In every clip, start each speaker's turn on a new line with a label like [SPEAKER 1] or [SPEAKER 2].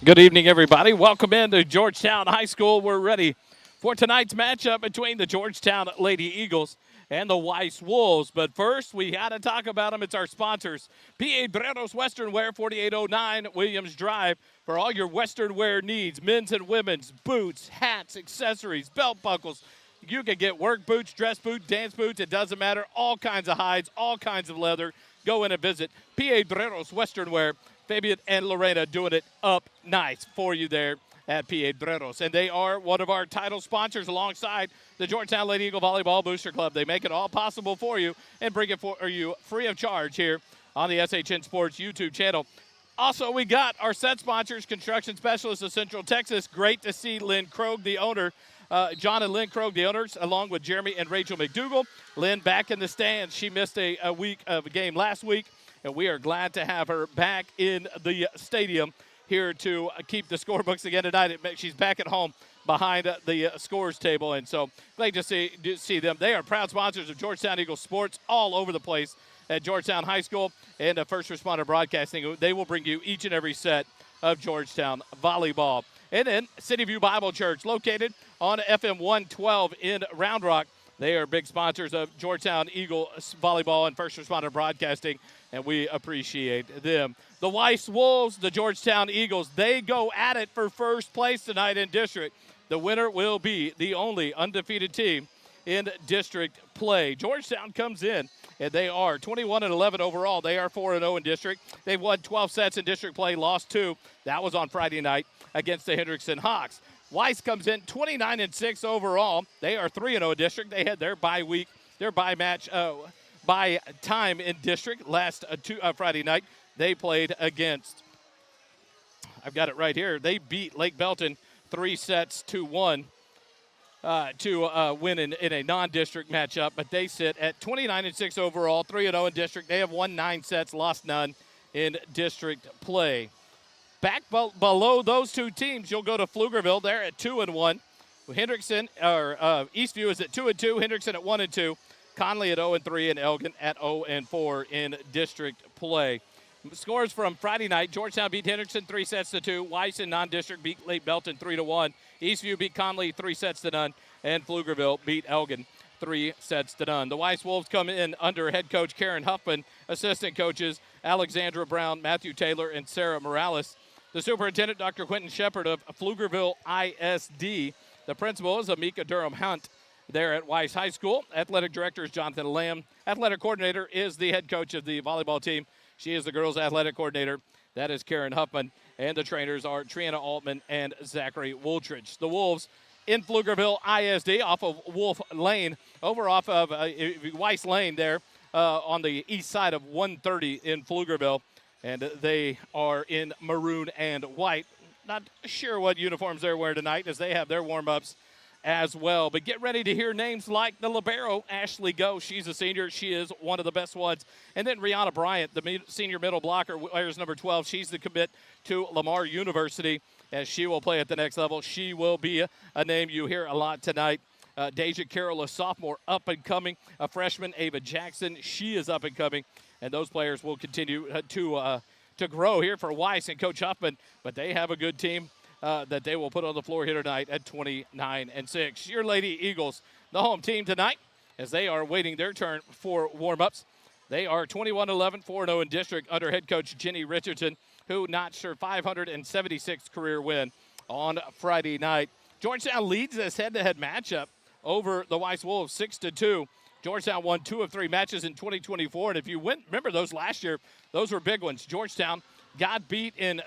[SPEAKER 1] Good evening, everybody. Welcome into Georgetown High School. We're ready for tonight's matchup between the Georgetown Lady Eagles and the Weiss Wolves. But first, we got to talk about them. It's our sponsors, Piedreros Western Wear, 4809 Williams Drive, for all your Western wear needs, men's and women's, boots, hats, accessories, belt buckles. You can get work boots, dress boots, dance boots. It doesn't matter. All kinds of hides, all kinds of leather. Go in and visit Piedreros Western Wear. Fabian and Lorena doing it up nice for you there at Piedreros. And they are one of our title sponsors alongside the Georgetown Lady Eagle Volleyball Booster Club. They make it all possible for you and bring it for you free of charge here on the SHN Sports YouTube channel. Also, we got our set sponsors, Construction Specialists of Central Texas. Great to see Lynn Krogh, the owner, John and Lynn Krogh, the owners, along with Jeremy and Rachel McDougal. Lynn back in the stands. She missed a week of a game last week, and we are glad to have her back in the stadium here to keep the scorebooks again tonight. She's back at home behind the scores table, and so glad to see them. They are proud sponsors of Georgetown Eagles sports all over the place at Georgetown High School and First Responder Broadcasting. They will bring you each and every set of Georgetown volleyball. And then City View Bible Church, located on FM 112 in Round Rock. They are big sponsors of Georgetown Eagle volleyball and First Responder Broadcasting, and we appreciate them. The Weiss Wolves, the Georgetown Eagles, they go at it for first place tonight in district. The winner will be the only undefeated team in district play. Georgetown comes in, and they are 21-11 overall. They are 4-0 in district. They've won 12 sets in district play, lost 2. That was on Friday night against the Hendrickson Hawks. Weiss comes in 29-6 overall. They are 3-0 in district. They had their bye time in district last Friday night. They played against, I've got it right here, they beat Lake Belton 3-1 to win in a non-district matchup, but they sit at 29-6 overall, 3-0 in district. They have won 9 sets, lost none in district play. Back below those two teams, you'll go to Pflugerville. They're at 2-1. Hendrickson, or Eastview is at 2-2. Hendrickson at 1-2. Conley at 0-3, and Elgin at 0-4 in district play. Scores from Friday night: Georgetown beat Hendrickson 3-2. Weiss in non-district beat Lake Belton 3-1. Eastview beat Conley 3-0, and Pflugerville beat Elgin 3-0. The Weiss Wolves come in under head coach Karen Huffman, assistant coaches Alexandra Brown, Matthew Taylor, and Sarah Morales. The superintendent, Dr. Quentin Shepard of Pflugerville ISD. The principal is Amika Durham Hunt there at Weiss High School. Athletic director is Jonathan Lamb. Athletic coordinator is the head coach of the volleyball team. She is the girls' athletic coordinator. That is Karen Huffman. And the trainers are Triana Altman and Zachary Wooltridge. The Wolves in Pflugerville ISD off of Wolf Lane, over off of Weiss Lane there on the east side of 130 in Pflugerville. And they are in maroon and white. Not sure what uniforms they're wearing tonight, as they have their warm-ups as well. But get ready to hear names like the libero, Ashley Go. She's a senior. She is one of the best ones. And then Rihanna Bryant, the senior middle blocker, wears number 12. She's the commit to Lamar University, as she will play at the next level. She will be a name you hear a lot tonight. Deja Carroll, a sophomore, up and coming. A freshman, Ava Jackson, she is up and coming. And those players will continue to grow here for Weiss and Coach Huffman. But they have a good team that they will put on the floor here tonight at 29-6. Your Lady Eagles, the home team tonight, as they are waiting their turn for warm-ups. They are 21-11, 4-0 in district under head coach Jenny Richardson, who notched her 576th career win on Friday night. Georgetown leads this head-to-head matchup over the Weiss Wolves 6-2. Georgetown won 2 of 3 matches in 2024, and if you remember those last year, those were big ones. Georgetown got beat in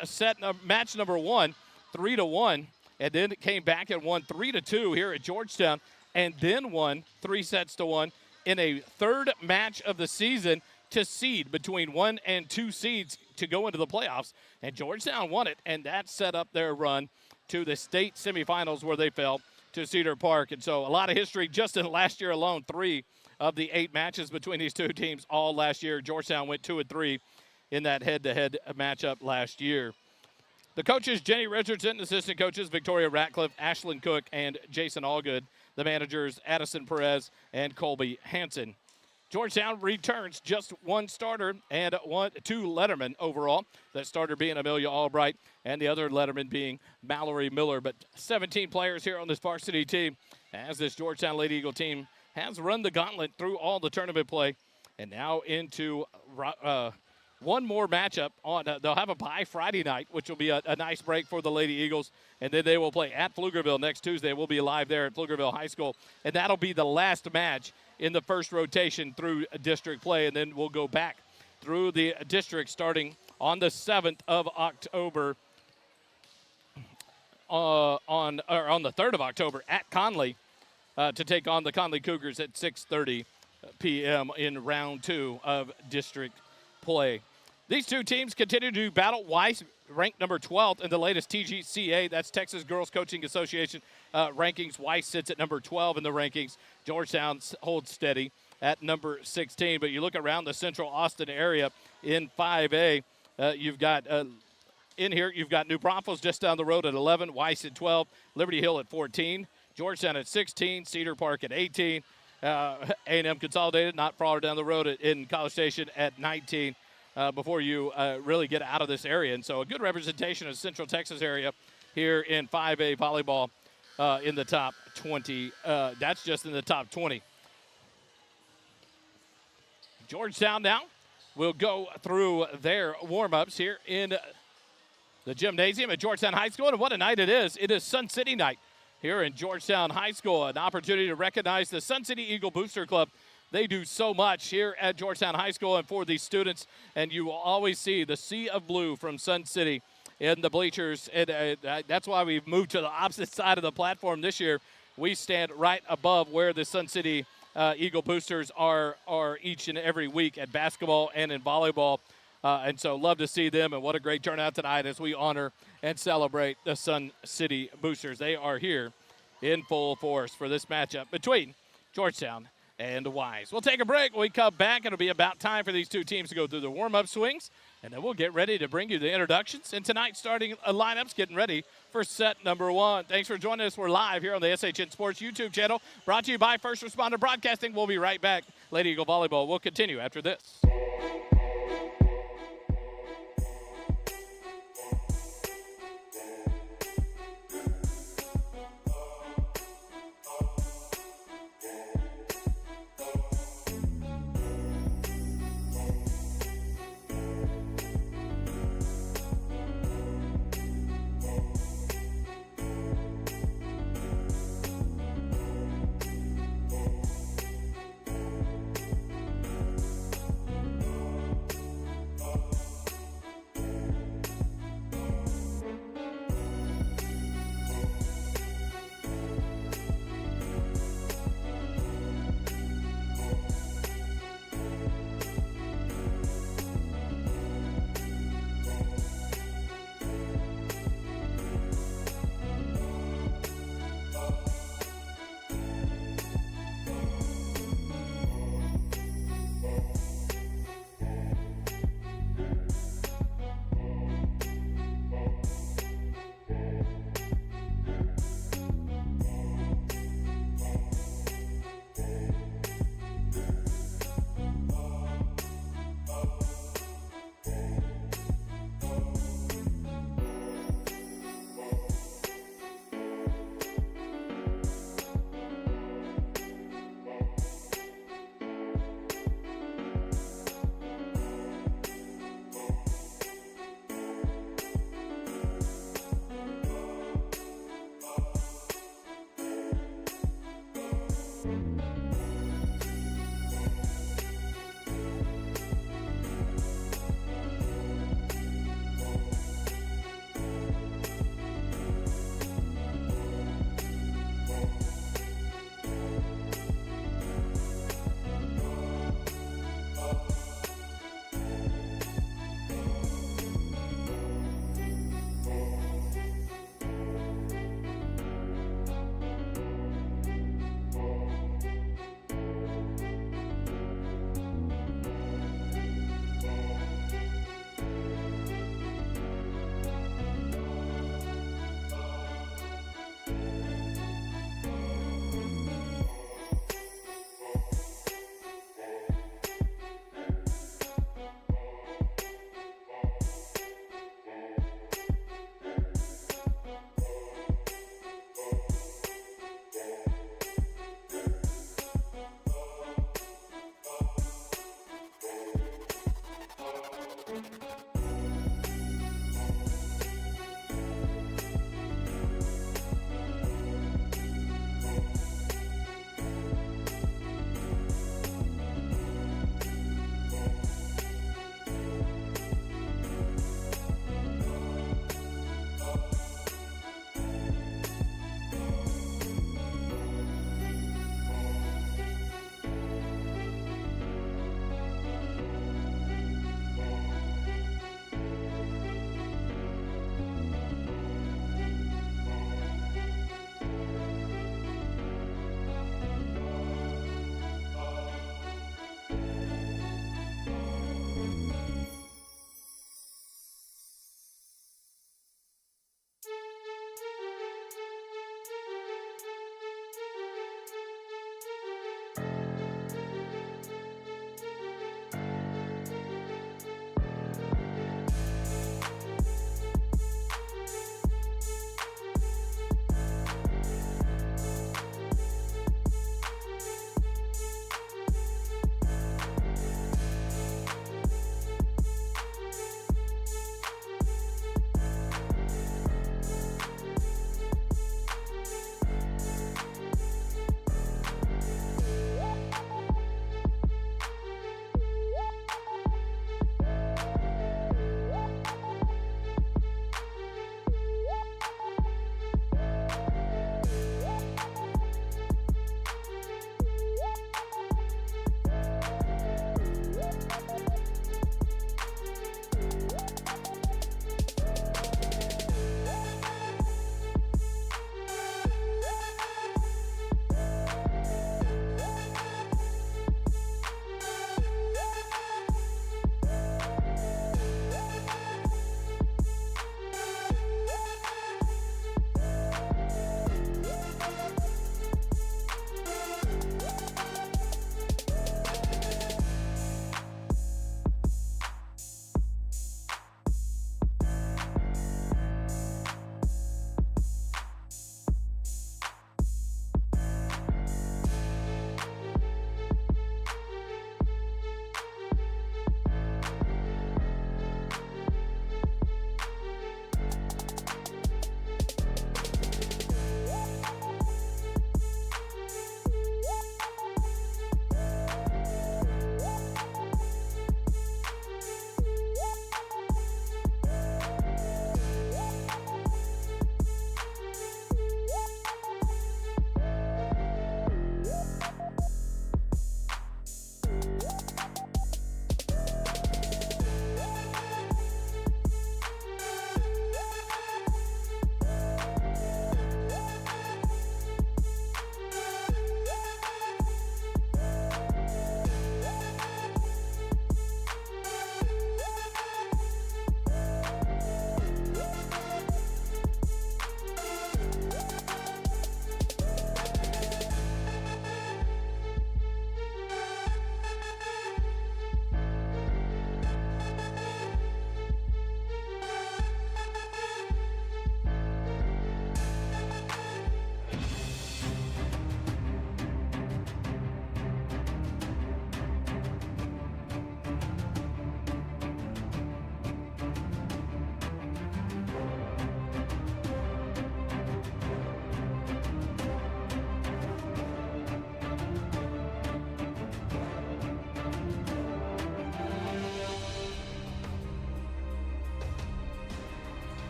[SPEAKER 1] match number 1, 3-1, and then it came back and won 3-2 here at Georgetown, and then won 3-1 in a third match of the season to seed between 1 and 2 seeds to go into the playoffs. And Georgetown won it, and that set up their run to the state semifinals, where they fell to Cedar Park. And so a lot of history just in last year alone. 3 of the 8 matches between these two teams all last year. Georgetown went 2-3 in that head-to-head matchup last year. The coaches, Jenny Richardson, assistant coaches, Victoria Ratcliffe, Ashlyn Cook, and Jason Allgood. The managers, Addison Perez and Colby Hansen. Georgetown returns just one starter and two lettermen overall. That starter being Amelia Albright and the other letterman being Mallory Miller. But 17 players here on this varsity team as this Georgetown Lady Eagle team has run the gauntlet through all the tournament play. And now into one more matchup. They'll have a bye Friday night, which will be a nice break for the Lady Eagles. And then they will play at Pflugerville next Tuesday. We'll be live there at Pflugerville High School. And that'll be the last match in the first rotation through district play. And then we'll go back through the district starting on the 7th of October. On the 3rd of October at Conley to take on the Conley Cougars at 6:30 p.m. in round 2 of district play. These two teams continue to battle. Weiss ranked number 12th in the latest TGCA. That's Texas Girls Coaching Association rankings. Weiss sits at number 12 in the rankings. Georgetown holds steady at number 16. But you look around the central Austin area in 5A, you've got in here, you've got New Braunfels just down the road at 11, Weiss at 12, Liberty Hill at 14, Georgetown at 16, Cedar Park at 18, A&M Consolidated not far down the road in College Station at 19 before you really get out of this area. And so a good representation of Central Texas area here in 5A volleyball in the top 20. That's just in the top 20. Georgetown now will go through their warm-ups here in the gymnasium at Georgetown High School. And what a night it is. It is Sun City night here in Georgetown High School. An opportunity to recognize the Sun City Eagle Booster Club. They do so much here at Georgetown High School and for these students. And you will always see the sea of blue from Sun City in the bleachers. And that's why we've moved to the opposite side of the platform this year. We stand right above where the Sun City Eagle Boosters are each and every week at basketball and in volleyball. And so love to see them, and what a great turnout tonight as we honor and celebrate the Sun City Boosters. They are here in full force for this matchup between Georgetown and Weiss. We'll take a break. When we come back, it'll be about time for these two teams to go through the warm-up swings, and then we'll get ready to bring you the introductions. And tonight's starting lineups getting ready for set number 1. Thanks for joining us. We're live here on the SHN Sports YouTube channel, brought to you by First Responder Broadcasting. We'll be right back. Lady Eagle Volleyball will continue after this.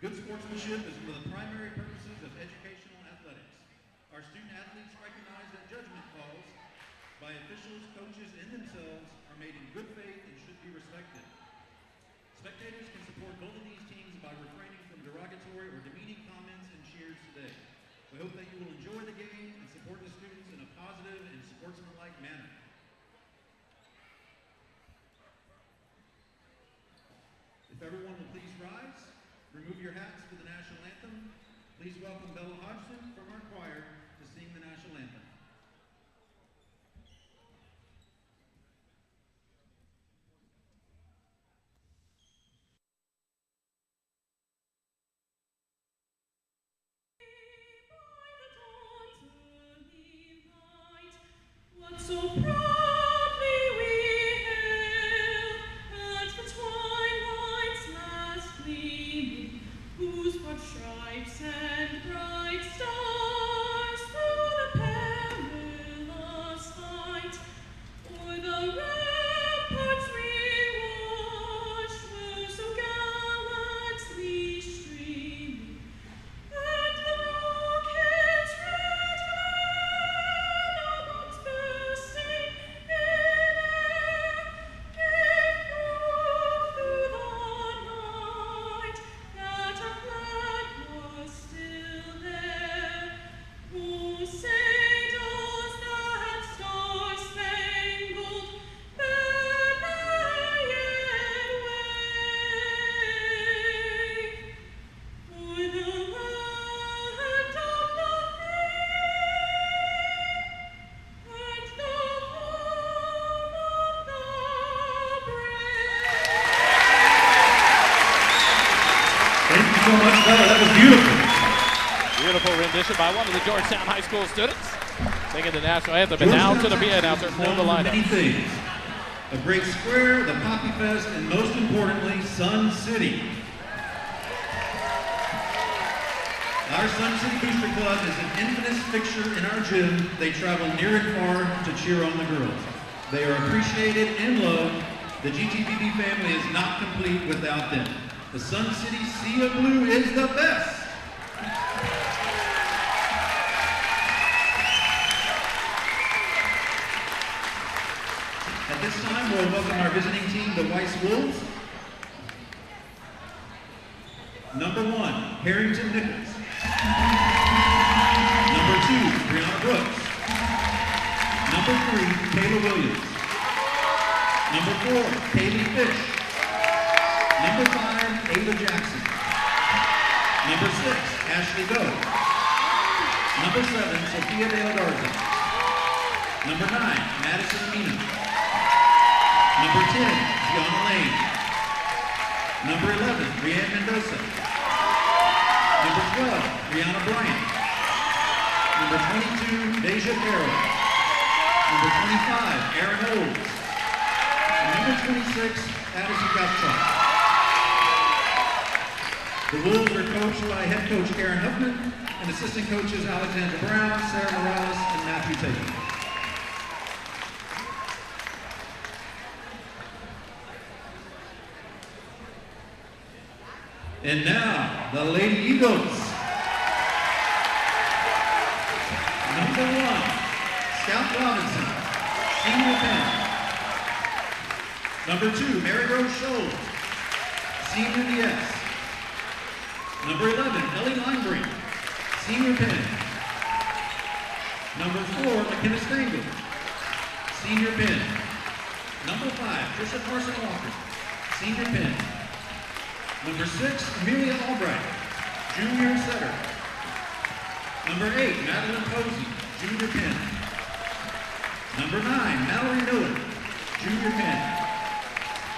[SPEAKER 2] Good sportsmanship is one of the primary purposes of educational athletics. Our student athletes recognize that judgment calls by officials, coaches, and themselves are made in good faith and should be respected. Spectators can support both of these teams by refraining from derogatory or demeaning comments and cheers today. We hope that you will enjoy the game and support the students in a positive and sportsmanlike manner. If everyone will please rise, remove your hats for the national anthem. Please welcome Bella Hodgson from our choir to sing the national anthem.
[SPEAKER 3] So proudly we hail at the twilight's last gleaming, whose broad stripes and bright stars through the perilous fight o'er the ramparts we watched were so gallantly streaming, and the rocket's red glare above bursting in air gave proof through the night that our flag was still there. Oh, say does that star-spangled banner yet wave o'er the land of the free and the home of the brave?
[SPEAKER 2] Thank you so much, Bella. That was beautiful.
[SPEAKER 1] Beautiful rendition by one of the Georgetown High School students singing the national anthem. And now to the PA announcer for the
[SPEAKER 2] Known for many
[SPEAKER 1] lineup.
[SPEAKER 2] things. A great square, the Poppy Fest, and most importantly, Sun City. Our Sun City Booster Club is an infamous fixture in our gym. They travel near and far to cheer on the girls. They are appreciated and loved. The GTBB family is not complete without them. The Sun City Sea of Blue is the best. At this time, we'll welcome our visiting team, the Weiss Wolves. Number 1, Harrington Nichols. Number 2, Brianna Brooks. Number 3, Kayla Williams. Number 4, Kaylee Fish. Number 5, Ava Jackson. Number 6, Ashley Doe. Number 7, Sophia Dale Garza. Number 9, Madison Amina. Number 10, Gianna Lane. Number 11, Brianne Mendoza. Number 12, Brianna Bryant. Number 22, Deja Carroll. Number 25, Aaron Olds. And number 26, Addison Gottschalk. The Wolves are coached by head coach Aaron Huffman and assistant coaches Alexandra Brown, Sarah Morales, and Matthew Tatum. And now, the Lady Eagles. Number 1, Scout Robinson, senior pen. Number 2, Mary Rose Scholl, senior DS. Number 11, Ellie Linebrink, senior pen. Number 4, McKenna Stengel, senior pen. Number 5, Trisha Carson Walker, senior pen. Number 6, Amelia Albright, junior setter. Number 8, Madeline Posey, junior pen. Number 9, Mallory Miller, junior pen.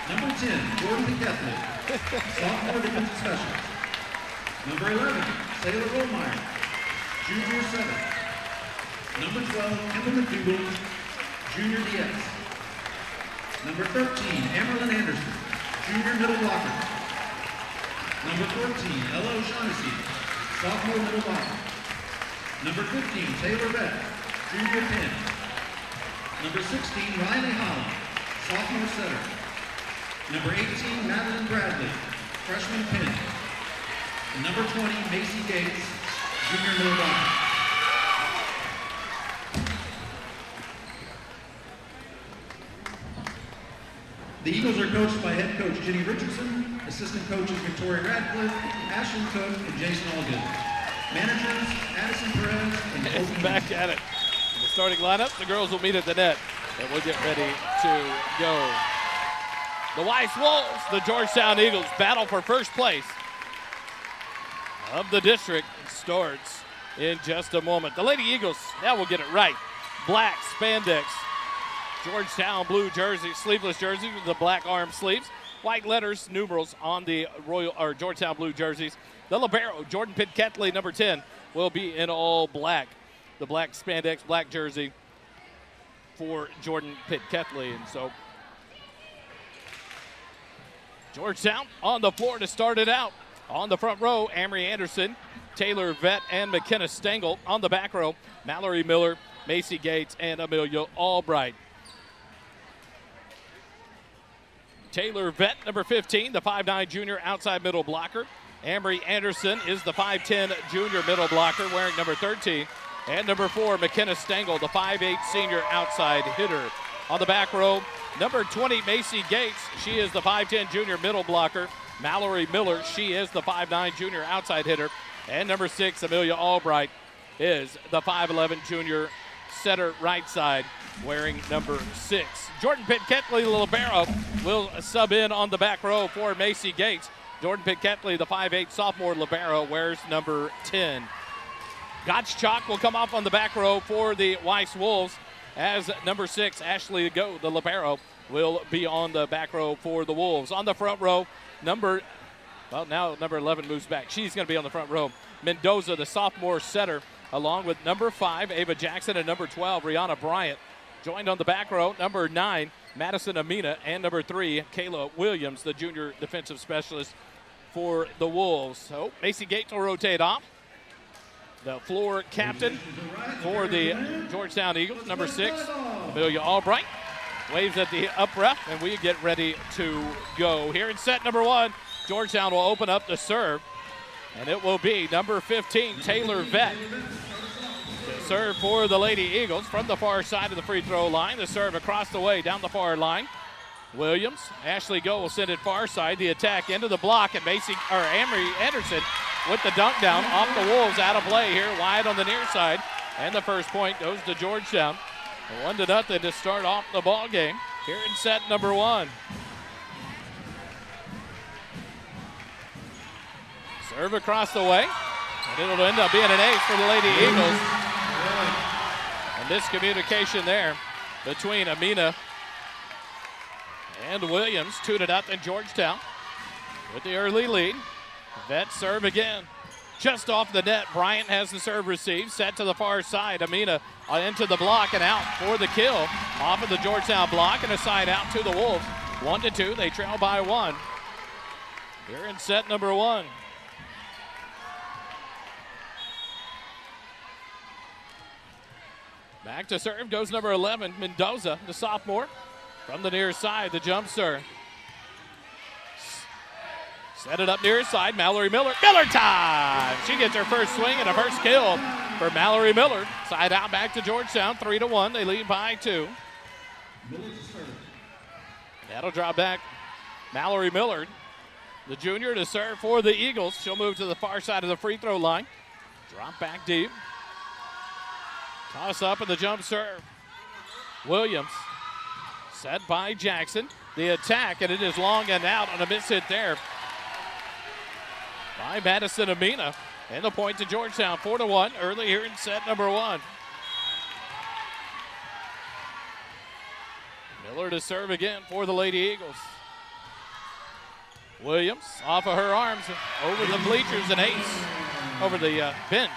[SPEAKER 2] Number 10, Dorothy Kethley, sophomore defensive specialist. Number 11, Sailor Rollmeyer, junior setter. Number 12, Emma McDougal, junior DS. Number 13, Amerlyn Anderson, junior middle blocker. Number 14, Ella O'Shaughnessy, sophomore middle blocker. Number 15, Taylor Beck, junior pin. Number 16, Riley Holland, sophomore setter. Number 18, Madeline Bradley, freshman pin. Number 20, Macy Gates, junior middle blocker. The Eagles are coached by head coach Jenny Richardson, assistant coaches Victoria Radcliffe, Ashton Cook, and Jason Allgood. Managers Addison Perez and Kobe.
[SPEAKER 1] Back at it. The starting lineup, the girls will meet at the net, and we'll get ready to go. The Weiss Wolves, the Georgetown Eagles battle for first place of the district starts in just a moment. The Lady Eagles, now we'll get it right. Black spandex, Georgetown blue jersey, sleeveless jersey with the black arm sleeves. White letters, numerals on the Georgetown blue jerseys. The libero, Jordan Pitt-Ketley, number 10, will be in all black. The black spandex, black jersey for Jordan Pitt-Ketley. And so Georgetown on the floor to start it out. On the front row, Amory Anderson, Taylor Vett, and McKenna Stengel. On the back row, Mallory Miller, Macy Gates, and Amelia Albright. Taylor Vett, number 15, the 5'9 junior outside middle blocker. Amory Anderson is the 5'10 junior middle blocker, wearing number 13. And number 4, McKenna Stengel, the 5'8 senior outside hitter. On the back row, number 20, Macy Gates. She is the 5'10 junior middle blocker. Mallory Miller, she is the 5'9 junior outside hitter. And number 6, Amelia Albright, is the 5'11 junior setter right side, wearing number 6. Jordan Pitt-Ketley, the libero, will sub in on the back row for Macy Gates. Jordan Pitt-Ketley, the 5'8 sophomore libero, wears number 10. Gottschalk will come off on the back row for the Weiss Wolves, as number 6, Ashley Go, the libero, will be on the back row for the Wolves. On the front row, now number 11 moves back. She's going to be on the front row. Mendoza, the sophomore setter, along with number 5, Ava Jackson, and number 12, Rihanna Bryant. Joined on the back row, number 9, Madison Amina, and number 3, Kayla Williams, the junior defensive specialist for the Wolves. So Macy Gates will rotate off. The floor captain for the Georgetown Eagles, number 6, Amelia Albright, waves at the up ref, and we get ready to go. Here in set number 1, Georgetown will open up the serve, and it will be number 15, Taylor Vett. The serve for the Lady Eagles from the far side of the free throw line. The serve across the way down the far line. Williams, Ashley Go will send it far side. The attack into the block, and Amory Anderson with the dunk down off the Wolves, out of play here, wide on the near side. And the first point goes to Georgetown. 1-0 to start off the ball game here in set number 1. Serve across the way, and it'll end up being an ace for the Lady Eagles. And miscommunication there between Amina and Williams. 2-0 Georgetown with the early lead. Vett serve again. Just off the net, Bryant has the serve received, set to the far side. Amina into the block and out for the kill. Off of the Georgetown block and a side out to the Wolves. 1-2, they trail by 1. Here in set number 1. Back to serve goes number 11, Mendoza, the sophomore. From the near side, the jump serve. Set it up near side, Mallory Miller. Miller time! She gets her first swing and a first kill for Mallory Miller. Side out back to Georgetown, 3-1. They lead by 2. That'll drop back. Mallory Miller, the junior, to serve for the Eagles. She'll move to the far side of the free throw line. Drop back deep. Toss up and the jump serve. Williams, set by Jackson. The attack, and it is long and out on a miss hit there by Madison Amina. And the point to Georgetown, 4-1, early here in set number 1. Miller to serve again for the Lady Eagles. Williams off of her arms, over the bleachers, an ace, over the bench.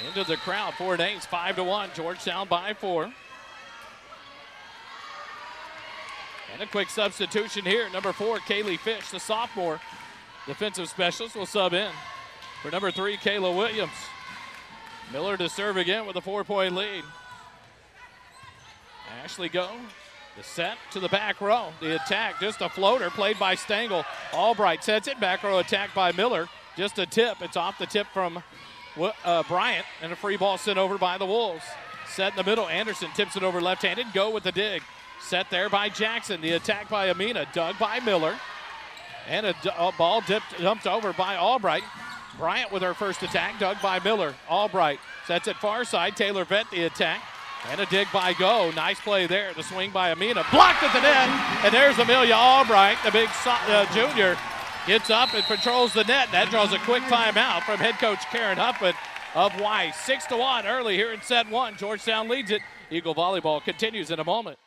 [SPEAKER 1] Into the crowd for an ace, 5-1, Georgetown by 4. And a quick substitution here. Number 4, Kaylee Fish, the sophomore defensive specialist, will sub in for number 3, Kayla Williams. Miller to serve again with a 4-point lead. Ashley Go The set to the back row. The attack, just a floater played by Stengel. Albright sets it. Back row attack by Miller. Just a tip. It's off the tip from Bryant, and a free ball sent over by the Wolves. Set in the middle. Anderson tips it over left-handed. Go with the dig. Set there by Jackson. The attack by Amina. Dug by Miller. And a ball dumped over by Albright. Bryant with her first attack. Dug by Miller. Albright sets it far side. Taylor Vett the attack. And a dig by Go. Nice play there. The swing by Amina. Blocked at the net. And there's Amelia Albright, the big junior. Gets up and patrols the net. That draws a quick timeout from head coach Karen Huffman of Weiss. 6-1 early here in set one. Georgetown leads it. Eagle Volleyball continues in a moment.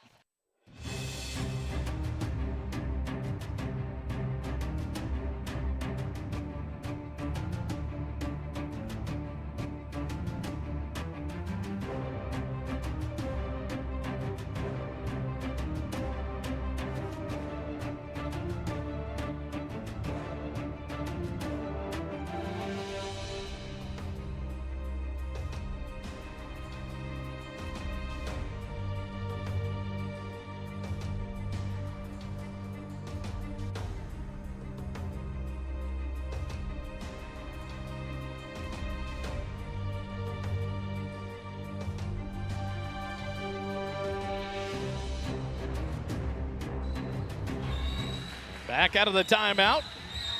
[SPEAKER 1] Back out of the timeout.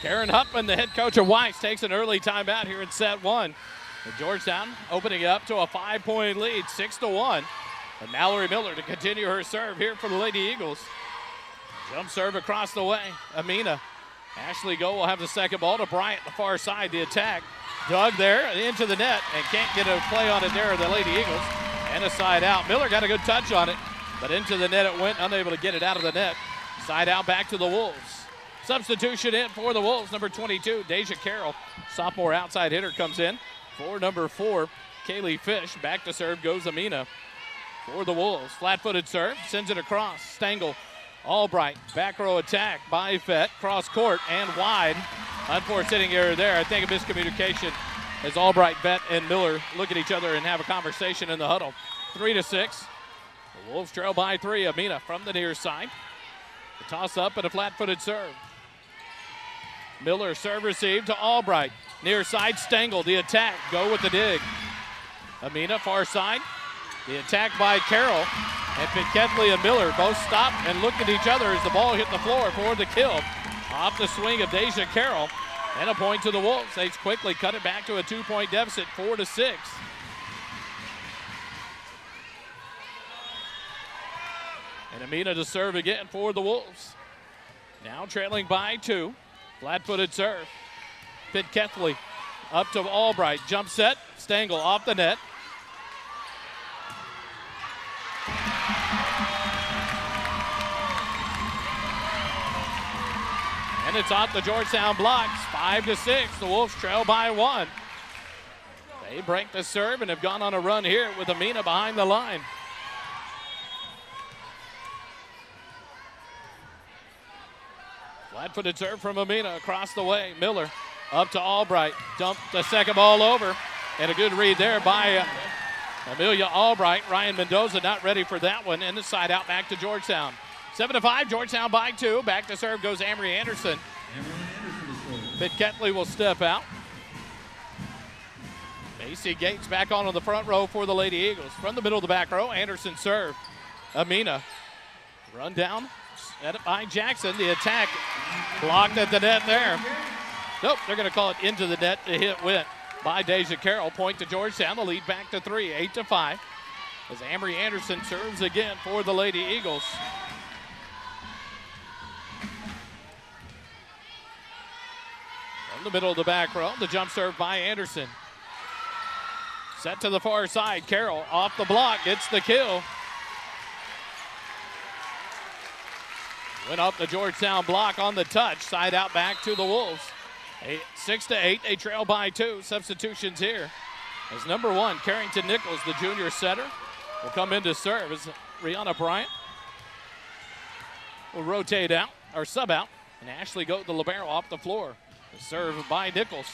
[SPEAKER 1] Karen Huffman, the head coach of Weiss, takes an early timeout here in set one. And Georgetown opening up to a 5-point lead, 6-1. And Mallory Miller to continue her serve here for the Lady Eagles. Jump serve across the way. Amina. Ashley Go will have the second ball to Bryant, the far side. The attack. Dug there into the net and can't get a play on it there, the Lady Eagles. And a side out. Miller got a good touch on it, but into the net it went, unable to get it out of the net. Side out back to the Wolves. Substitution in for the Wolves, number 22, Deja Carroll. Sophomore outside hitter comes in for number 4, Kaylee Fish. Back to serve goes Amina for the Wolves. Flat-footed serve, sends it across. Stengel, Albright, back row attack by Fett, cross court and wide. Unforced hitting error there. I think a miscommunication as Albright, Fett, and Miller look at each other and have a conversation in the huddle. 3-6. The Wolves trail by 3. Amina from the near side. The toss up and a flat-footed serve. Miller serve received to Albright. Near side, Stengel, the attack. Go with the dig. Amina, far side. The attack by Carroll. And Ketley and Miller both stop and look at each other as the ball hit the floor for the kill. Off the swing of Deja Carroll. And a point to the Wolves. They quickly cut it back to a 2-point deficit, 4-6. And Amina to serve again for the Wolves. Now trailing by 2. Flat-footed serve. Pitt Ketley up to Albright. Jump set. Stengel off the net. And it's off the Georgetown blocks. 5-6. The Wolves trail by 1. They break the serve and have gone on a run here with Amina behind the line. Flat-footed serve from Amina across the way. Miller up to Albright. Dumped the second ball over. And a good read there by Amelia Albright. Ryan Mendoza not ready for that one. And the side out back to Georgetown. 7-5, Georgetown by 2. Back to serve goes Amory Anderson. Pitt Ketley will step out. Macy Gates back on the front row for the Lady Eagles. From the middle of the back row, Anderson serve. Amina run down. Set it by Jackson. The attack blocked at the net there. Nope, they're going to call it into the net. The hit went by Deja Carroll. Point to Georgetown. The lead back to 3, 8-5. As Amory Anderson serves again for the Lady Eagles. From the middle of the back row, the jump serve by Anderson. Set to the far side. Carroll off the block. Gets the kill. Went up the Georgetown block on the touch. Side out back to the Wolves. 6-8. They trail by 2. Substitutions here. As number 1, Carrington Nichols, the junior setter, will come in to serve. As Rihanna Bryant will rotate out, or sub out. And Ashley Go, the libero, off the floor. The serve by Nichols.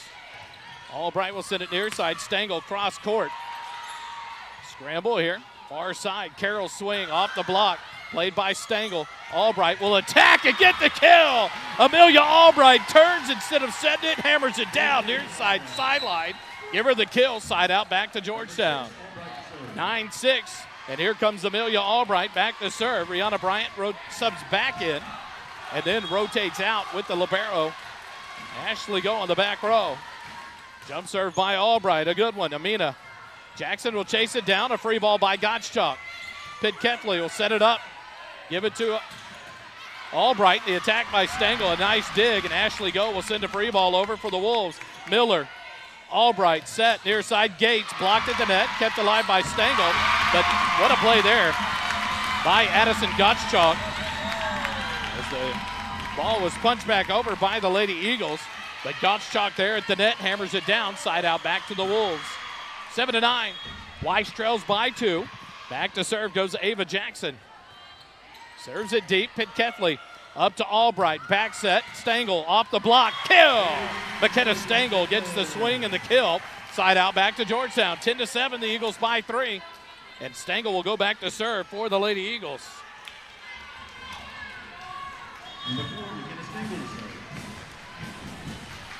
[SPEAKER 1] Albright will send it near side. Stengel cross court. Scramble here. Far side. Carroll swing off the block. Played by Stengel. Albright will attack and get the kill. Amelia Albright turns instead of sending it, hammers it down near side sideline. Give her the kill, side out back to Georgetown. 9-6, and here comes Amelia Albright back to serve. Rihanna Bryant subs back in and then rotates out with the libero. Ashley Go on the back row. Jump serve by Albright, a good one. Amina Jackson will chase it down, a free ball by Gottschalk. Pitt Ketley will set it up. Give it to Albright. The attack by Stengel, a nice dig, and Ashley Go will send a free ball over for the Wolves. Miller, Albright set near side. Gates blocked at the net, kept alive by Stengel, but what a play there by Addison Gottschalk. As the ball was punched back over by the Lady Eagles, but Gottschalk there at the net hammers it down, side out back to the Wolves. 7-9. Weiss trails by 2. Back to serve goes Ava Jackson. Serves it deep. Pitt Ketley up to Albright. Back set. Stengel off the block. Kill! McKenna Stengel gets the swing and the kill. Side out back to Georgetown. 10-7. The Eagles by 3. And Stengel will go back to serve for the Lady Eagles.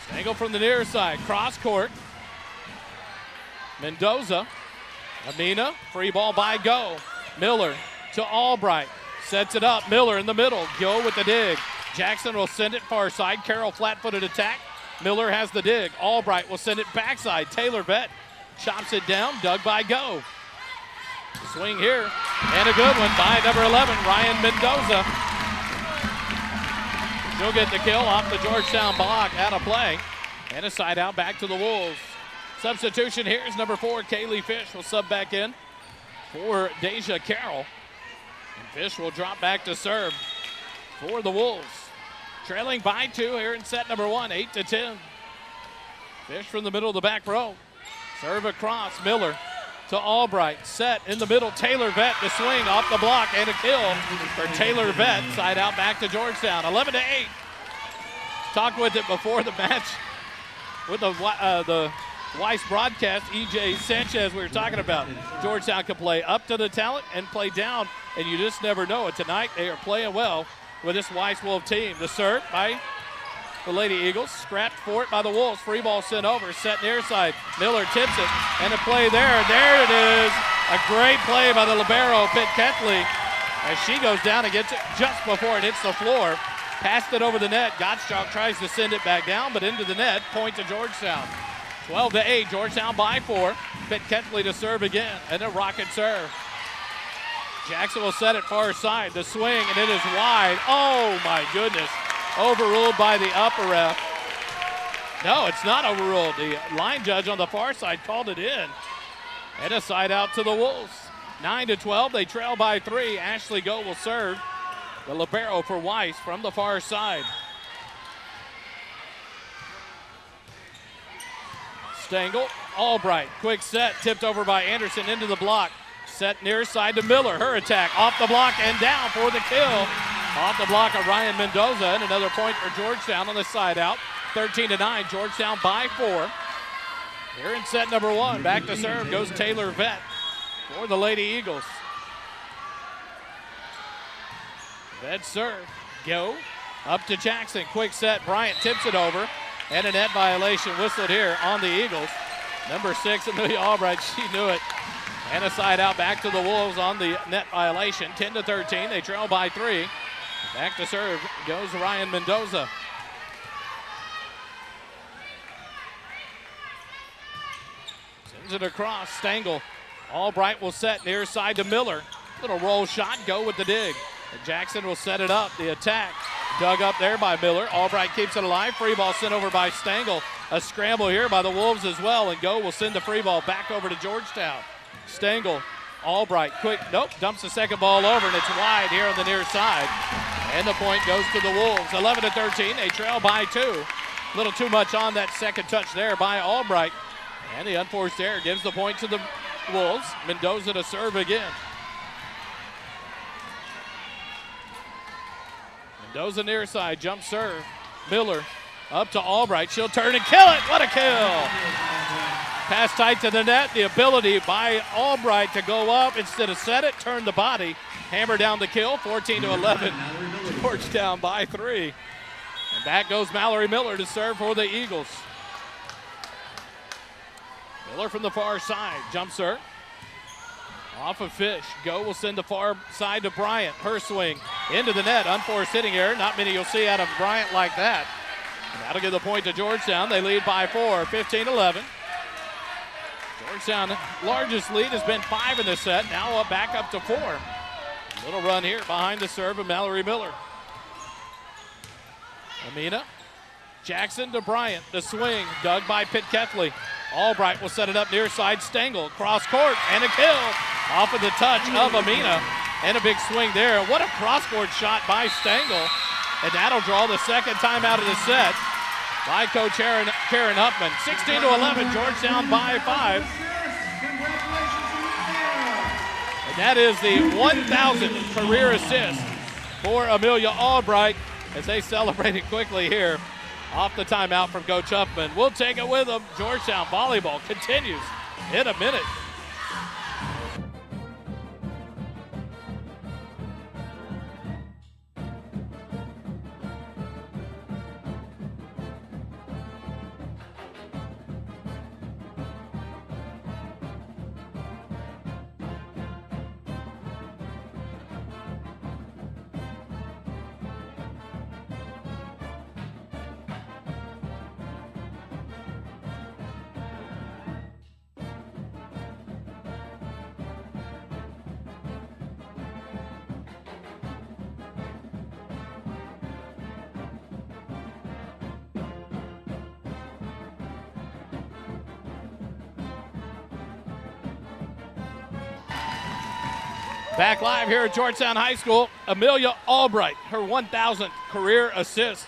[SPEAKER 1] Stengel from the near side. Cross court. Mendoza. Amina. Free ball by Go. Miller to Albright. Sets it up. Miller in the middle. Go with the dig. Jackson will send it far side. Carroll flat-footed attack. Miller has the dig. Albright will send it backside. Taylor Vett chops it down. Dug by Go. Swing here. And a good one by number 11, Ryan Mendoza. She'll get the kill off the Georgetown block. Out of play. And a side out back to the Wolves. Substitution here is number 4, Kaylee Fish will sub back in for Deja Carroll. And Fish will drop back to serve for the Wolves. Trailing by 2 here in set number 1, 8-10. Fish from the middle of the back row. Serve across, Miller to Albright. Set in the middle, Taylor Vett to swing off the block and a kill for Taylor Vett. Side out back to Georgetown, 11-8. Talked with it before the match with the Weiss broadcast, E.J. Sanchez, we were talking about. Georgetown can play up to the talent and play down, and you just never know it. Tonight, they are playing well with this Weiss Wolf team. The serve by the Lady Eagles, scrapped for it by the Wolves. Free ball sent over, set near side. Miller tips it, and a play there. There it is. A great play by the libero, Pitt Ketley, as she goes down and gets it just before it hits the floor. Passed it over the net. Gottschalk tries to send it back down, but into the net. Point to Georgetown. 12-8, Georgetown by 4. Pitt Ketley to serve again, and a rocket serve. Jackson will set it far side. The swing, and it is wide. Oh, my goodness. Overruled by the upper ref. No, it's not overruled. The line judge on the far side called it in. And a side out to the Wolves. 9-12, they trail by 3. Ashley Go will serve. The libero for Weiss from the far side. Stengel, Albright, quick set, tipped over by Anderson into the block. Set near side to Miller, her attack, off the block and down for the kill. Off the block of Ryan Mendoza, and another point for Georgetown on the side out. 13-9, Georgetown by 4. Here in set number 1, back to serve goes Taylor Vett for the Lady Eagles. Vett serve, Go, up to Jackson, quick set, Bryant tips it over. And a net violation whistled here on the Eagles. Number 6, Amelia Albright, she knew it. And a side out back to the Wolves on the net violation. 10-13, they trail by 3. Back to serve goes Ryan Mendoza. Sends it across, Stengel. Albright will set near side to Miller. Little roll shot, Go with the dig. And Jackson will set it up, the attack. Dug up there by Miller. Albright keeps it alive. Free ball sent over by Stengel. A scramble here by the Wolves as well, and Go will send the free ball back over to Georgetown. Stengel, Albright, quick, nope, dumps the second ball over, and it's wide here on the near side. And the point goes to the Wolves. 11-13, they trail by 2. A little too much on that second touch there by Albright. And the unforced error gives the point to the Wolves. Mendoza to serve again. Mendoza near side, jump serve. Miller up to Albright. She'll turn and kill it. What a kill! Pass tight to the net. The ability by Albright to go up instead of set it, turn the body, hammer down the kill. 14-11. Georgetown by 3. And back goes Mallory Miller to serve for the Eagles. Miller from the far side. Jump serve. Off of Fish. Go will send the far side to Bryant. Her swing into the net. Unforced hitting error. Not many you'll see out of Bryant like that. And that'll give the point to Georgetown. They lead by 4, 15-11. Georgetown largest lead has been 5 in this set. Now back up to 4. Little run here behind the serve of Mallory Miller. Amina. Jackson to Bryant. The swing dug by Pitt Kethley. Albright will set it up near side. Stengel cross court and a kill off of the touch of Amina. And a big swing there. What a cross court shot by Stengel. And that'll draw the second time out of the set by Coach Karen Huffman. 16-11, Georgetown by 5. And that is the 1,000th career assist for Amelia Albright as they celebrate it quickly here off the timeout from Coach Huffman. We'll take it with them. Georgetown volleyball continues in a minute. Back live here at Georgetown High School, Amelia Albright, her 1,000th career assist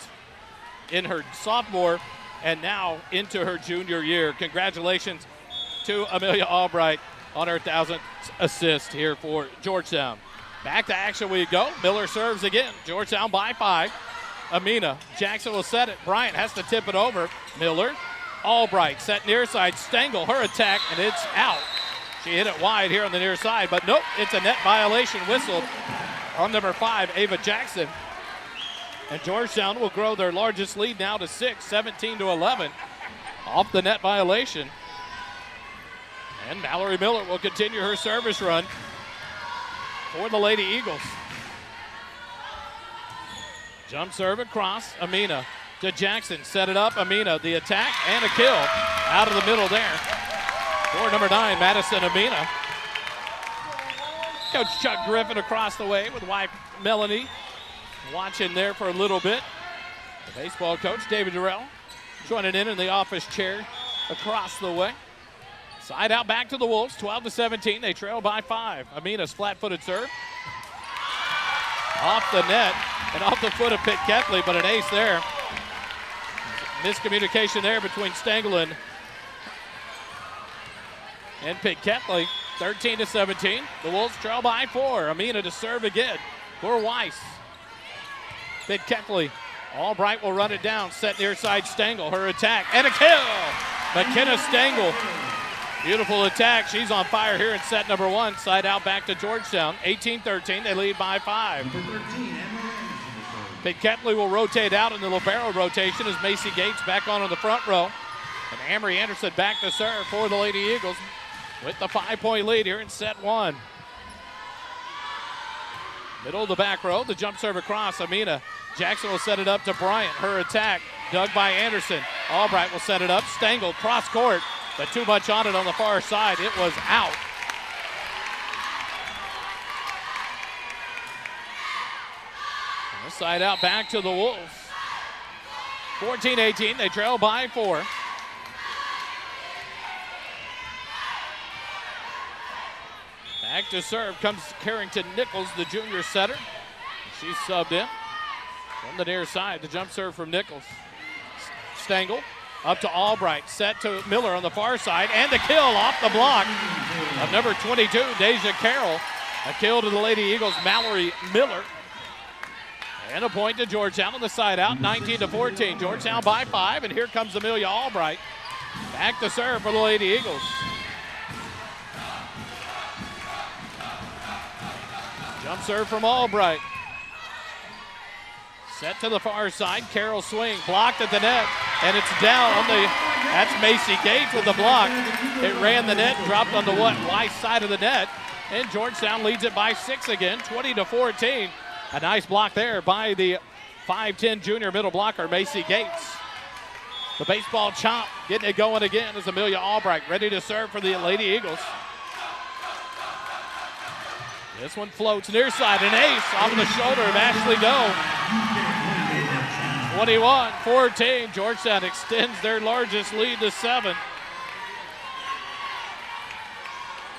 [SPEAKER 1] in her sophomore and now into her junior year. Congratulations to Amelia Albright on her 1,000th assist here for Georgetown. Back to action we go. Miller serves again. Georgetown by 5. Amina. Jackson will set it. Bryant has to tip it over. Miller. Albright set near side. Stengel, her attack, and it's out. She hit it wide here on the near side, but nope, it's a net violation whistled on number 5, Ava Jackson. And Georgetown will grow their largest lead now to 6, 17-11, off the net violation. And Mallory Miller will continue her service run for the Lady Eagles. Jump serve across, Amina to Jackson, set it up, Amina, the attack, and a kill out of the middle there. For number 9, Madison Amina. Coach Chuck Griffin across the way with wife Melanie watching there for a little bit. The baseball coach, David Durrell, joining in the office chair across the way. Side out back to the Wolves, 12-17. They trail by 5. Amina's flat-footed serve. Off the net and off the foot of Pitt Kethley, but an ace there. Miscommunication there between Stengel and Pitt Kethley. 13-17. The Wolves trail by 4. Amina to serve again for Weiss. Pitt Kethley. Albright will run it down. Set near side Stengel. Her attack and a kill. McKenna Stengel. Beautiful attack. She's on fire here in set number 1. Side out back to Georgetown. 18-13. They lead by 5. Pitt Kethley will rotate out in the libero rotation as Macy Gates back on in the front row. And Amory Anderson back to serve for the Lady Eagles with the 5-point lead here in set 1. Middle of the back row, the jump serve across. Amina Jackson will set it up to Bryant. Her attack dug by Anderson. Albright will set it up. Stengel cross court, but too much on it on the far side. It was out. And the side out back to the Wolves. 14-18, they trail by 4. Back to serve comes Carrington Nichols, the junior setter. She's subbed in from the near side. The jump serve from Nichols. Stengel up to Albright, set to Miller on the far side, and the kill off the block of number 22, Deja Carroll. A kill to the Lady Eagles, Mallory Miller. And a point to Georgetown on the side out, 19-14. Georgetown by 5, and here comes Amelia Albright Back to serve for the Lady Eagles. Jump serve from Albright. Set to the far side. Carroll swing. Blocked at the net. And it's down on the, that's Macy Gates with the block. It ran the net, dropped on the Weiss side of the net. And Georgetown leads it by 6 again, 20-14. A nice block there by the 5'10 junior middle blocker, Macy Gates. The baseball chop, getting it going again is Amelia Albright, ready to serve for the Lady Eagles. This one floats near side, an ace off of the shoulder of Ashley Doe. 21-14, Georgetown extends their largest lead to 7.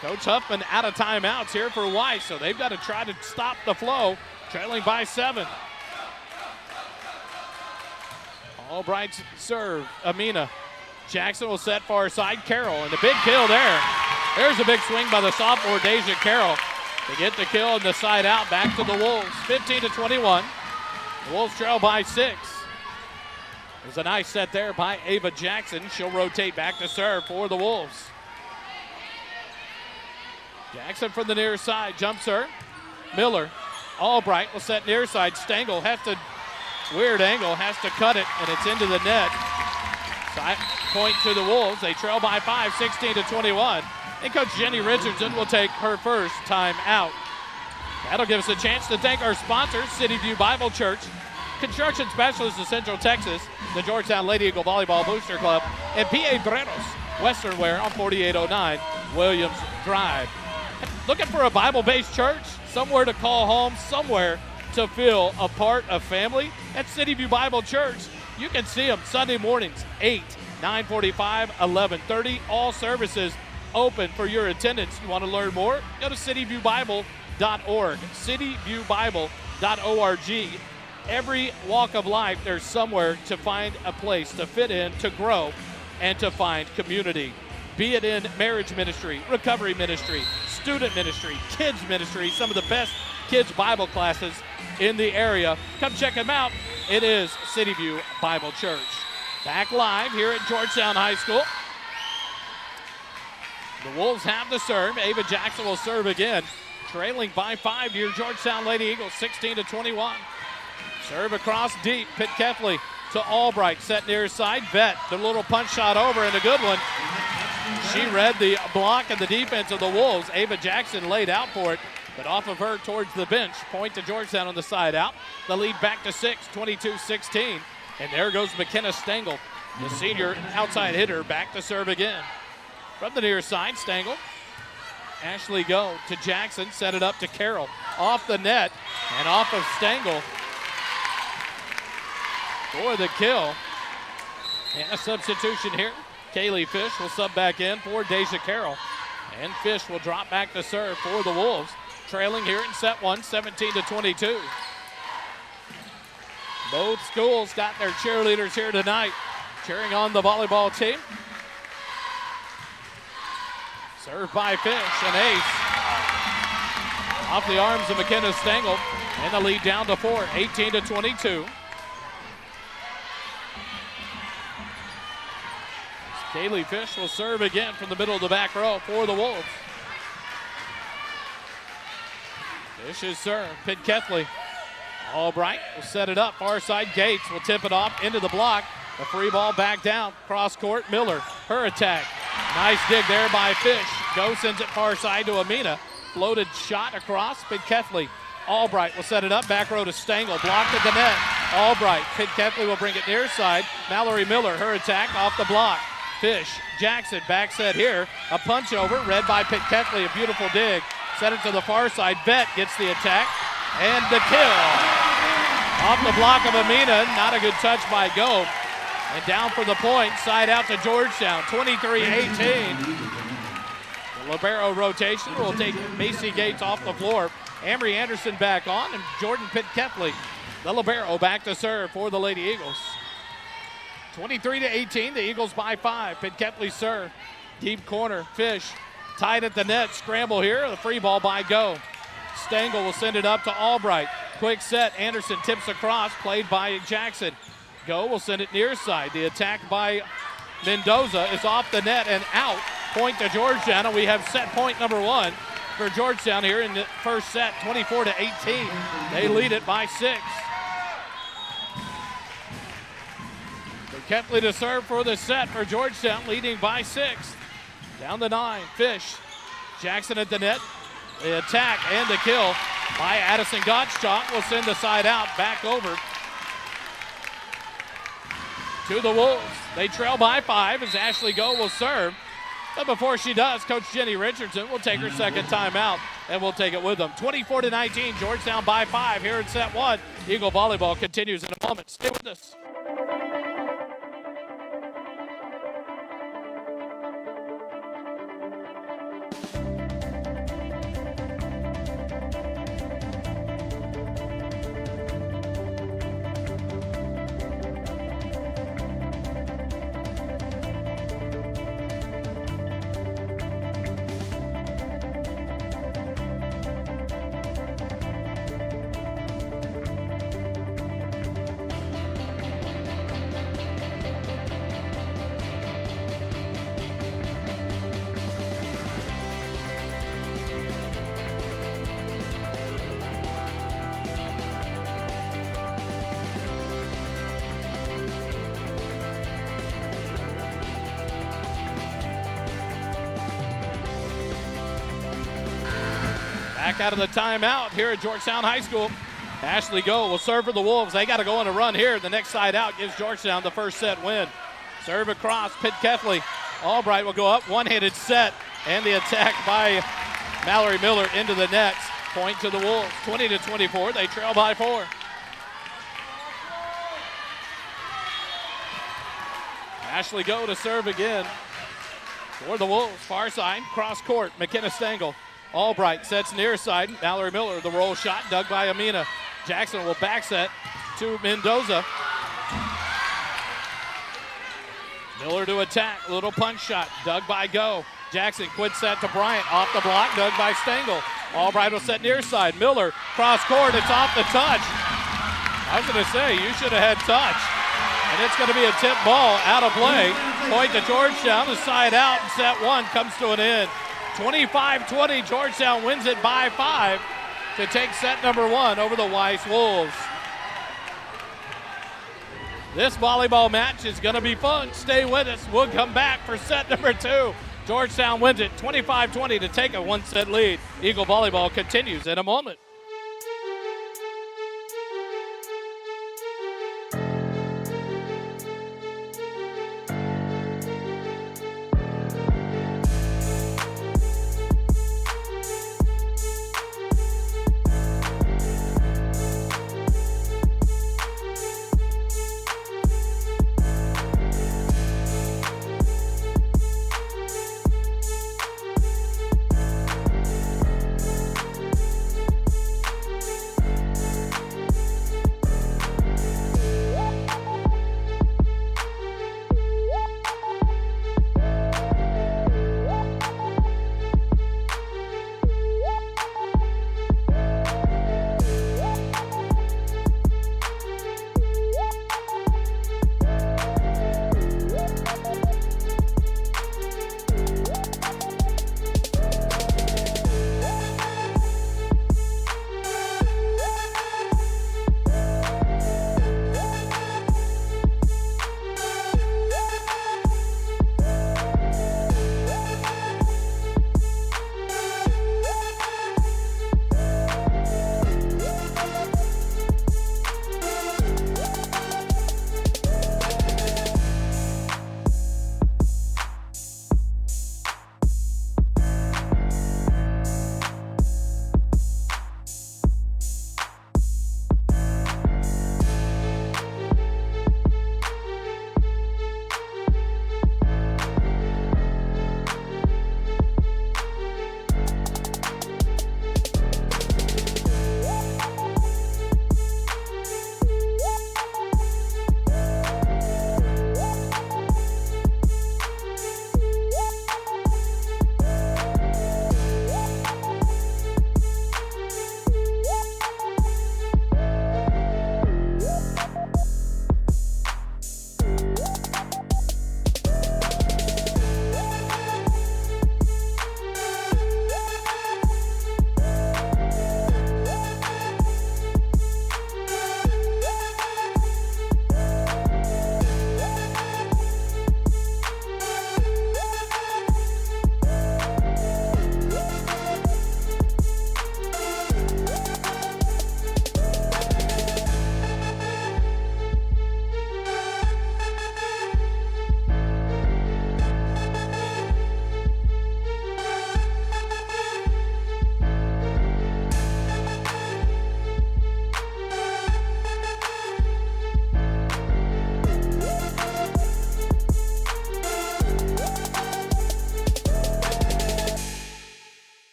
[SPEAKER 1] Coach Huffman out of timeouts here for Weiss, so they've got to try to stop the flow, trailing by 7. Albright's serve, Amina. Jackson will set far side, Carroll, and the big kill there. There's a big swing by the sophomore, Deja Carroll, to get the kill and the side out, back to the Wolves, 15-21. The Wolves trail by 6. There's a nice set there by Ava Jackson. She'll rotate back to serve for the Wolves. Jackson from the near side, jump serve. Miller, Albright will set near side. Stengel has to, weird angle, has to cut it, and it's into the net. Side point to the Wolves. They trail by 5, 16-21. And Coach Jenny Richardson will take her first time out. That'll give us a chance to thank our sponsors, City View Bible Church, Construction Specialists of Central Texas, the Georgetown Lady Eagle Volleyball Booster Club, and P.A. Breros Western Wear on 4809 Williams Drive. Looking for a Bible-based church? Somewhere to call home, somewhere to feel a part of family? At City View Bible Church, you can see them Sunday mornings, 8, 9:45, 11:30. All services open for your attendance. You want to learn more? Go to cityviewbible.org, cityviewbible.org. Every walk of life, there's somewhere to find a place to fit in, to grow, and to find community. Be it in marriage ministry, recovery ministry, student ministry, kids ministry, some of the best kids Bible classes in the area. Come check them out. It is City View Bible Church. Back live here at Georgetown High School. The Wolves have the serve. Ava Jackson will serve again. Trailing by 5 here, Georgetown Lady Eagles, 16-21. Serve across deep. Pitt Kefley to Albright, set near side. Vett, the little punch shot over, and a good one. She read the block and the defense of the Wolves. Ava Jackson laid out for it, but off of her towards the bench. Point to Georgetown on the side out. The lead back to 6, 22-16. And there goes McKenna Stengel, the senior outside hitter, back to serve again. From the near side, Stengel. Ashley Go to Jackson, set it up to Carroll. Off the net and off of Stengel for the kill. And a substitution here. Kaylee Fish will sub back in for Deja Carroll. And Fish will drop back to serve for the Wolves. Trailing here in set 1, 17-22. Both schools got their cheerleaders here tonight, cheering on the volleyball team. Served by Fish, an ace. Off the arms of McKenna Stengel, and the lead down to 4, 18-22. Kaylee Fish will serve again from the middle of the back row for the Wolves. Fish's serve, Pitt Kefley. Albright will set it up, far side. Gates will tip it off into the block. The free ball back down, cross court. Miller, her attack. Nice dig there by Fish. Go sends it far side to Amina. Floated shot across, Pitt Kefley. Albright will set it up, back row to Stengel. Blocked at the net. Albright, Pitt Kefley will bring it near side. Mallory Miller, her attack off the block. Fish, Jackson, back set here. A punch over, read by Pitt Kefley, a beautiful dig. Set it to the far side. Vett gets the attack and the kill. Off the block of Amina, not a good touch by Go. And down for the point, side out to Georgetown, 23-18. The libero rotation will take Macy Gates off the floor. Amory Anderson back on, and Jordan Pitt Kefley, the libero, back to serve for the Lady Eagles. 23-18, the Eagles by 5. Pitt Kefley serve. Deep corner, Fish. Tied at the net, scramble here. The free ball by Go. Stengel will send it up to Albright. Quick set, Anderson tips across, played by Jackson. Go will send it near side. The attack by Mendoza is off the net and out. Point to Georgetown, and we have set point number 1 for Georgetown here in the first set, 24-18. They lead it by 6. Kepley to serve for the set for Georgetown, leading by 6. Down to 9, Fish. Jackson at the net. The attack and the kill by Addison Gottschalk will send the side out, back over to the Wolves. They trail by 5 as Ashley Go will serve. But before she does, Coach Jenny Richardson will take her second timeout, and we'll take it with them. 24-19, Georgetown by 5 here in set 1. Eagle Volleyball continues in a moment. Stay with us. Back out of the timeout here at Georgetown High School. Ashley Go will serve for the Wolves. They got to go on a run here. The next side out gives Georgetown the first set win. Serve across, Pitt Keithley. Albright will go up, one-handed set, and the attack by Mallory Miller into the nets. Point to the Wolves, 20-24. They trail by 4. Ashley Go to serve again for the Wolves. Far side, cross court, McKenna Stengel. Albright sets near side. Mallory Miller, the roll shot, dug by Amina. Jackson will back set to Mendoza. Miller to attack, little punch shot, dug by Go. Jackson quid set to Bryant, off the block, dug by Stengel. Albright will set near side. Miller, cross court, it's off the touch. I was going to say, you should have had touch. And it's going to be a tip ball out of play. Point to Georgetown, the side out, and set 1 comes to an end. 25-20, Georgetown wins it by 5 to take set number 1 over the Weiss Wolves. This volleyball match is going to be fun. Stay with us. We'll come back for set number 2. Georgetown wins it 25-20 to take a 1-set lead. Eagle Volleyball continues in a moment.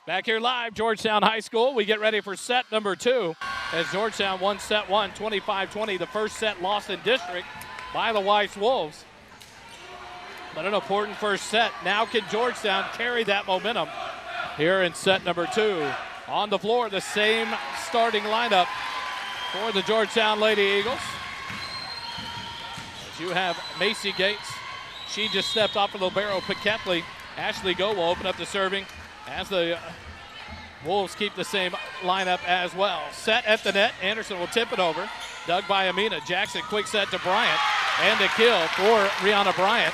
[SPEAKER 1] Back here live, Georgetown High School. We get ready for set number 2 as Georgetown won set 1, 25-20. The first set lost in district by the Weiss Wolves. But an important first set. Now can Georgetown carry that momentum here in set number 2? On the floor, the same starting lineup for the Georgetown Lady Eagles. As you have Macy Gates. She just stepped off of the libero. Ketley. Ashley Go will open up the serving as the Wolves keep the same lineup as well. Set at the net. Anderson will tip it over. Dug by Amina. Jackson, quick set to Bryant. And a kill for Rihanna Bryant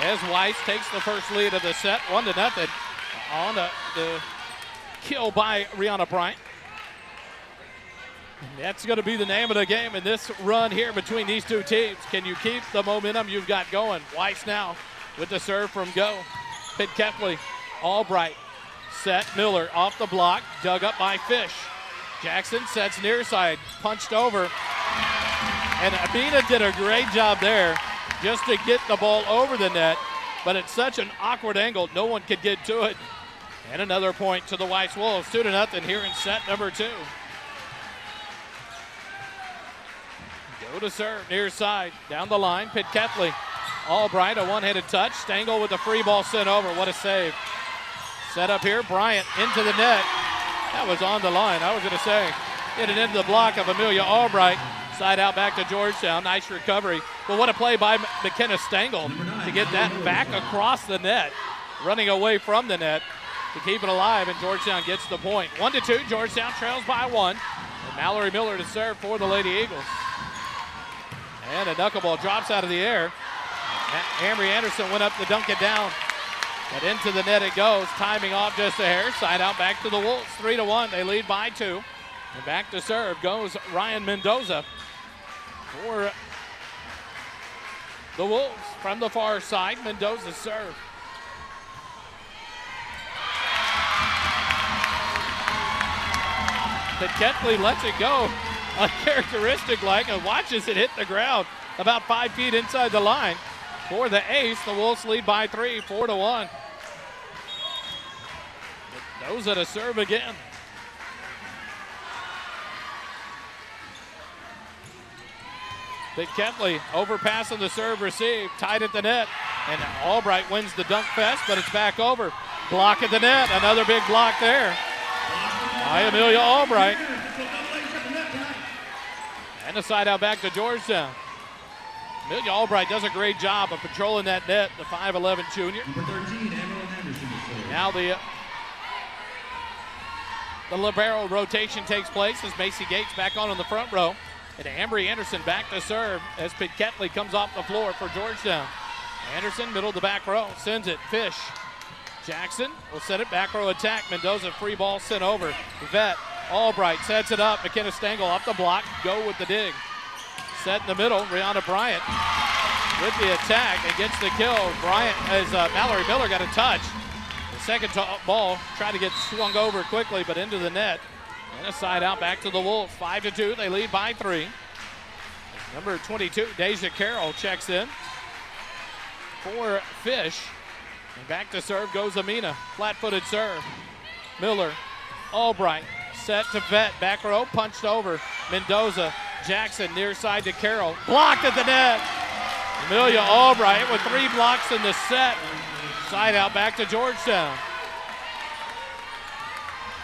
[SPEAKER 1] as Weiss takes the first lead of the set, 1-0 on the kill by Rihanna Bryant. That's going to be the name of the game in this run here between these two teams. Can you keep the momentum you've got going? Weiss now with the serve from Go. Ketley, Albright, set, Miller off the block, dug up by Fish. Jackson sets near side, punched over. And Amina did a great job there just to get the ball over the net, but it's such an awkward angle, no one could get to it. And another point to the Weiss Wolves, 2-0 here in set number 2. Go to serve, near side, down the line, Ketley. Albright, a one-handed touch. Stengel with the free ball sent over. What a save. Set up here, Bryant into the net. That was on the line, I was going to say. Hit it into the block of Amelia Albright. Side out back to Georgetown. Nice recovery. But what a play by McKenna Stengel to get that back across the net. Running away from the net to keep it alive, and Georgetown gets the point. 1-2, Georgetown trails by 1. And Mallory Miller to serve for the Lady Eagles. And a knuckleball drops out of the air. Amory Anderson went up to dunk it down. But into the net it goes. Timing off just a hair. Side out back to the Wolves. 3-1. They lead by 2. And back to serve goes Ryan Mendoza for the Wolves. From the far side, Mendoza serve. Ketley lets it go. Uncharacteristic like, and watches it hit the ground about 5 feet inside the line. For the ace, the Wolves lead by 3, 4-1. Mendoza to serve again. Ketley overpassing the serve receive, tied at the net, and Albright wins the dunk fest, but it's back over. Block at the net, another big block there by Amelia Albright. And a side out back to Georgetown. Amelia Albright does a great job of patrolling that net, the 5'11 junior.
[SPEAKER 2] Number 13, Emerald Anderson.
[SPEAKER 1] Now the libero rotation takes place as Macy Gates back on the front row. And Ambry Anderson back to serve as Ketley comes off the floor for Georgetown. Anderson, middle of the back row, sends it. Fish. Jackson will set it, back row attack. Mendoza, free ball sent over. Vet, Albright sets it up. McKenna Stengel off the block, Go with the dig. Set in the middle, Rihanna Bryant with the attack and gets the kill. Bryant, as Mallory Miller got a touch. The second ball tried to get swung over quickly, but into the net. And a side out back to the Wolves. 5-2, they lead by 3. Number 22, Deja Carroll checks in for Fish. And back to serve goes Amina. Flat-footed serve. Miller, Albright, set to Vet. Back row, punched over. Mendoza, Jackson, near side to Carroll. Blocked at the net. Amelia Albright with 3 blocks in the set. Side out back to Georgetown.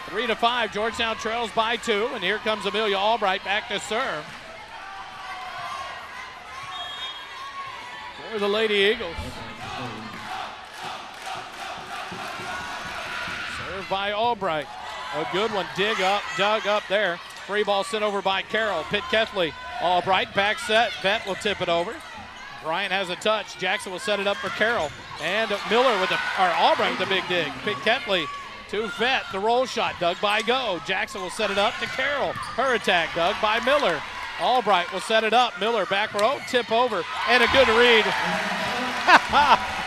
[SPEAKER 1] 3-5, Georgetown trails by 2, and here comes Amelia Albright back to serve for the Lady Eagles. Served by Albright. A good one, dug up there. Free ball sent over by Carroll. Ketley, Albright, back set. Vet will tip it over. Bryant has a touch. Jackson will set it up for Carroll. And Miller with Albright with a big dig. Ketley to Vet, the roll shot, dug by Go. Jackson will set it up to Carroll. Her attack, dug by Miller. Albright will set it up. Miller back row, tip over, and a good read.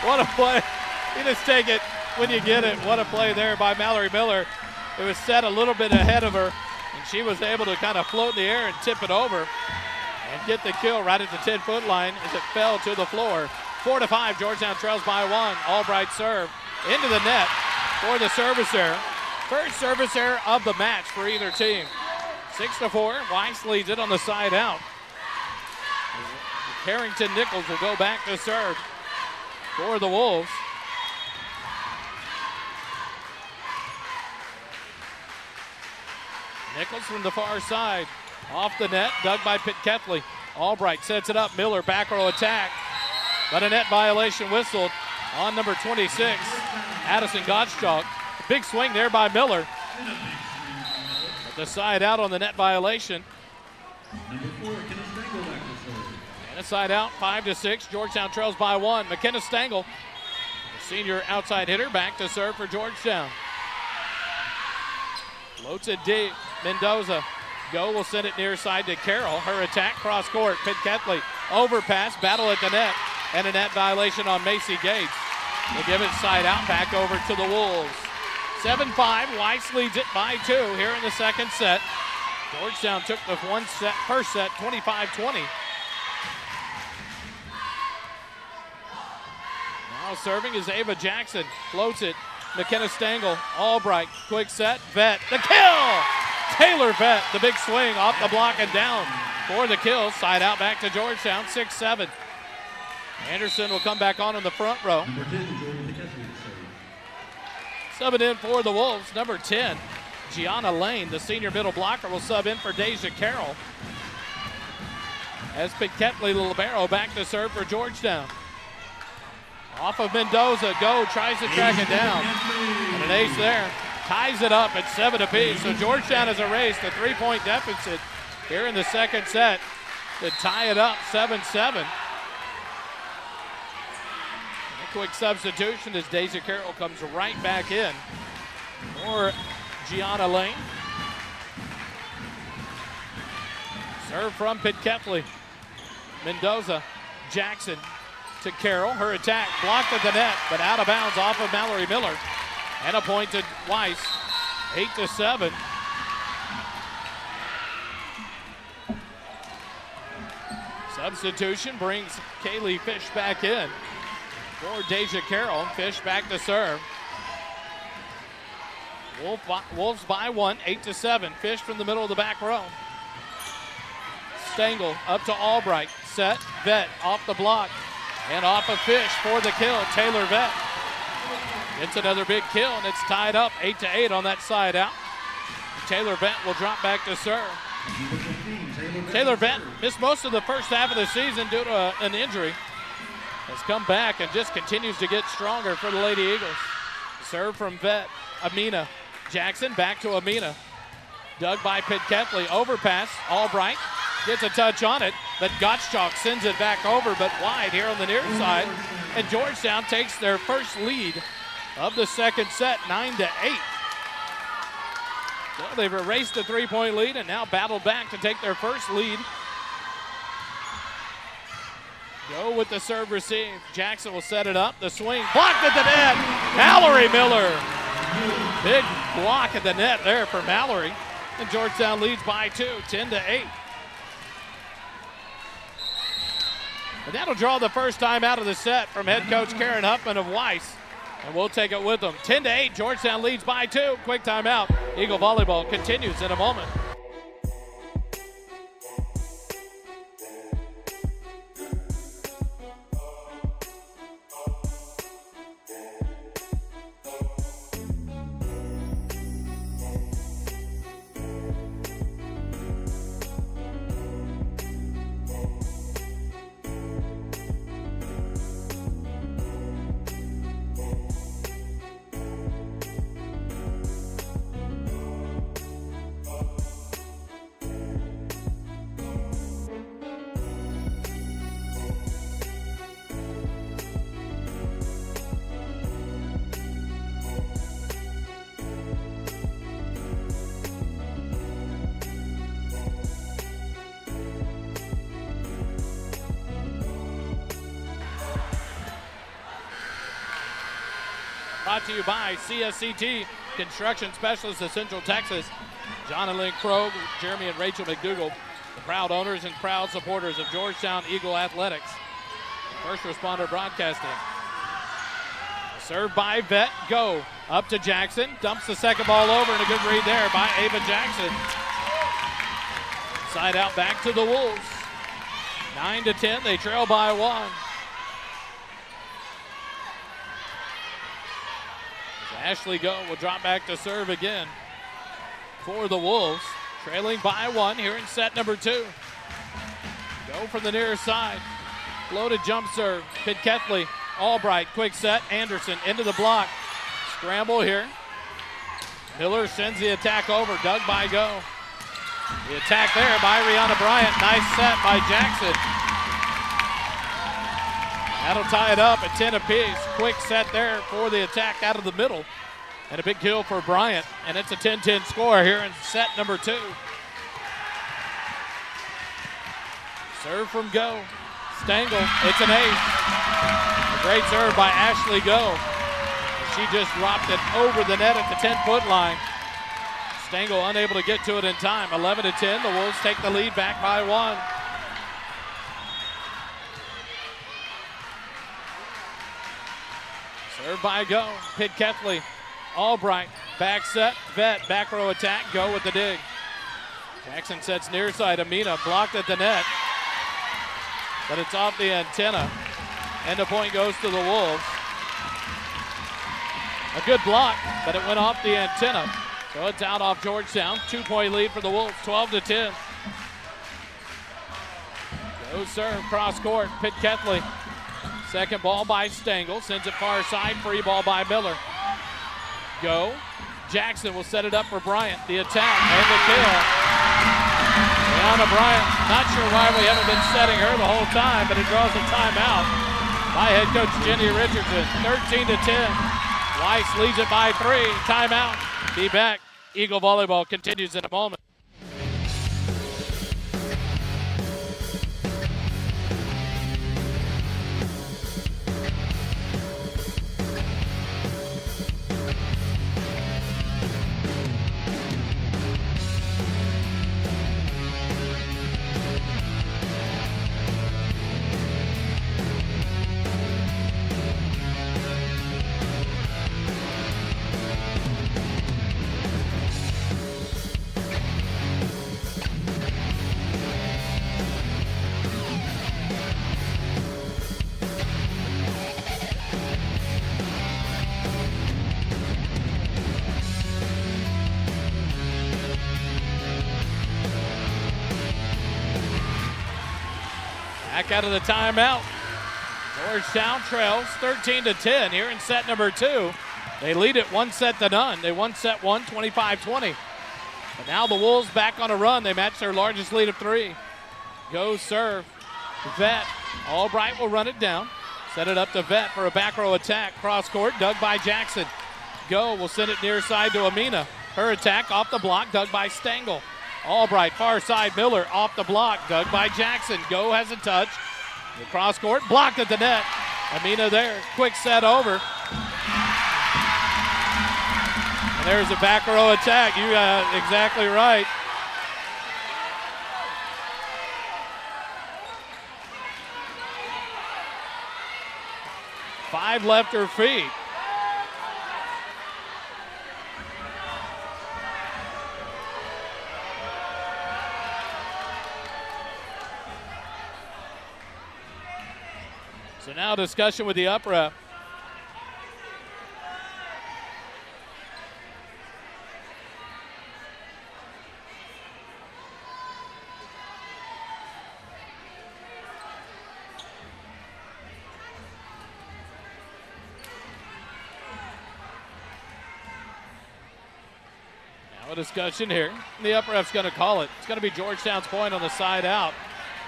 [SPEAKER 1] What a play. You just take it when you get it. What a play there by Mallory Miller. It was set a little bit ahead of her, and she was able to kind of float in the air and tip it over and get the kill right at the 10-foot line as it fell to the floor. 4-5, Georgetown trails by 1. Albright serve into the net for the servicer. First service error of the match for either team. 6-4, Weiss leads it on the side out. Harrington Nichols will go back to serve for the Wolves. Nichols from the far side. Off the net, dug by Pitt Ketley. Albright sets it up, Miller back row attack. But a net violation whistled on number 26, Addison Gottschalk. Big swing there by Miller. At the side out on the net violation.
[SPEAKER 2] Number 4, Kenneth Stengel back to serve.
[SPEAKER 1] And a side out, 5-6. Georgetown trails by 1. McKenna Stengel, the senior outside hitter, back to serve for Georgetown. Floats it deep. Mendoza. Go will send it near side to Carroll. Her attack cross court. Pitt Ketley. Overpass. Battle at the net. And a net violation on Macy Gates. We'll give it side out back over to the Wolves. 7-5. Weiss leads it by 2 here in the second set. Georgetown took the first set 25-20. Now serving is Ava Jackson. Floats it. McKenna Stengel. Albright. Quick set. Vett. The kill! Taylor Vett. The big swing off the block and down for the kill. Side out back to Georgetown. 6-7. Anderson will come back on in the front row.
[SPEAKER 2] Number 10, Jordan McKessie to serve.
[SPEAKER 1] Subbing in for the Wolves, number 10, Gianna Lane, the senior middle blocker, will sub in for Deja Carroll. As Pitt Ketley, the libero, back to serve for Georgetown. Off of Mendoza, Go tries to track it down. And an ace there. Ties it up at 7 apiece. So Georgetown has erased a 3-point deficit here in the second set to tie it up 7-7. Quick substitution as Deja Carroll comes right back in for Gianna Lane. Serve from Pitt Ketley. Mendoza, Jackson to Carroll. Her attack blocked at the net, but out of bounds off of Mallory Miller. And a point to Weiss, 8-7. Substitution brings Kaylee Fish back in for Deja Carroll. Fish back to serve. Wolves by 1, 8-7. Fish from the middle of the back row. Stengel up to Albright. Set. Vett off the block. And off of Fish for the kill. Taylor Vett gets another big kill, and it's tied up 8-8 on that side out. Taylor Vett will drop back to serve. Taylor Vett missed most of the first half of the season due to an injury. Has come back and just continues to get stronger for the Lady Eagles. Serve from Vett. Amina. Jackson back to Amina. Dug by Pitt Ketley. Overpass. Albright gets a touch on it, but Gottschalk sends it back over, but wide here on the near side. And Georgetown takes their first lead of the second set, 9-8. So they've erased the 3-point lead and now battled back to take their first lead. Go with the serve receive. Jackson will set it up. The swing blocked at the net. Mallory Miller. Big block at the net there for Mallory. And Georgetown leads by 2, 10-8. And that'll draw the first time out of the set from head coach Karen Huffman of Weiss. And we'll take it with them. 10-8, Georgetown leads by 2. Quick timeout. Eagle Volleyball continues in a moment. Brought to you by CSCT Construction Specialists of Central Texas. John and Lynn Krogh, Jeremy and Rachel McDougall, the proud owners and proud supporters of Georgetown Eagle Athletics. First Responder Broadcasting. Served by Vett. Go Up to Jackson, dumps the second ball over, and a good read there by Ava Jackson. Side out back to the Wolves. 9-10, they trail by 1. Ashley Go will drop back to serve again for the Wolves. Trailing by 1 here in set number 2. Go from the near side. Loaded jump serve. Pitketley, Albright, quick set. Anderson into the block. Scramble here. Miller sends the attack over. Dug by Go. The attack there by Rihanna Bryant. Nice set by Jackson. That'll tie it up at 10 apiece. Quick set there for the attack out of the middle. And a big kill for Bryant. And it's a 10-10 score here in set number 2. Serve from Go. Stengel, it's an ace. A great serve by Ashley Go. She just dropped it over the net at the 10-foot line. Stengel unable to get to it in time. 11-10, the Wolves take the lead back by 1. Serve by Go. Pitketley, Albright, back set, Vet, back row attack, Go with the dig. Jackson sets near side, Amina blocked at the net, but it's off the antenna, and the point goes to the Wolves. A good block, but it went off the antenna, so it's out off Georgetown. 2-point lead for the Wolves, 12-10. Go serve, cross court, Pitketley. Second ball by Stengel, sends it far side, free ball by Miller. Go. Jackson will set it up for Bryant. The attack and the kill. Rihanna Bryant, not sure why we haven't been setting her the whole time, but it draws a timeout by head coach Jenny Richardson. 13-10. Weiss leads it by 3. Timeout. Be back. Eagle Volleyball continues in a moment. Back out of the timeout. Georgetown trails 13-10 here in set number 2. They lead it 1-0. They won set 1, 25-20. But now the Wolves back on a run. They match their largest lead of 3. Go serve. Vet. Albright will run it down. Set it up to Vet for a back row attack. Cross court, dug by Jackson. Go will send it near side to Amina. Her attack off the block, dug by Stengel. Albright, far side, Miller off the block, dug by Jackson. Go has a touch. The cross court, blocked at the net. Amina there, quick set over. And there's a back row attack. You got exactly right. Five left her feet. So now discussion with the up ref. Now a discussion here. The up ref's going to call it. It's going to be Georgetown's point on the side out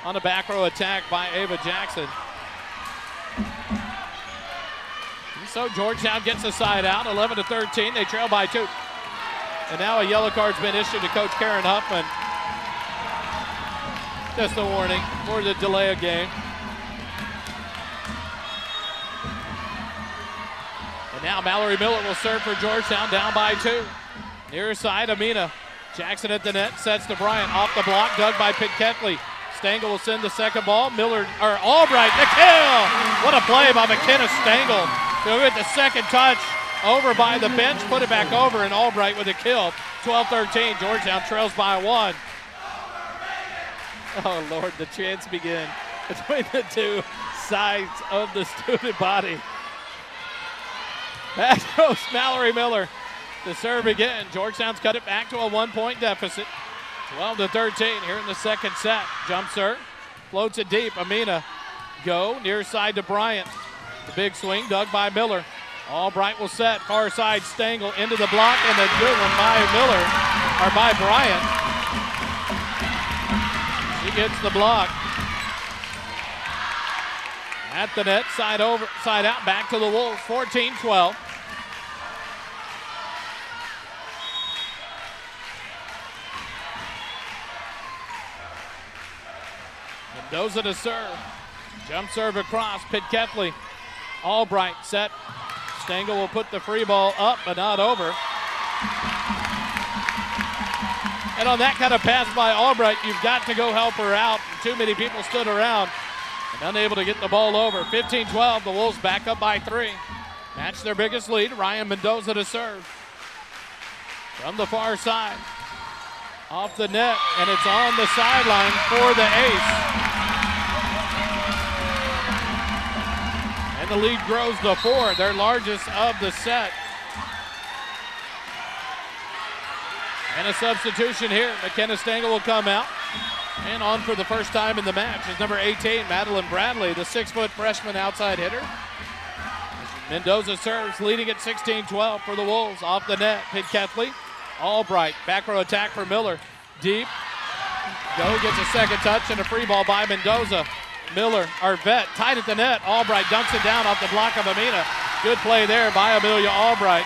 [SPEAKER 1] on the back row attack by Ava Jackson. So Georgetown gets the side out, 11-13. They trail by 2. And now a yellow card's been issued to Coach Karen Huffman. Just a warning for the delay of game. And now Mallory Miller will serve for Georgetown, down by 2. Near side, Amina. Jackson at the net, sets to Bryant. Off the block, dug by Pitketley. Stengel will send the second ball. Albright, the kill! What a play by McKenna Stengel. He'll get the second touch over by the bench, put it back over, and Albright with a kill. 12-13, Georgetown trails by 1. Oh, Lord, the chants begin between the two sides of the student body. Back goes Mallory Miller to serve again. Georgetown's cut it back to a 1-point deficit. 12-13 here in the second set. Jump serve, floats it deep. Amina go near side to Bryant. The big swing dug by Miller. Albright will set, far side Stengel into the block, and a good one by Miller, or by Bryant. She gets the block. At the net, side over, side out, back to the Wolves, 14-12. Mendoza to serve. Jump serve across, Pitketley. Albright set. Stengel will put the free ball up, but not over. And on that kind of pass by Albright, you've got to go help her out. Too many people stood around and unable to get the ball over. 15-12, the Wolves back up by 3. Match their biggest lead. Ryan Mendoza to serve. From the far side. Off the net, and it's on the sideline for the ace. And the lead grows to 4, their largest of the set. And a substitution here. McKenna Stengel will come out. And on for the first time in the match is number 18, Madeline Bradley, the 6-foot freshman outside hitter. Mendoza serves, leading at 16-12 for the Wolves. Off the net, Pitketley. Albright, back row attack for Miller. Deep. Go gets a second touch and a free ball by Mendoza. Miller, Arvette, tight at the net. Albright dunks it down off the block of Amina. Good play there by Amelia Albright.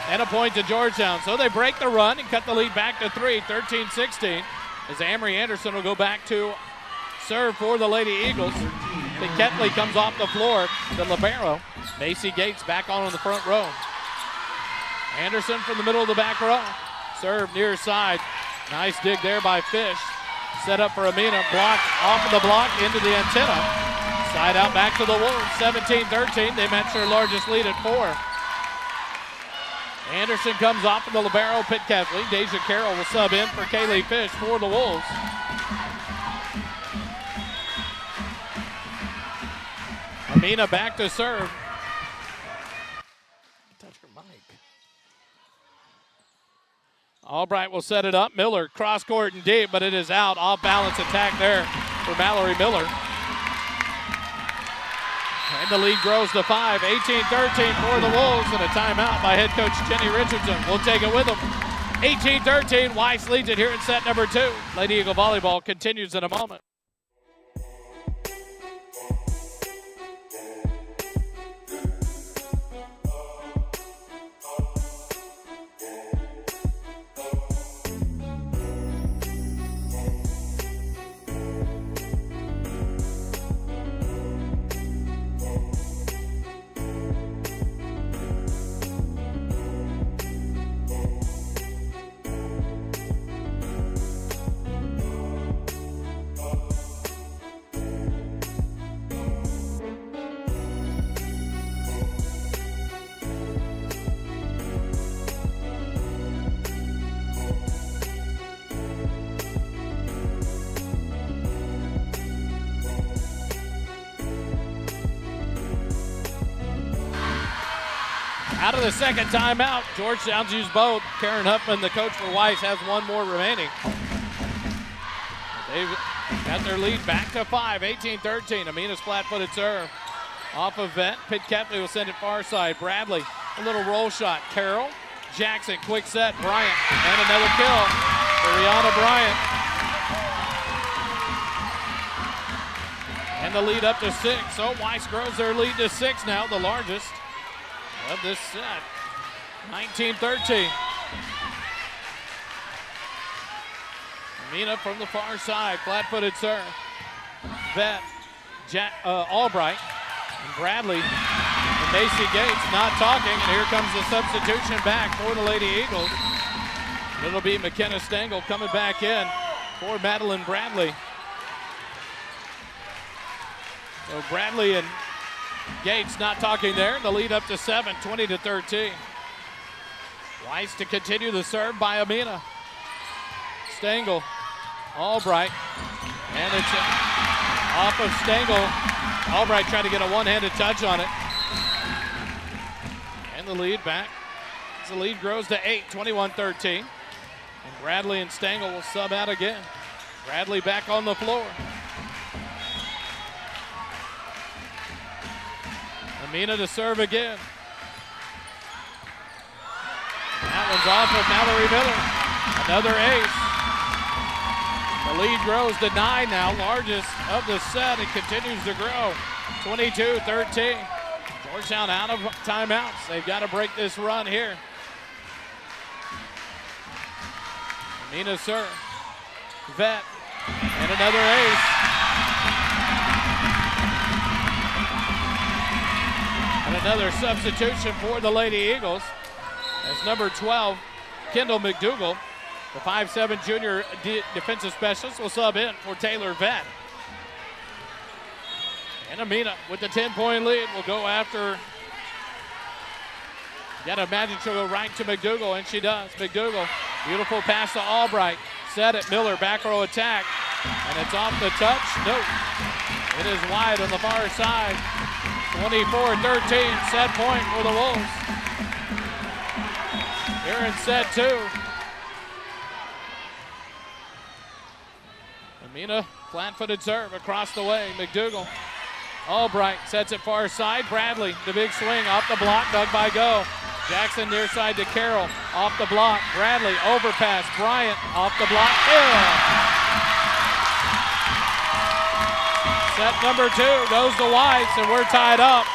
[SPEAKER 1] And a point to Georgetown. So they break the run and cut the lead back to 3, 13-16. As Amory Anderson will go back to serve for the Lady Eagles. Ketley comes off the floor. The libero, Macy Gates, back on the front row. Anderson from the middle of the back row. Serve near side. Nice dig there by Fish. Set up for Amina. Blocked off of the block into the antenna. Side out back to the Wolves. 17-13. They match their largest lead at 4. Anderson comes off of the libero, Pitketley. Deja Carroll will sub in for Kaylee Fish for the Wolves. Amina back to serve. Touch her mic. Albright will set it up. Miller cross court and deep, but it is out. Off balance attack there for Mallory Miller. And the lead grows to 5, 18-13 for the Wolves, and a timeout by head coach Jenny Richardson. We'll take it with them. 18-13, Weiss leads it here in set number 2. Lady Eagle Volleyball continues in a moment. Out of the second timeout, Georgetown's used both. Karen Huffman, the coach for Weiss, has one more remaining. They've got their lead back to 5, 18-13. Amina's flat-footed serve. Off of Vett, Pitketley will send it far side. Bradley, a little roll shot. Carroll, Jackson, quick set. Bryant, and another kill for Rihanna Bryant. And the lead up to 6. So Weiss grows their lead to 6 now, the largest of this set. 19-13. Amina from the far side, flat-footed serve. Vett, Albright, and Bradley, and Macy Gates not talking, and here comes the substitution back for the Lady Eagles. It'll be McKenna Stengel coming back in for Madeline Bradley. So Bradley and Gates not talking there. The lead up to 7, 20-13. Weiss to continue the serve by Amina. Stengel, Albright, and it's off of Stengel. Albright trying to get a one-handed touch on it. And the lead back. As the lead grows to 8, 21-13. And Bradley and Stengel will sub out again. Bradley back on the floor. Amina to serve again. That one's off of Mallory Miller. Another ace. The lead grows to 9 now, largest of the set. It continues to grow. 22-13. Georgetown out of timeouts. They've got to break this run here. Amina serve. Vet. And another ace. And another substitution for the Lady Eagles. As number 12, Kendall McDougal, the 5'7" junior defensive specialist, will sub in for Taylor Vet. And Amina with the 10-point lead will go after. You gotta imagine she'll go right to McDougal, and she does. McDougal, beautiful pass to Albright. Set it, Miller, back row attack. And it's off the touch. Nope. It is wide on the far side. 24-13, set point for the Wolves. Here in set 2. Amina, flat-footed serve across the way. McDougal. Albright sets it far side. Bradley, the big swing off the block, dug by Go. Jackson near side to Carroll, off the block. Bradley, overpass. Bryant, off the block. Set number 2 goes to Weiss, and we're tied up.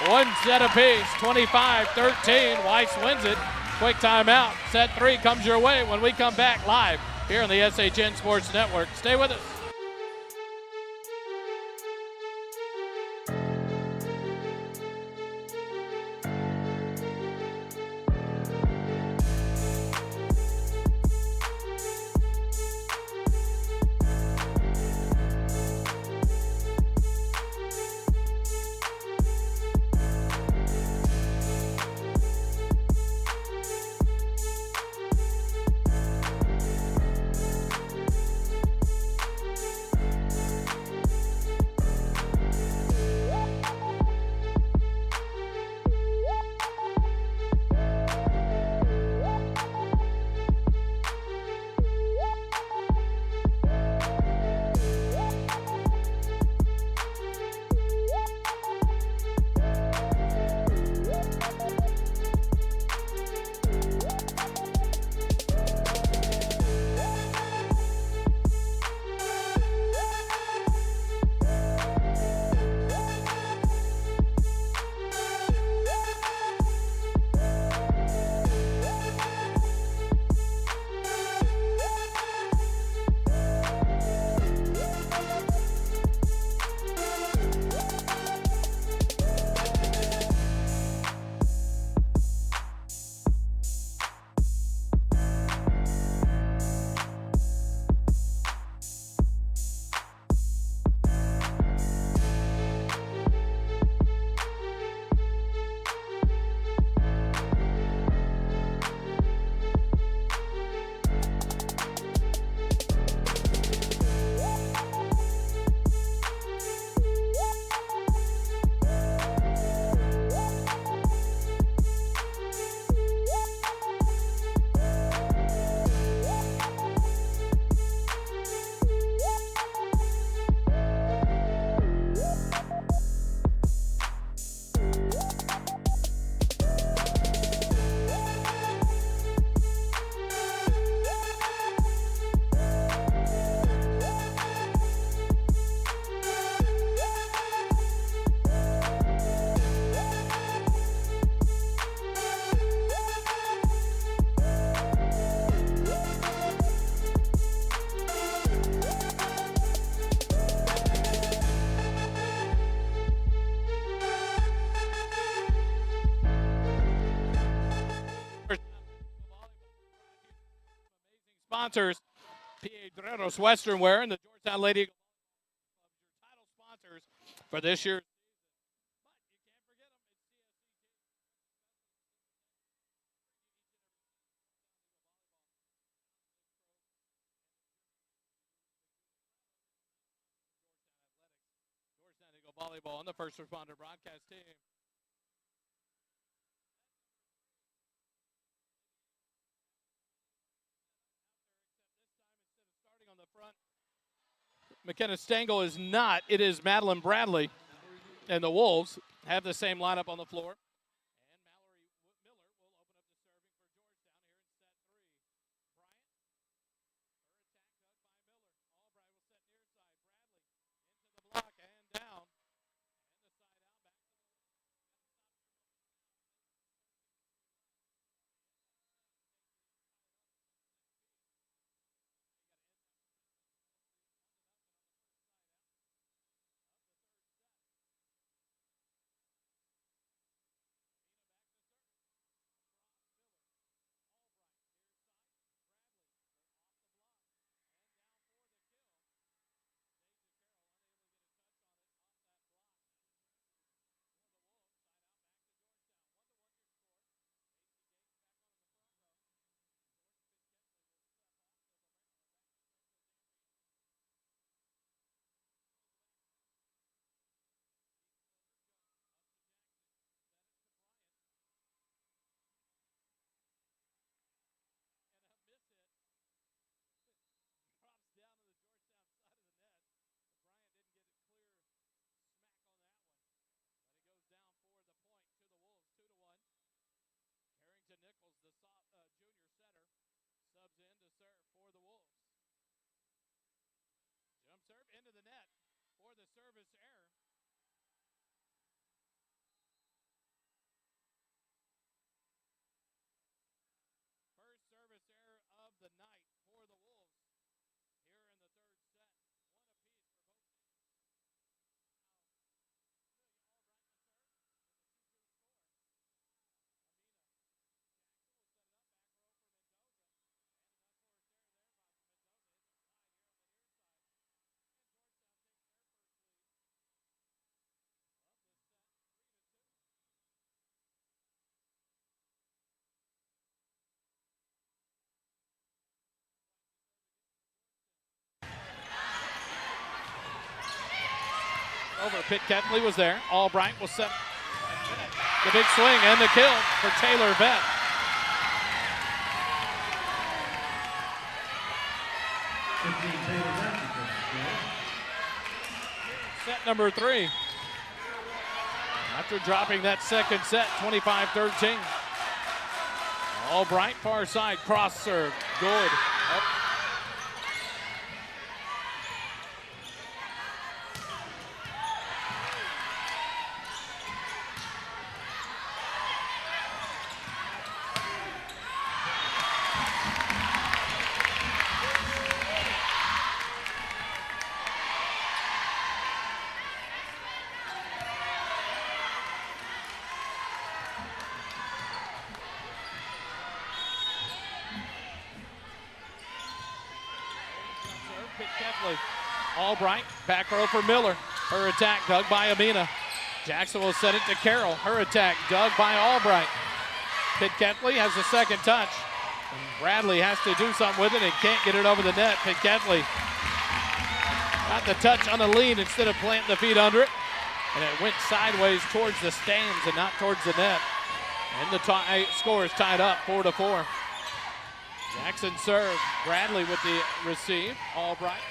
[SPEAKER 1] One set apiece, 25-13. Weiss wins it. Quick timeout. Set 3 comes your way when we come back live here on the SHN Sports Network. Stay with us. Sponsors, Piedreros Western Wear and the Georgetown Lady Eagles, your title sponsors for this year's. Volleyball and the first responder broadcast team. Starting on the front, McKenna Stengel is not. It is Madeline Bradley. And the Wolves have the same lineup on the floor. And Mallory Miller will open up the serving for Georgetown here in set 3. Bryant, her attack dug by Miller. Albright will set near side. Bradley into the block and down. And the side out back to the drops down to the Georgetown side of the net. Bryant didn't get it clear smack on that one. But it goes down for the point to the Wolves, 2-1. Carrington Nichols, the junior setter, subs in to serve for the Wolves. Jump serve into the net for the service error. First service error of the night for the Wolves here in the third set. One apiece for both teams. Over. Pitt Ketley was there. Albright will set the big swing and the kill for Taylor Vett. Set number 3. After dropping that second set, 25-13. Albright, far side, cross serve, good. Up. Albright, back row for Miller. Her attack dug by Amina. Jackson will set it to Carroll. Her attack dug by Albright. Pitt Ketley has the second touch. Bradley has to do something with it and can't get it over the net. Pitt Ketley got the touch on the lead instead of planting the feet under it. And it went sideways towards the stands and not towards the net. And the score is tied up 4-4. Jackson serve. Bradley with the receive. Albright.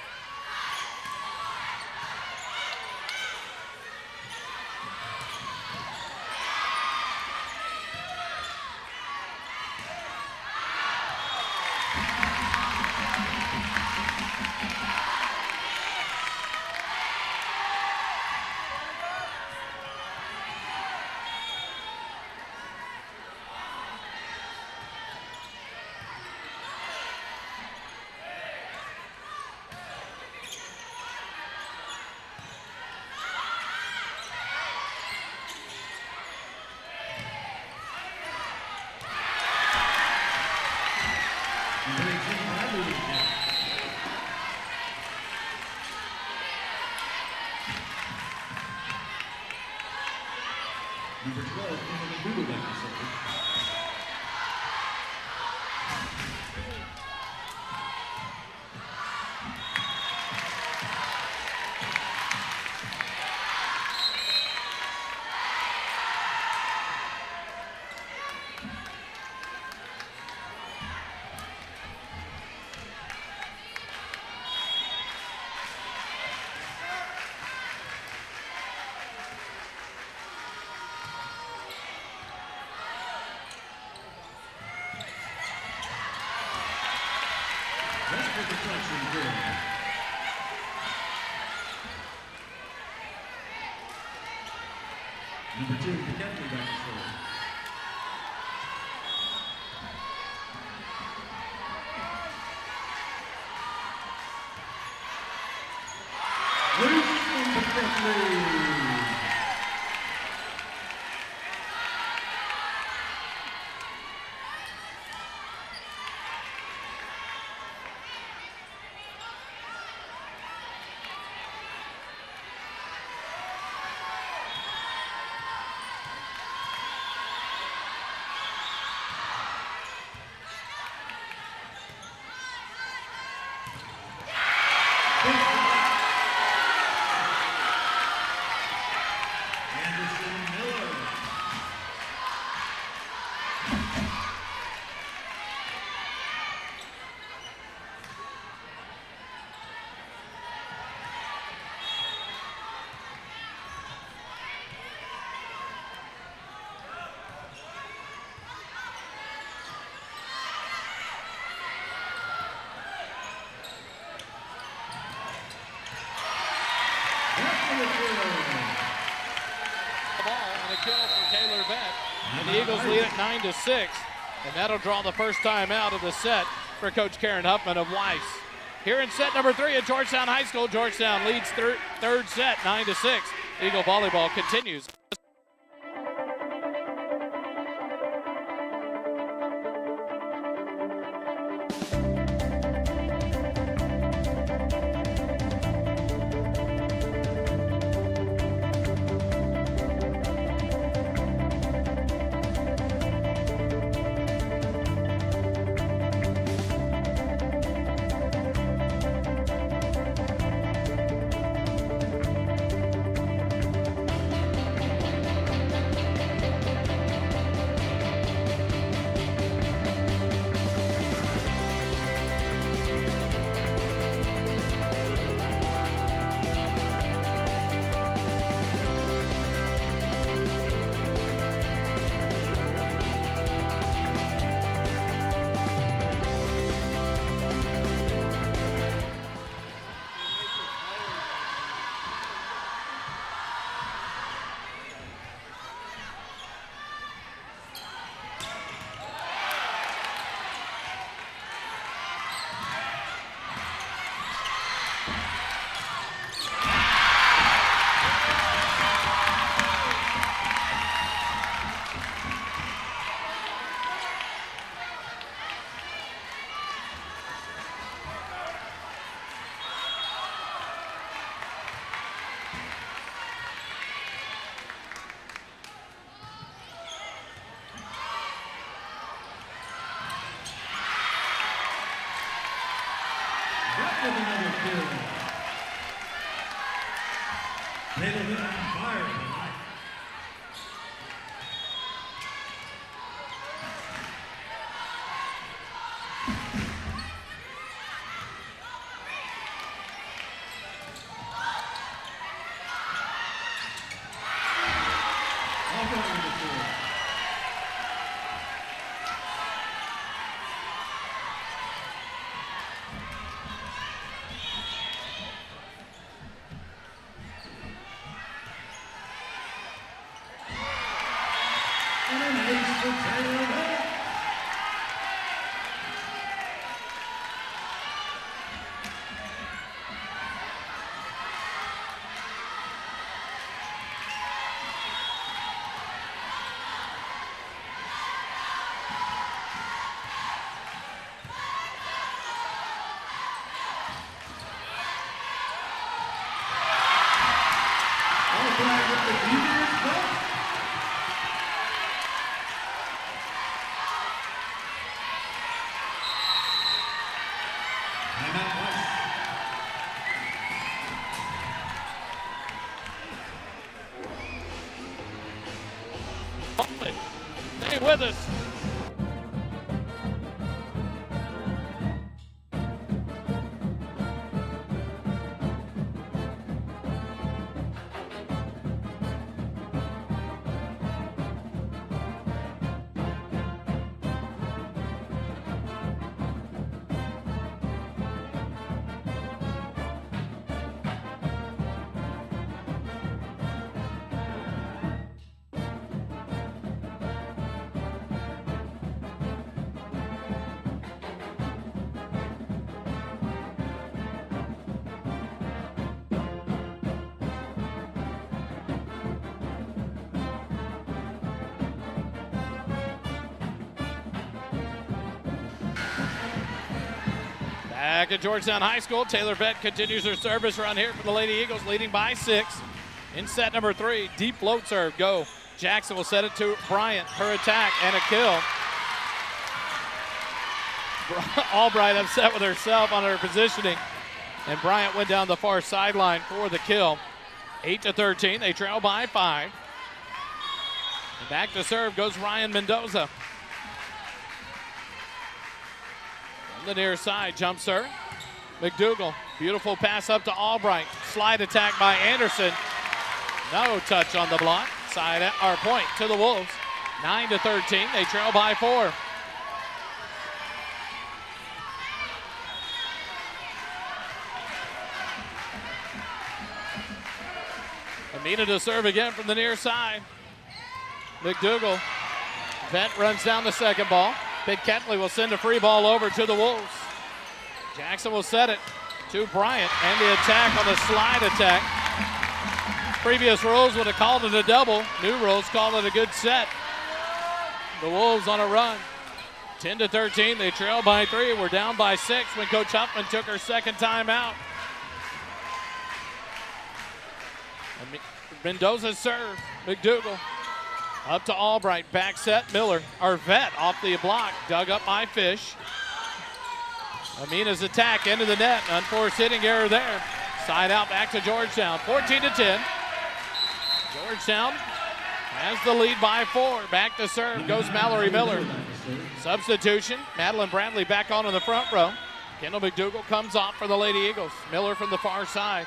[SPEAKER 2] Number 12, Emily Doodle back to serve. deflection drill. Number 2, Picketley back to serve. Loose from Picketley.
[SPEAKER 1] Kill for Taylor Beck. And the Eagles lead at 9-6. And that'll draw the first time out of the set for Coach Karen Huffman of Weiss. Here in set number 3 at Georgetown High School, Georgetown leads third set 9-6. Eagle volleyball continues. With another kill. Taylor Beck on fire tonight. Off over the floor. And an ace for Taylor Beck. All flag with the juniors, Beck. Timeout, Weiss. Stay with us. Back at Georgetown High School, Taylor Vett continues her service run here for the Lady Eagles, leading by 6. In set number 3, deep float serve, go. Jackson will set it to Bryant, her attack, and a kill. Albright upset with herself on her positioning, and Bryant went down the far sideline for the kill. 8-13, they trail by 5. And back to serve goes Ryan Mendoza. On the near side, jump serve. McDougal, beautiful pass up to Albright. Slide attack by Anderson. No touch on the block. Side at our point to the Wolves. 9-13, they trail by 4. Amina to serve again from the near side. McDougal. Vett runs down the second ball. Ketley will send a free ball over to the Wolves. Jackson will set it to Bryant, and the attack on the slide attack. Previous rules would have called it a double. New rules call it a good set. The Wolves on a run. 10-13, they trail by 3. We're down by 6 when Coach Huffman took her second time out. Mendoza serve. McDougal up to Albright. Back set. Miller, or Vett, off the block. Dug up by Fish. Amina's attack into the net. Unforced hitting error there. Side out back to Georgetown. 14-10. Georgetown has the lead by 4. Back to serve goes Mallory Miller. Substitution. Madeline Bradley back on in the front row. Kendall McDougal comes off for the Lady Eagles. Miller from the far side.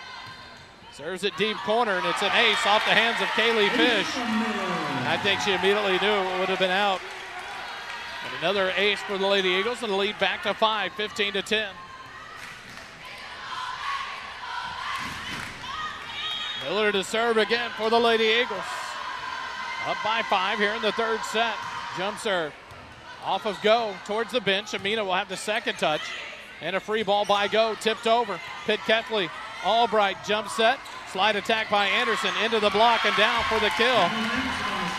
[SPEAKER 1] Serves it deep corner, and it's an ace off the hands of Kaylee Fish. I think she immediately knew it would have been out. And another ace for the Lady Eagles, and the lead back to 5, 15-10. Miller to serve again for the Lady Eagles. Up by 5 here in the third set. Jump serve. Off of Go towards the bench. Amina will have the second touch. And a free ball by Go, tipped over. Ketley. Albright jump set, slide attack by Anderson into the block and down for the kill.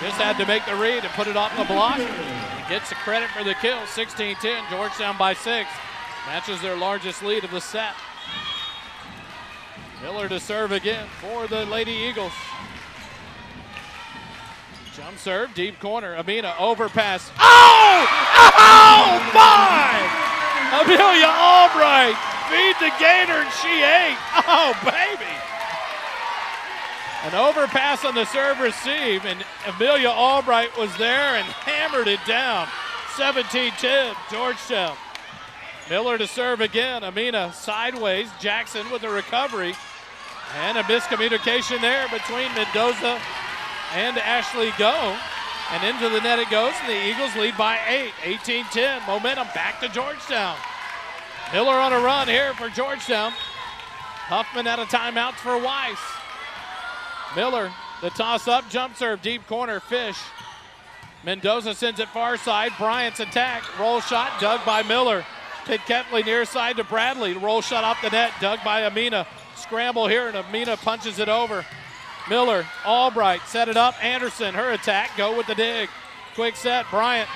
[SPEAKER 1] Just had to make the read and put it off the block. And gets the credit for the kill. 16-10, Georgetown by 6. Matches their largest lead of the set. Miller to serve again for the Lady Eagles. Jump serve, deep corner. Amina overpass. Oh! Oh my! Amelia Albright. Feed the gator and she ate. Oh, baby. An overpass on the serve receive, and Amelia Albright was there and hammered it down. 17-10, Georgetown. Miller to serve again. Amina sideways. Jackson with a recovery. And a miscommunication there between Mendoza and Ashley Go. And into the net it goes, and the Eagles lead by 8. 18-10, momentum back to Georgetown. Miller on a run here for Georgetown. Huffman out of timeouts for Weiss. Miller, the toss up, jump serve, deep corner, Fish. Mendoza sends it far side. Bryant's attack, roll shot, dug by Miller. Ketley near side to Bradley. Roll shot off the net, dug by Amina. Scramble here, and Amina punches it over. Miller, Albright, set it up. Anderson, her attack, Go with the dig. Quick set, Bryant,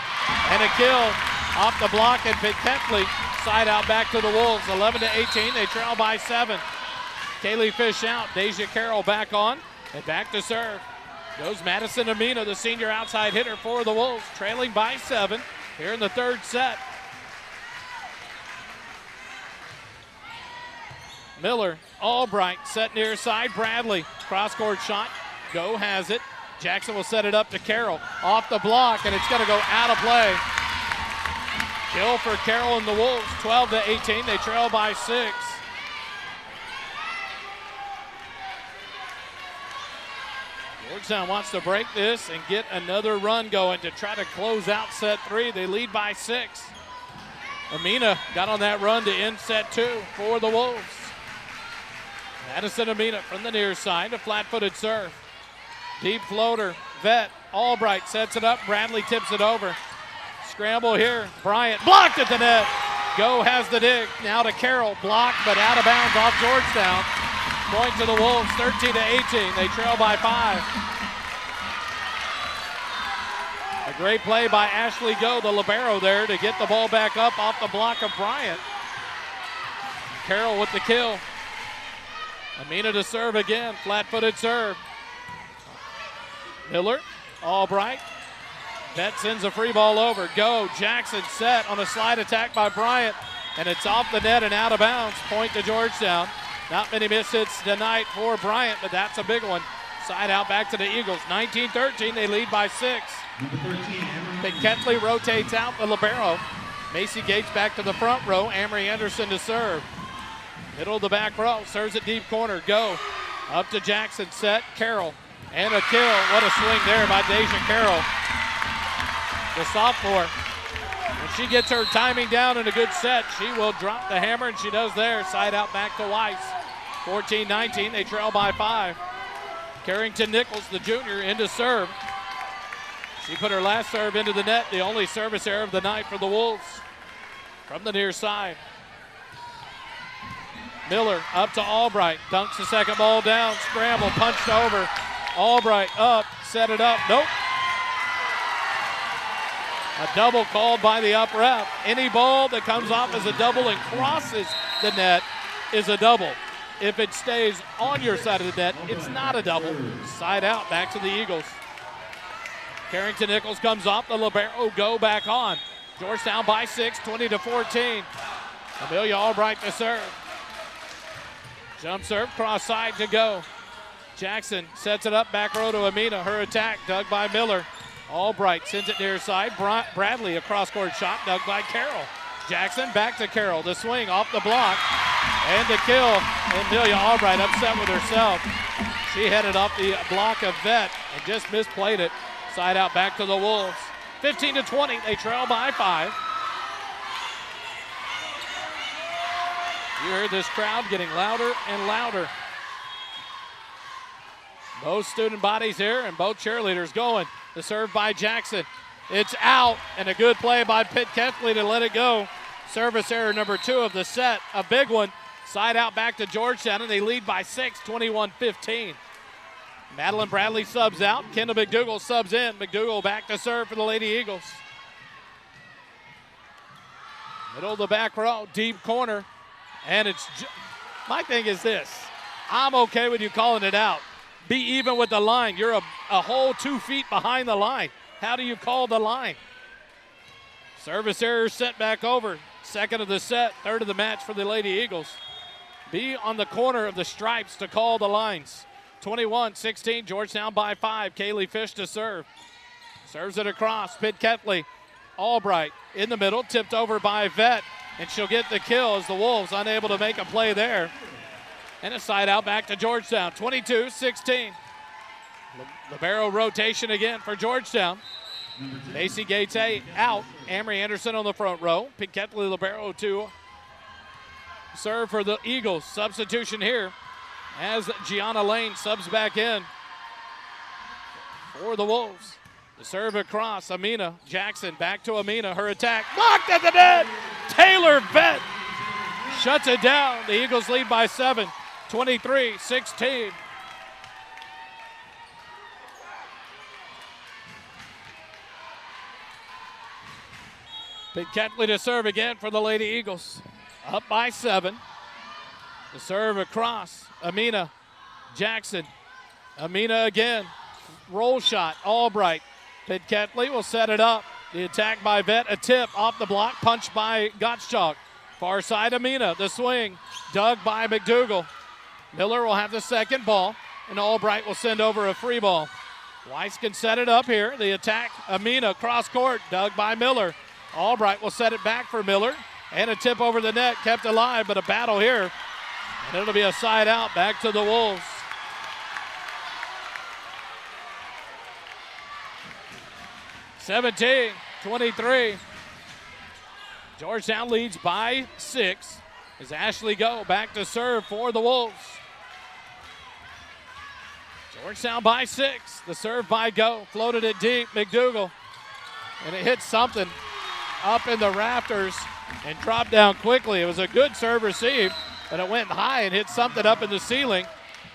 [SPEAKER 1] and a kill off the block, and Ketley. Side out back to the Wolves, 11-18. They trail by 7. Kaylee Fish out. Deja Carroll back on, and back to serve. Goes Madison Amina, the senior outside hitter for the Wolves, trailing by 7 here in the third set. Miller, Albright, set near side. Bradley, cross-court shot. Go has it. Jackson will set it up to Carroll. Off the block, and it's going to go out of play. Kill for Carroll and the Wolves, 12-18. They trail by 6. Georgetown wants to break this and get another run going to try to close out set 3. They lead by 6. Amina got on that run to end set 2 for the Wolves. Madison Amina from the near side, a flat-footed serve. Deep floater, Vett. Albright sets it up. Bradley tips it over. Scramble here. Bryant blocked at the net. Go has the dig. Now to Carroll. Blocked, but out of bounds off Georgetown. Point to the Wolves, 13-18. They trail by 5. A great play by Ashley Go, the libero there, to get the ball back up off the block of Bryant. Carroll with the kill. Amina to serve again, flat-footed serve. Miller, Albright. Vett sends a free ball over. Go, Jackson set on a slide attack by Bryant, and it's off the net and out of bounds. Point to Georgetown. Not many miss hits tonight for Bryant, but that's a big one. Side out back to the Eagles. 19-13, they lead by 6. Ketley rotates out the libero. Macy Gates back to the front row. Amory Anderson to serve. Middle of the back row, serves it deep corner. Go, up to Jackson, set, Carroll, and a kill. What a swing there by Deja Carroll, the sophomore. When she gets her timing down in a good set, she will drop the hammer, and she does there. Side out back to Weiss. 14-19, they trail by 5. Carrington Nichols, the junior, into serve. She put her last serve into the net, the only service error of the night for the Wolves. From the near side. Miller up to Albright, dunks the second ball down, scramble, punched over. Albright up, set it up, nope. A double called by the up ref. Any ball that comes off as a double and crosses the net is a double. If it stays on your side of the net, it's not a double. Side out, back to the Eagles. Carrington Nichols comes off the libero, go back on. Georgetown by 6, 20-14. Amelia Albright to serve. Jump serve, cross side to go. Jackson sets it up, back row to Amina. Her attack, dug by Miller. Albright sends it near side. Bradley, a cross-court shot, dug by Carroll. Jackson back to Carroll. The swing off the block. And the kill. Amelia Albright upset with herself. She headed off the block of Vett and just misplayed it. Side out back to the Wolves. 15-20, they trail by 5. You heard this crowd getting louder and louder. Both student bodies here and both cheerleaders going. The serve by Jackson. It's out, and a good play by Pitt Ketley to let it go. Service error number 2 of the set, a big one. Side out back to Georgetown, and they lead by 6, 21-15. Madeline Bradley subs out. Kendall McDougal subs in. McDougal back to serve for the Lady Eagles. Middle of the back row, deep corner. And it's, my thing is this. I'm okay with you calling it out. Be even with the line. You're a whole 2 feet behind the line. How do you call the line? Service error sent back over. Second of the set, third of the match for the Lady Eagles. Be on the corner of the stripes to call the lines. 21-16, Georgetown by 5. Kaylee Fish to serve. Serves it across. Pitt Ketley. Albright in the middle, tipped over by Vett. And she'll get the kill as the Wolves unable to make a play there. And a side out back to Georgetown. 22-16. Libero rotation again for Georgetown. Macy Gates out. Amory Anderson on the front row. Pitt Ketley libero to serve for the Eagles. Substitution here as Gianna Lane subs back in for the Wolves. The serve across, Amina. Jackson back to Amina. Her attack blocked at the net. Taylor Vett shuts it down. The Eagles lead by 7, 23-16. Pitt Ketley to serve again for the Lady Eagles. Up by 7. The serve across, Amina. Jackson. Amina again. Roll shot, Albright. Pitt Ketley will set it up. The attack by Vett, a tip off the block, punched by Gottschalk. Far side, Amina, the swing, dug by McDougal. Miller will have the second ball, and Albright will send over a free ball. Weiss can set it up here. The attack, Amina, cross court, dug by Miller. Albright will set it back for Miller, and a tip over the net, kept alive, but a battle here. And it'll be a side out back to the Wolves. (17, 23). Georgetown leads by 6 as Ashley Go back to serve for the Wolves. Georgetown by 6. The serve by Go. Floated it deep. McDougal. And it hit something up in the rafters and dropped down quickly. It was a good serve receive, but it went high and hit something up in the ceiling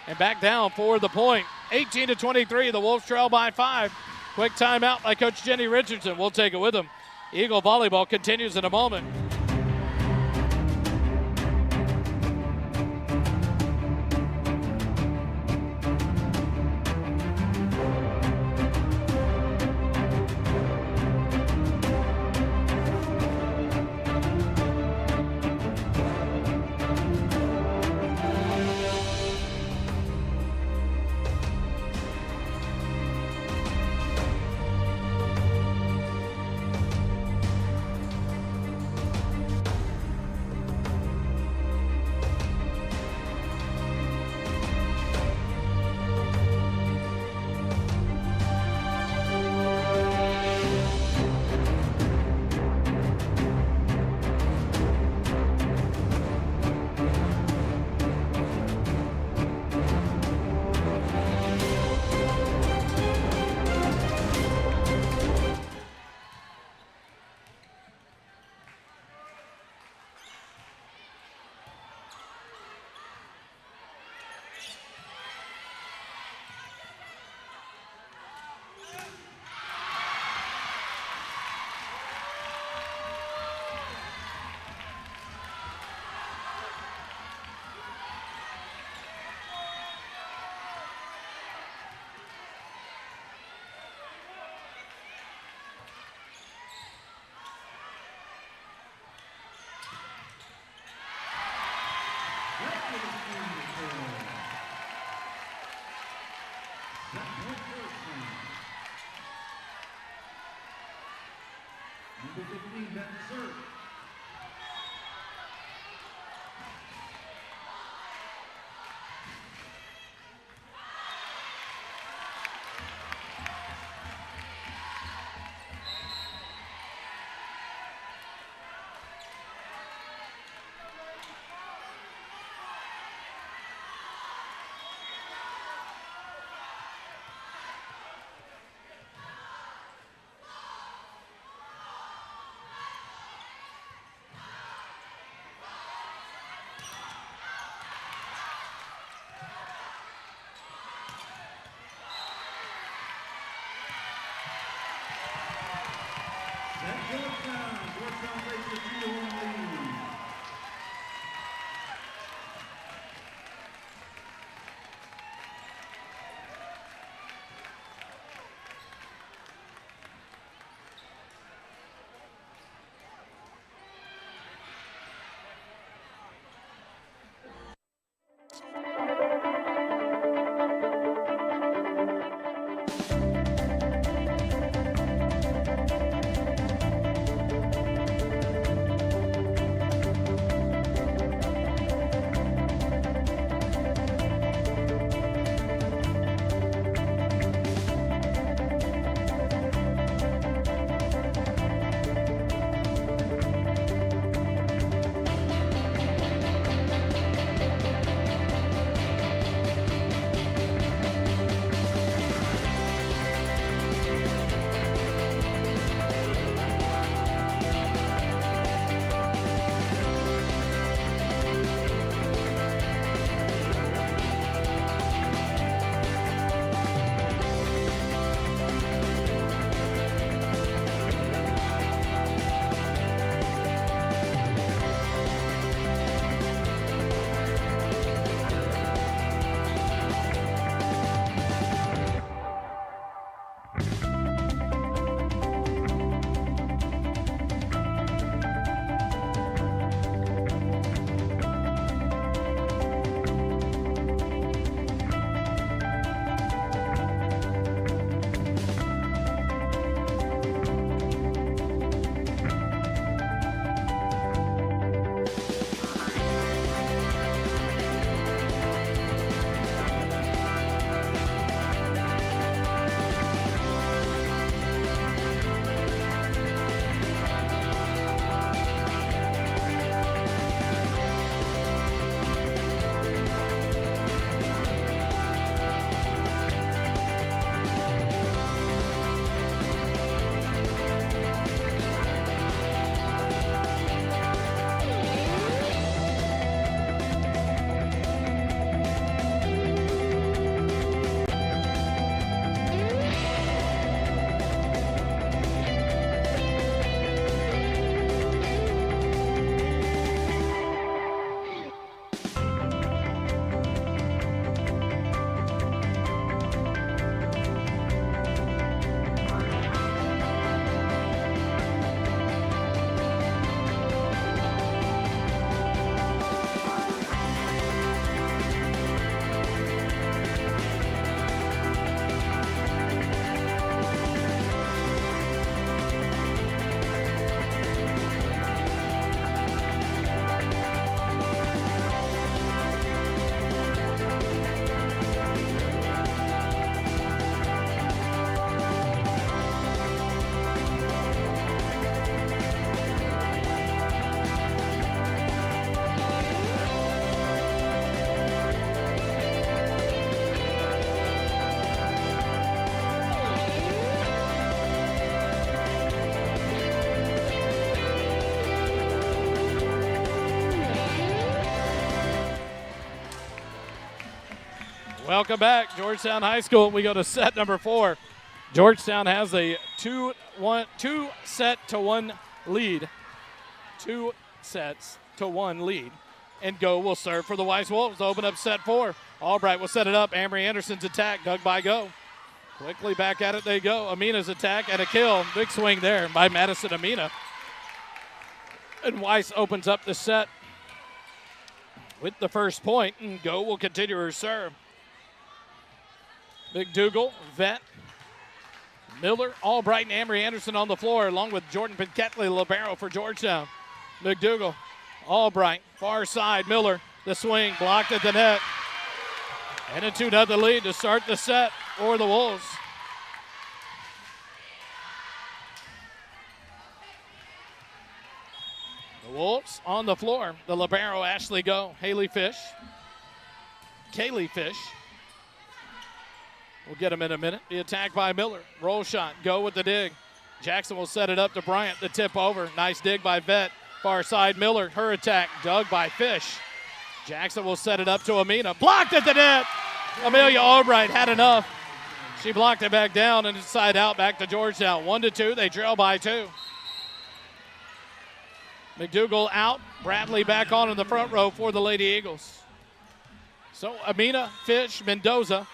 [SPEAKER 1] and back down for the point. 18-23. The Wolves trail by 5. Quick timeout by Coach Jenny Richardson. We'll take it with them. Eagle Volleyball continues in a moment.
[SPEAKER 2] Number 15, Benton serve. At Georgetown takes a 2-1 lead.
[SPEAKER 1] Welcome back, Georgetown High School. We go to set number 4. Georgetown has a 2-set-to-1 lead. 2 sets to 1 lead. And Go will serve for the Weiss Wolves to open up set 4. Albright will set it up. Amory Anderson's attack, dug by Go. Quickly back at it they go. Amina's attack and a kill. Big swing there by Madison Amina. And Weiss opens up the set with the first point, and Go will continue her serve. Big Dougal, Vet, Miller, Albright, and Amory Anderson on the floor, along with Jordan Pinketley, libero for Georgetown. McDougal, Albright, far side, Miller, the swing, blocked at the net. And a 2-0 lead to start the set for the Wolves. The Wolves on the floor. The libero, Ashley Go, Kaylee Fish. We'll get him in a minute. The attack by Miller. Roll shot. Go with the dig. Jackson will set it up to Bryant. The tip over. Nice dig by Vett. Far side Miller. Her attack. Dug by Fish. Jackson will set it up to Amina. Blocked at the net. Amelia Albright had enough. She blocked it back down and inside out back to Georgetown. 1-2. They trail by 2. McDougal out. Bradley back on in the front row for the Lady Eagles. So Amina, Fish, Mendoza,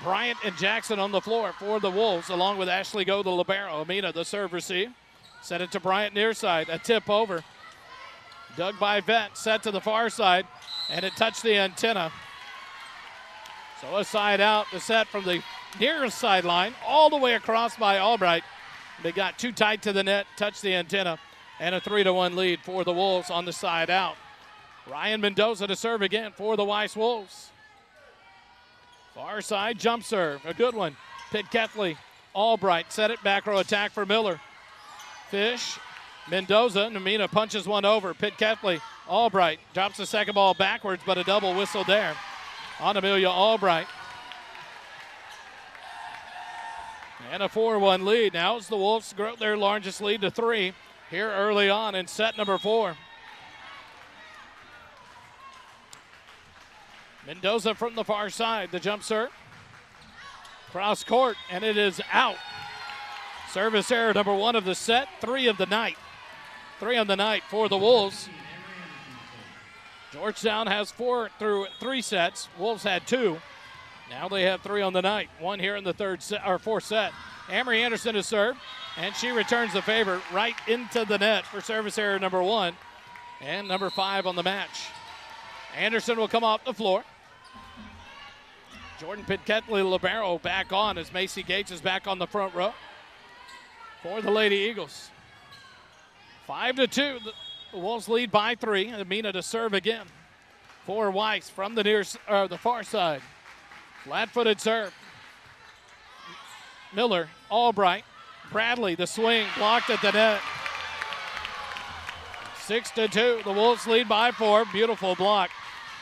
[SPEAKER 1] Bryant, and Jackson on the floor for the Wolves, along with Ashley Go, the libero. Amina, the serve receive. Set it to Bryant near side. A tip over. Dug by Vett. Set to the far side. And it touched the antenna. So a side out. The set from the nearest sideline all the way across by Albright. They got too tight to the net. Touched the antenna. And a 3-1 lead for the Wolves on the side out. Ryan Mendoza to serve again for the Weiss Wolves. Far side jump serve, a good one. Pinketley, Albright, set it, back row attack for Miller. Fish, Mendoza, Namina punches one over. Pinketley, Albright, drops the second ball backwards, but a double whistle there on Amelia Albright. And a 4-1 lead. Now as the Wolves grow their largest lead to 3 here early on in set number 4. Mendoza from the far side, the jump serve. Cross court, and it is out. Service error number 1 of the set, 3 of the night. 3 on the night for the Wolves. Georgetown has 4 through 3 sets. Wolves had 2. Now they have 3 on the night. 1 here in the fourth set. Amory Anderson to serve, and she returns the favor right into the net for service error number 1 and number 5 on the match. Anderson will come off the floor. Jordan Pinketley, libero, back on as Macy Gates is back on the front row for the Lady Eagles. 5-2. The Wolves lead by 3. Amina to serve again for Weiss from the far side. Flat-footed serve. Miller, Albright, Bradley, the swing, blocked at the net. 6-2. The Wolves lead by 4. Beautiful block.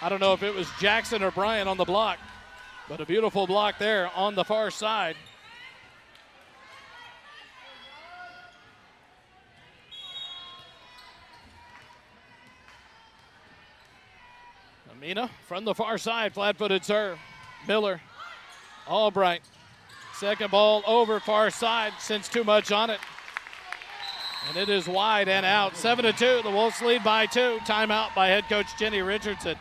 [SPEAKER 1] I don't know if it was Jackson or Bryant on the block, but a beautiful block there on the far side. Amina from the far side, flat-footed serve. Miller, Albright, second ball over far side, since too much on it. And it is wide and out. 7-2. The Wolves lead by 2. Timeout by head coach Jenny Richardson.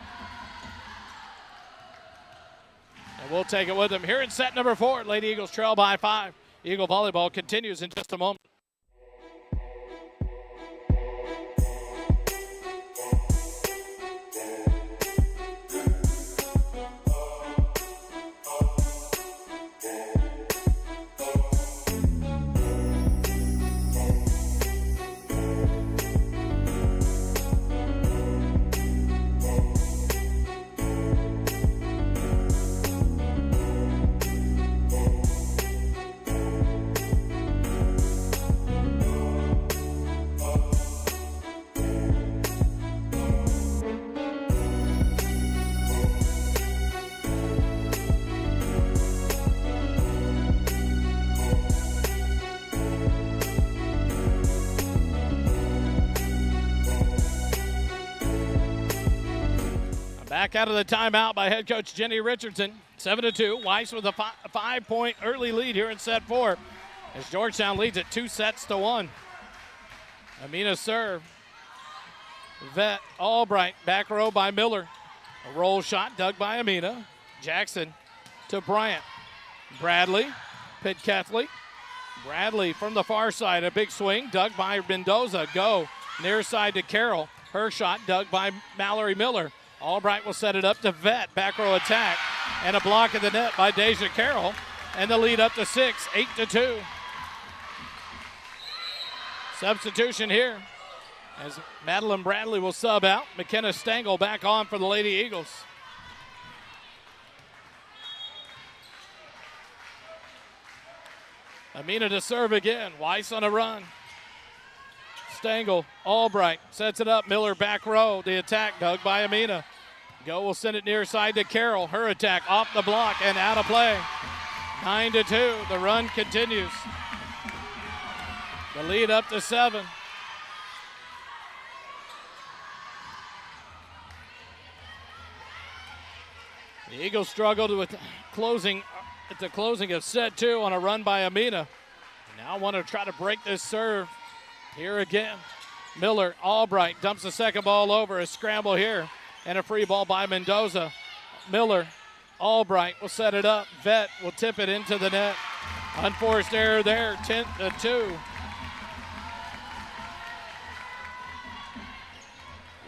[SPEAKER 1] And we'll take it with them here in set number 4. Lady Eagles trail by 5. Eagle volleyball continues in just a moment. Back out of the timeout by head coach Jenny Richardson. 7-2. Weiss with a 5-point early lead here in set 4 as Georgetown leads it 2-1. Amina serve. Vett, Albright, back row by Miller. A roll shot dug by Amina. Jackson to Bryant. Bradley, Pinketley. Bradley from the far side, a big swing dug by Mendoza. Go near side to Carroll. Her shot dug by Mallory Miller. Albright will set it up to Vett. Back row attack. And a block at the net by Deja Carroll. And the lead up to 6, 8-2. Substitution here as Madeline Bradley will sub out. McKenna Stengel back on for the Lady Eagles. Amina to serve again. Weiss on a run. Stengel, Albright sets it up. Miller back row. The attack dug by Amina. Go will send it near side to Carroll. Her attack off the block and out of play. 9-2. The run continues. The lead up to 7. The Eagles struggled with closing at the closing of set 2 on a run by Amina. Now want to try to break this serve. Here again. Miller, Albright dumps the second ball over. A scramble here and a free ball by Mendoza. Miller, Albright will set it up. Vett will tip it into the net. Unforced error there, 10-2.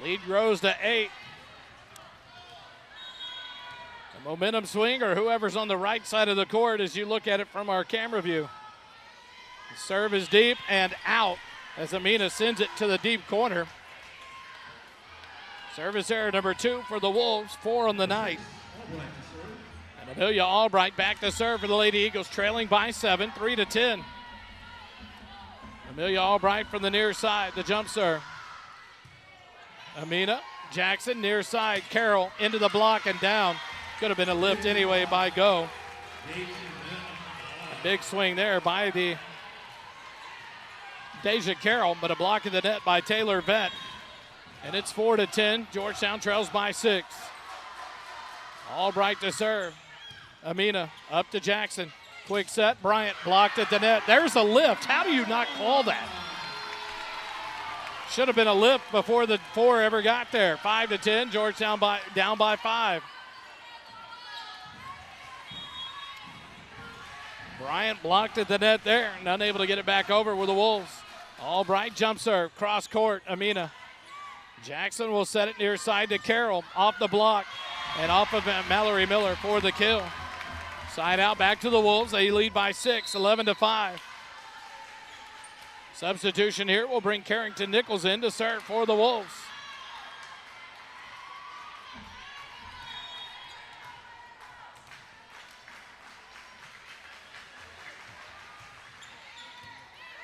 [SPEAKER 1] Lead grows to 8. The momentum swing or whoever's on the right side of the court as you look at it from our camera view. The serve is deep and out as Amina sends it to the deep corner. Service error number 2 for the Wolves, 4 on the night. And Amelia Albright back to serve for the Lady Eagles, trailing by 7, 3-10. Amelia Albright from the near side, the jump serve. Amina, Jackson, near side, Carroll into the block and down. Could have been a lift anyway by Go. A big swing there by the Deja Carroll, but a block in the net by Taylor Vett. And it's 4-10. Georgetown trails by 6. Albright to serve. Amina up to Jackson. Quick set. Bryant blocked at the net. There's a lift. How do you not call that? Should have been a lift before the 4 ever got there. 5-10. Georgetown down by 5. Bryant blocked at the net there and unable to get it back over with the Wolves. Albright jump serve, cross court, Amina. Jackson will set it near side to Carroll, off the block, and off of Mallory Miller for the kill. Side out back to the Wolves. They lead by 6, 11-5. Substitution here will bring Carrington Nichols in to serve for the Wolves.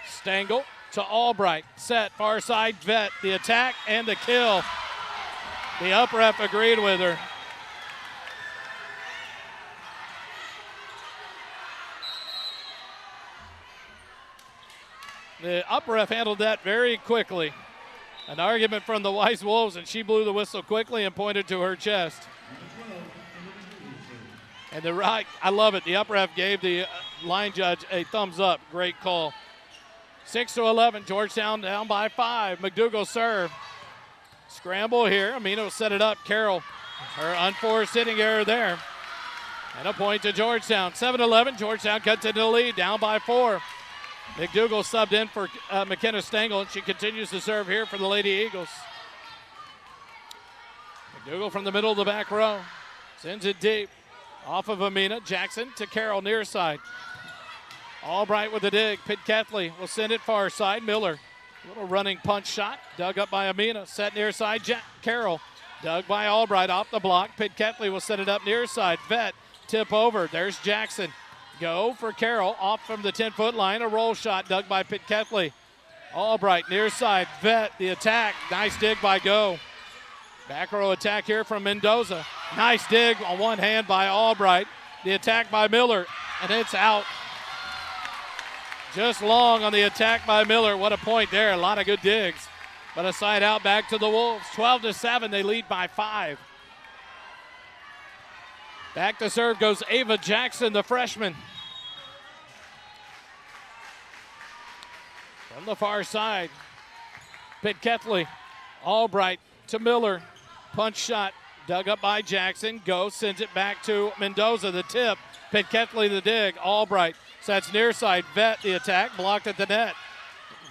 [SPEAKER 1] Stengel to Albright, set, far side, Vett, the attack and the kill. The up ref agreed with her. The up ref handled that very quickly. An argument from the Weiss Wolves, and she blew the whistle quickly and pointed to her chest. And the right, I love it, the up ref gave the line judge a thumbs up. Great call. 6-11, Georgetown down by 5. McDougal serve. Scramble here. Amina will set it up. Carroll, her unforced hitting error there. And a point to Georgetown. 7-11, Georgetown cuts into the lead, down by 4. McDougal subbed in for McKenna Stengel, and she continues to serve here for the Lady Eagles. McDougal from the middle of the back row. Sends it deep. Off of Amina. Jackson to Carroll, near side. Albright with the dig. Pitcatley will send it far side. Miller, little running punch shot. Dug up by Amina. Set near side. Carroll. Dug by Albright off the block. Pitcatley will set it up near side. Vett, tip over. There's Jackson. Go for Carroll. Off from the 10-foot line. A roll shot dug by Pitcatley. Albright near side. Vett, the attack. Nice dig by Go. Back row attack here from Mendoza. Nice dig on one hand by Albright. The attack by Miller. And it's out. Just long on the attack by Miller. What a point there. A lot of good digs. But a side out back to the Wolves. 12-7. They lead by 5. Back to serve goes Ava Jackson, the freshman. From the far side. Pitcatley. Albright to Miller. Punch shot dug up by Jackson. Go sends it back to Mendoza. The tip. Pitcatley the dig. Albright. Sets near side. Vett the attack. Blocked at the net.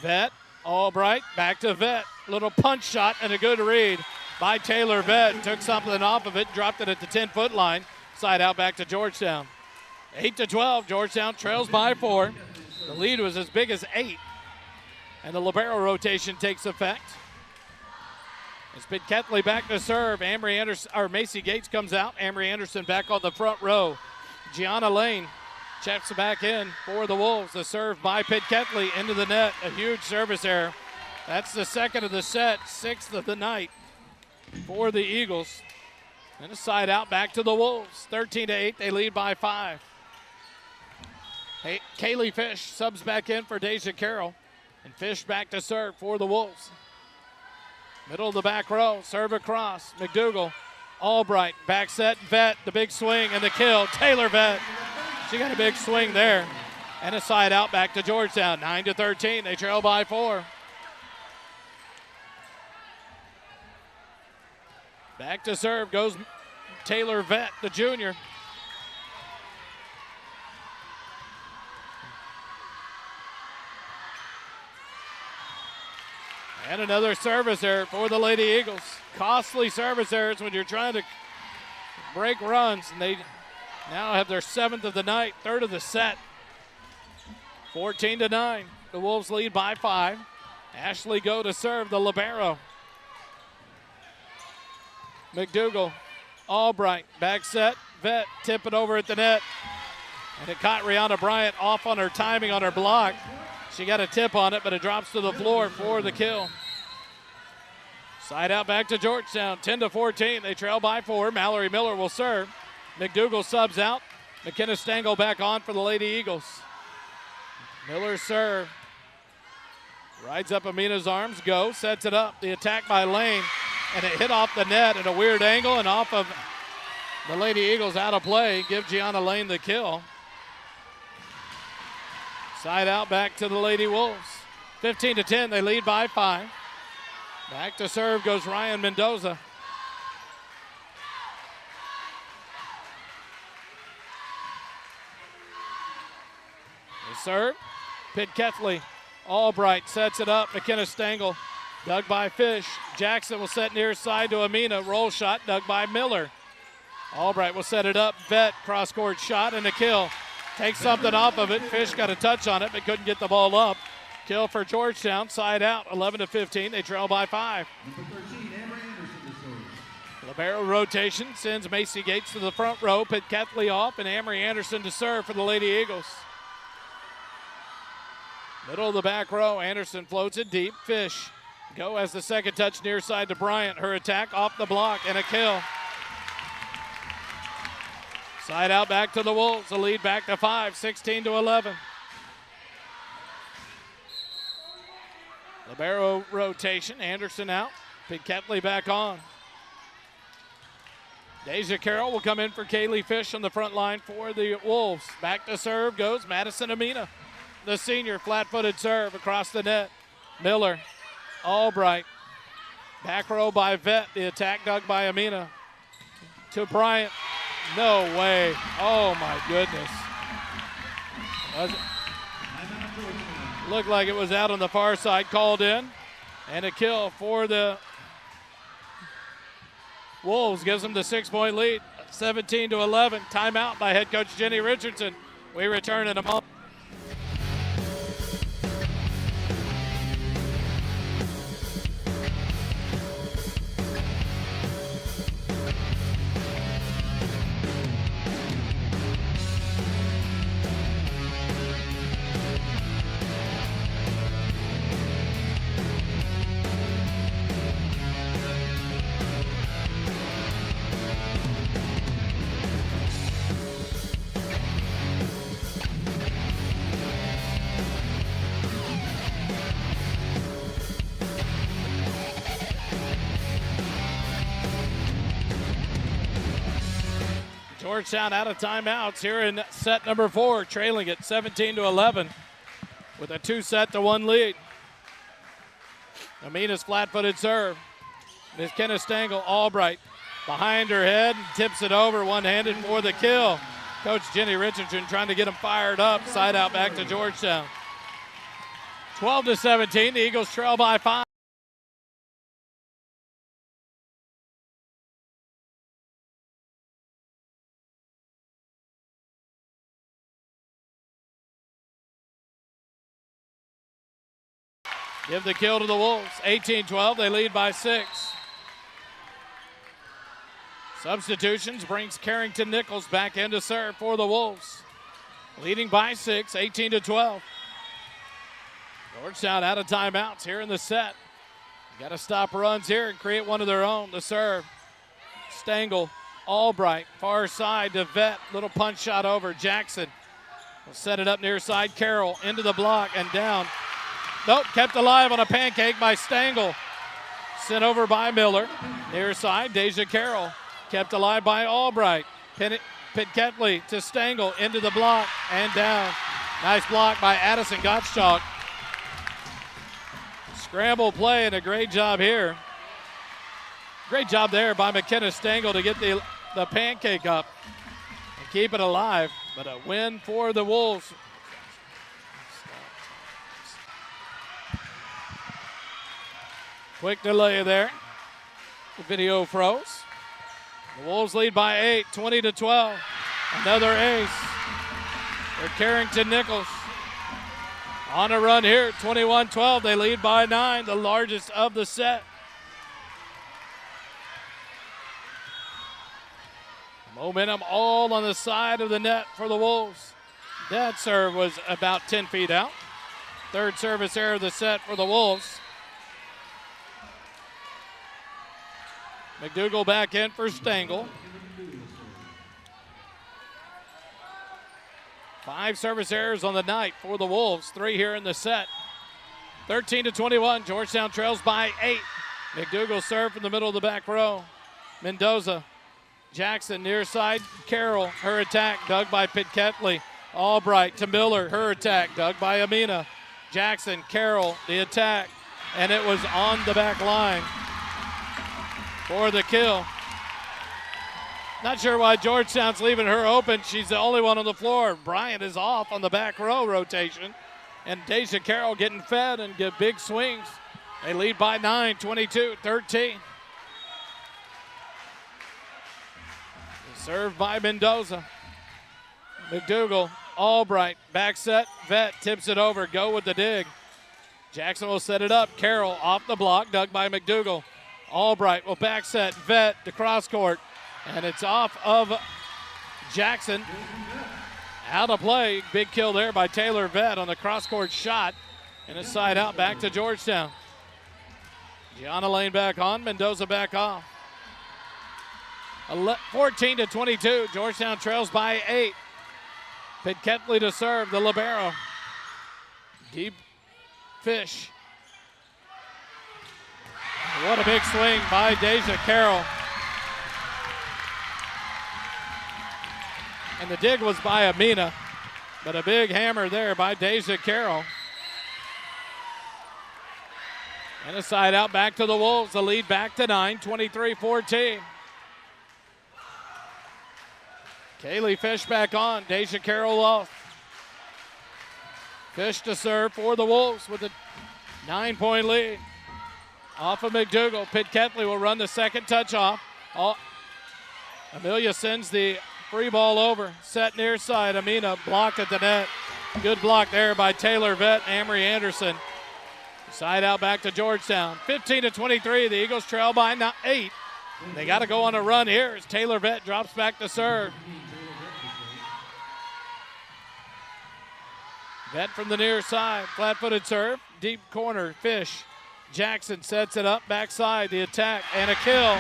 [SPEAKER 1] Vett. Albright. Back to Vett. Little punch shot and a good read by Taylor Vett. Took something off of it. Dropped it at the 10-foot line. Side out back to Georgetown. 8-12, Georgetown trails by 4. The lead was as big as 8. And the libero rotation takes effect. It's been Ketley back to serve. Macy Gates comes out. Amory Anderson back on the front row. Gianna Lane checks back in for the Wolves. The serve by Pitt Ketley into the net. A huge service error. That's the second of the set, 6th of the night for the Eagles. And a side out back to the Wolves. 13-8, they lead by 5. Hey, Kaylee Fish subs back in for Deja Carroll. And Fish back to serve for the Wolves. Middle of the back row, serve across. McDougal, Albright, back set, Vett, the big swing and the kill. Taylor Vett, she got a big swing there. And a side out back to Georgetown. 9-13, they trail by 4. Back to serve goes Taylor Vett, the junior. And another service error for the Lady Eagles. Costly service errors when you're trying to break runs. And they now have their 7th of the night, 3rd of the set. 14-9. The Wolves lead by 5. Ashley Go to serve, the libero. McDougal, Albright, back set, Vett, tip it over at the net. And it caught Rihanna Bryant off on her timing on her block. She got a tip on it, but it drops to the floor for the kill. Side out back to Georgetown, 10-14. They trail by 4. Mallory Miller will serve. McDougal subs out. McKenna Stengel back on for the Lady Eagles. Miller serve. Rides up Amina's arms, Go, sets it up. The attack by Lane, and it hit off the net at a weird angle and off of the Lady Eagles out of play. Give Gianna Lane the kill. Side out back to the Lady Wolves. 15-10, they lead by 5. Back to serve goes Ryan Mendoza. The serve, Pitt Ketley. Albright sets it up. McKenna Stengel, dug by Fish. Jackson will set near side to Amina. Roll shot, dug by Miller. Albright will set it up. Vett, cross-court shot and a kill. Takes something off of it. Fish got a touch on it, but couldn't get the ball up. Kill for Georgetown. Side out, 11-15. They trail by 5. Libero rotation sends Macy Gates to the front row. Pitt Ketley off, and Amory Anderson to serve for the Lady Eagles. Middle of the back row, Anderson floats it deep. Fish, Go has the second touch near side to Bryant. Her attack off the block and a kill. Side out back to the Wolves. The lead back to 5, 16-11. Libero rotation. Anderson out. Pitt Ketley back on. Deja Carroll will come in for Kaylee Fish on the front line for the Wolves. Back to serve goes Madison Amina. The senior flat-footed serve across the net. Miller, Albright. Back row by Vett. The attack dug by Amina. To Bryant. No way. Oh, my goodness. Looked like it was out on the far side, called in. And a kill for the Wolves. Gives them the 6-point lead, 17-11. Timeout by head coach Jenny Richardson. We return in a moment. Georgetown out of timeouts here in set number 4, trailing it 17-11 with a 2-1 lead. Amina's flat-footed serve. McKenna Stengel, Albright behind her head, tips it over one-handed for the kill. Coach Jenny Richardson trying to get them fired up. Side out back to Georgetown. 12-17, the Eagles trail by 5. give the kill to the Wolves. 18-12, they lead by 6. Substitutions brings Carrington Nichols back in to serve for the Wolves. Leading by 6, 18-12. Georgetown out of timeouts here in the set. Got to stop runs here and create one of their own. The serve. Stengel, Albright, far side to Vett. Little punch shot over. Jackson will set it up near side. Carroll into the block and down. Nope, kept alive on a pancake by Stengel. Sent over by Miller. Near side, Deja Carroll. Kept alive by Albright. Pitketley to Stengel into the block and down. Nice block by Addison Gottschalk. Scramble play and a great job here. Great job there by McKenna Stengel to get the pancake up and keep it alive. But a win for the Wolves. Quick delay there. The video froze. The Wolves lead by 8, 20-12. Another ace for Carrington Nichols. On a run here, 21-12. They lead by 9, the largest of the set. Momentum all on the side of the net for the Wolves. That serve was about 10 feet out. Third service error of the set for the Wolves. McDougal back in for Stengel. 5 service errors on the night for the Wolves. 3 here in the set. 13-21. Georgetown trails by 8. McDougal serve from the middle of the back row. Mendoza. Jackson near side. Carroll. Her attack dug by Pitketley. Albright to Miller. Her attack dug by Amina. Jackson. Carroll. The attack. And it was on the back line for the kill. Not sure why Georgetown's leaving her open. She's the only one on the floor. Bryant is off on the back row rotation. And Deja Carroll getting fed and get big swings. They lead by 9, 22-13. Served by Mendoza. McDougal, Albright, back set. Vett tips it over. Go with the dig. Jackson will set it up. Carroll off the block. Dug by McDougal. Albright will back set. Vett to cross court. And it's off of Jackson. Out of play. Big kill there by Taylor Vett on the cross court shot. And a side out back to Georgetown. Gianna Lane back on. Mendoza back off. 14-22. Georgetown trails by 8. Pitketley to serve. The libero. Deep Fish. What a big swing by Deja Carroll. And the dig was by Amina, but a big hammer there by Deja Carroll. And a side out back to the Wolves. The lead back to 9, 23-14. Kaylee Fish back on. Deja Carroll off. Fish to serve for the Wolves with a 9-point lead. Off of McDougal. Pitketley will run the second touch off. Amelia sends the free ball over. Set near side. Amina blocked at the net. Good block there by Taylor Vett and Amory Anderson. Side out back to Georgetown. 15-23. The Eagles trail by 8. They got to go on a run here as Taylor Vett drops back to serve. Vett from the near side. Flat-footed serve. Deep corner. Fish. Jackson sets it up. Backside. The attack. And a kill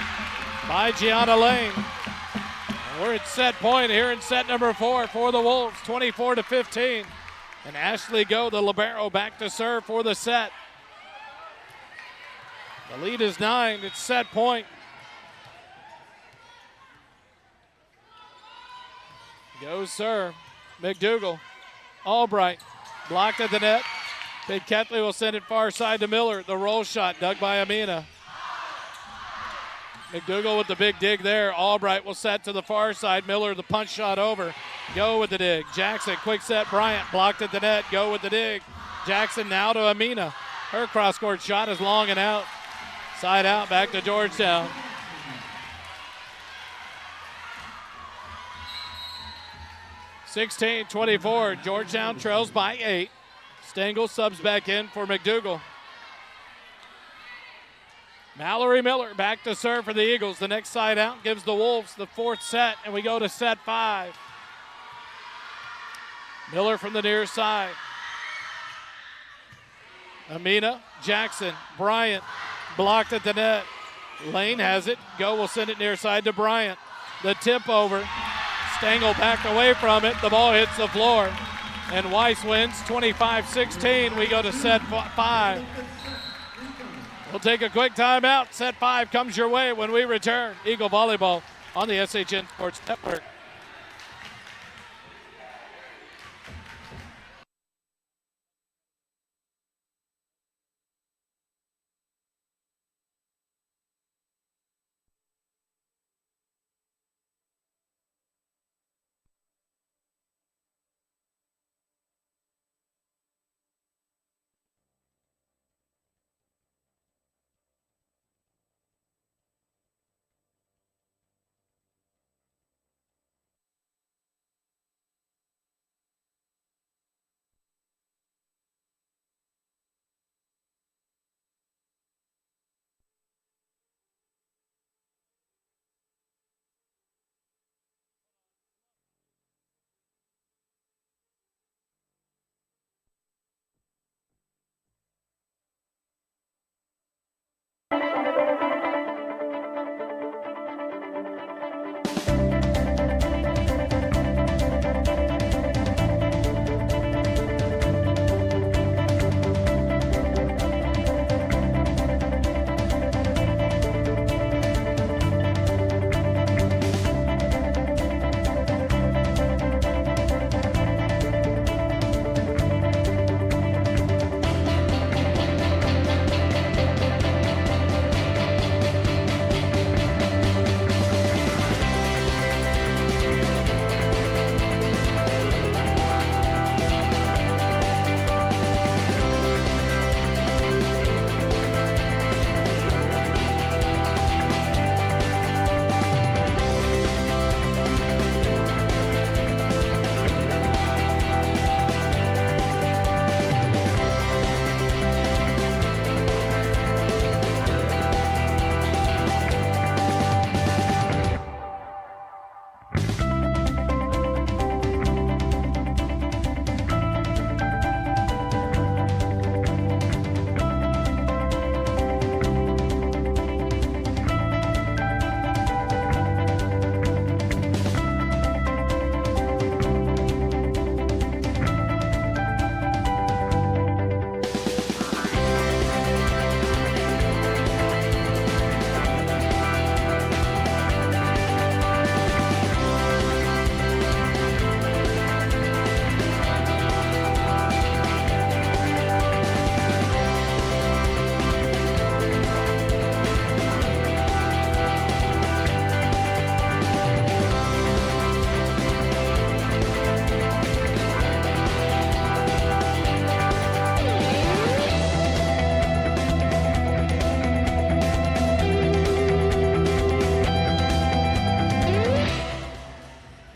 [SPEAKER 1] by Gianna Lane. And we're at set point here in set number 4 for the Wolves. 24-15. And Ashley Go, the libero, back to serve for the set. The lead is 9. It's set point. Goes serve. McDougal. Albright. Blocked at the net. Pitketley will send it far side to Miller. The roll shot dug by Amina. McDougal with the big dig there. Albright will set to the far side. Miller the punch shot over. Go with the dig. Jackson quick set. Bryant blocked at the net. Go with the dig. Jackson now to Amina. Her cross court shot is long and out. Side out back to Georgetown. (16-24). Georgetown trails by 8. Stengel subs back in for McDougal. Mallory Miller back to serve for the Eagles. The next side out gives the Wolves the fourth set, and we go to set 5. Miller from the near side. Amina, Jackson, Bryant, blocked at the net. Lane has it. Go will send it near side to Bryant. The tip over. Stengel backed away from it. The ball hits the floor. And Weiss wins 25-16. We go to set 5. We'll take a quick timeout. Set 5 comes your way when we return. Eagle Volleyball on the SHN Sports Network.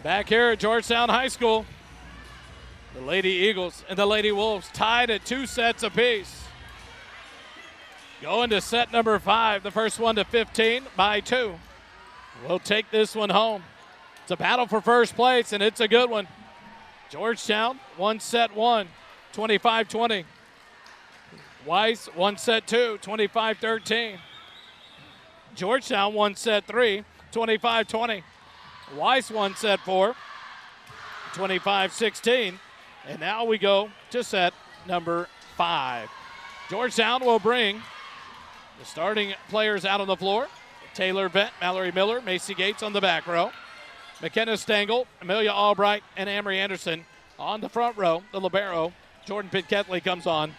[SPEAKER 1] Back here at Georgetown High School, the Lady Eagles and the Lady Wolves tied at 2 sets apiece. Going to set number 5, the first one to 15 by 2. We'll take this one home. It's a battle for first place, and it's a good one. Georgetown, 1 set 1, 25-20. Weiss, 1 set 2, 25-13. Georgetown, 1 set 3, 25-20. Weiss, 1 set 4, 25-16. And now we go to set number 5. Georgetown will bring the starting players out on the floor. Taylor Vett, Mallory Miller, Macy Gates on the back row. McKenna Stengel, Amelia Albright, and Amory Anderson on the front row. The libero, Jordan Pitketley, comes on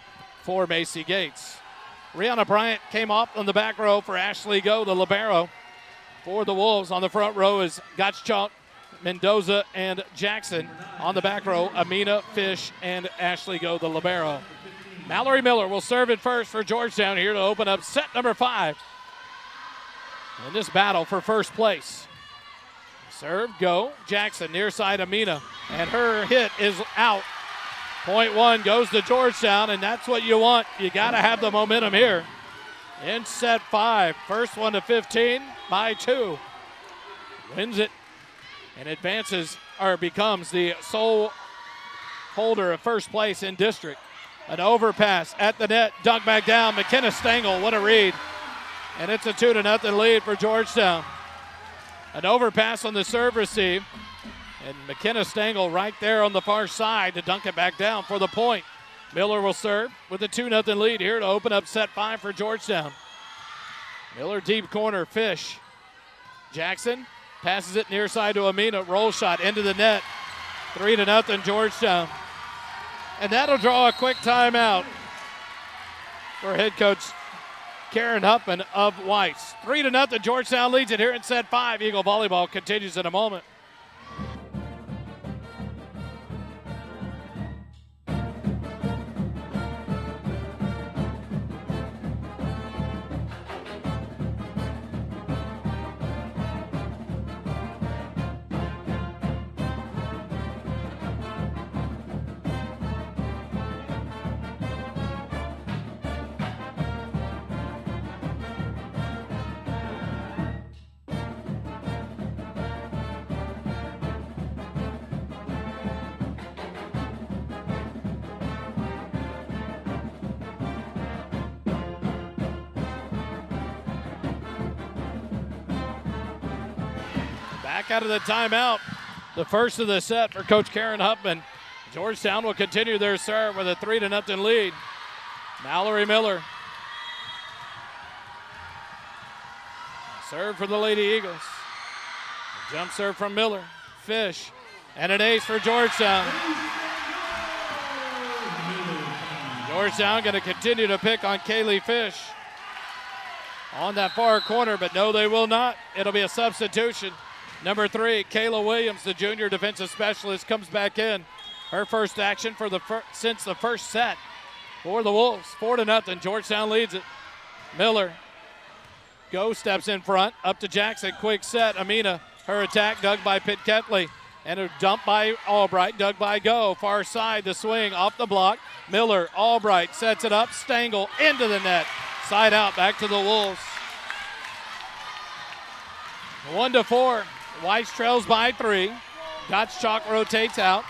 [SPEAKER 1] for Macy Gates. Rihanna Bryant came off on the back row for Ashley Go, the libero. For the Wolves on the front row is Gottschalk, Mendoza, and Jackson. On the back row, Amina, Fish, and Ashley Go, the libero. Mallory Miller will serve it first for Georgetown here to open up set number 5 in this battle for first place. Serve, go, Jackson, near side Amina, and her hit is out. Point 1 goes to Georgetown, and that's what you want. You got to have the momentum here. in set 5. First one to 15 by 2. Wins it and advances or becomes the sole holder of first place in district. An overpass at the net, dunk back down. McKenna Stengel, what a read. And it's a 2-0 lead for Georgetown. An overpass on the serve receive. And McKenna Stengel right there on the far side to dunk it back down for the point. Miller will serve with a 2-0 lead here to open up set 5 for Georgetown. Miller deep corner, Fish. Jackson passes it near side to Amina. Roll shot into the net. 3-0 Georgetown. And that'll draw a quick timeout for head coach Karen Huffman of Weiss. 3-0 Georgetown leads it here in set 5. Eagle volleyball continues in a moment. Back out of the timeout. The first of the set for Coach Karen Huffman. Georgetown will continue their serve with a 3-0 lead. Mallory Miller. Serve for the Lady Eagles. Jump serve from Miller. Fish. And an ace for Georgetown. Georgetown going to continue to pick on Kaylee Fish on that far corner, but no, they will not. It'll be a substitution. Number 3, Kayla Williams, the junior defensive specialist, comes back in. Her first action for since the first set for the Wolves. 4-0. Georgetown leads it. Miller. Go steps in front. Up to Jackson. Quick set. Amina. Her attack dug by Pitt-Ketley. And a dump by Albright. Dug by Go. Far side. The swing off the block. Miller. Albright sets it up. Stengel into the net. Side out. Back to the Wolves. 1-4. Weiss trails by 3. Gottschalk rotates out.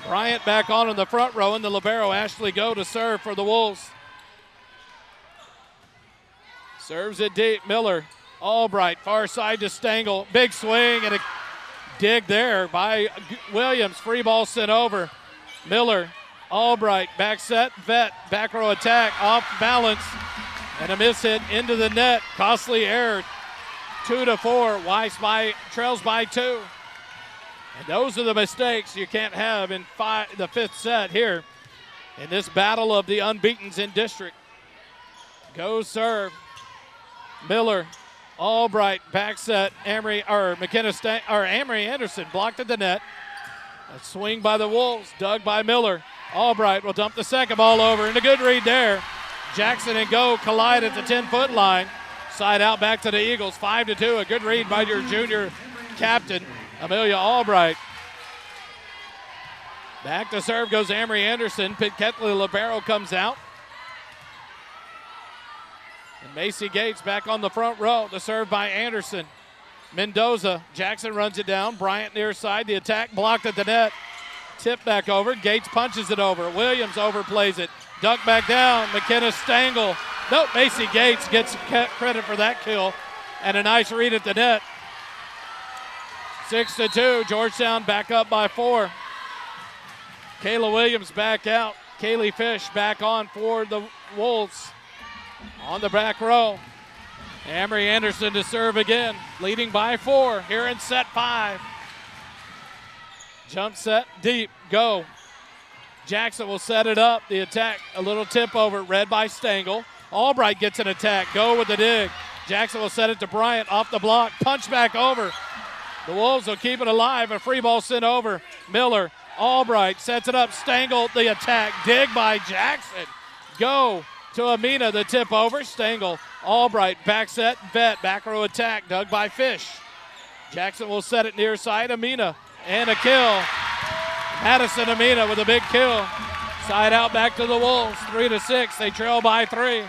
[SPEAKER 1] Bryant back on in the front row, and the libero Ashley Go to serve for the Wolves. Serves it deep. Miller. Albright. Far side to Stengel. Big swing and a dig there by Williams. Free ball sent over. Miller. Albright. Back set. Vet. Back row attack. Off balance. And a miss hit into the net. Costly error. 2-4. Weiss trails by 2. And those are the mistakes you can't have in the 5th set here in this battle of the unbeatens in district. Go serve. Miller. Albright. Back set. Amory Anderson blocked at the net. A swing by the Wolves. Dug by Miller. Albright will dump the second ball over. And a good read there. Jackson and Go collide at the 10-foot line. Side out back to the Eagles, 5-2. A good read by your junior captain, Amelia Albright. Back to serve goes Amory Anderson. Pitt-Ketley libero comes out. And Macy Gates back on the front row. The serve by Anderson. Mendoza. Jackson runs it down. Bryant near side. The attack blocked at the net. Tip back over. Gates punches it over. Williams overplays it. Dunk back down. McKenna Stengel. Nope, Macy Gates gets credit for that kill. And a nice read at the net. 6-2. Georgetown back up by 4. Kayla Williams back out. Kaylee Fish back on for the Wolves. On the back row. Amory Anderson to serve again. Leading by 4 here in set 5. Jump set deep. Go. Jackson will set it up. The attack, a little tip over, read by Stengel. Albright gets an attack. Go with the dig. Jackson will set it to Bryant off the block. Punch back over. The Wolves will keep it alive. A free ball sent over. Miller. Albright sets it up. Stengel, the attack. Dig by Jackson. Go to Amina. The tip over. Stengel. Albright. Back set. Vet. Back row attack. Dug by Fish. Jackson will set it near side. Amina. And a kill. Madison Amina with a big kill. Side out back to the Wolves. 3-6. They trail by 3.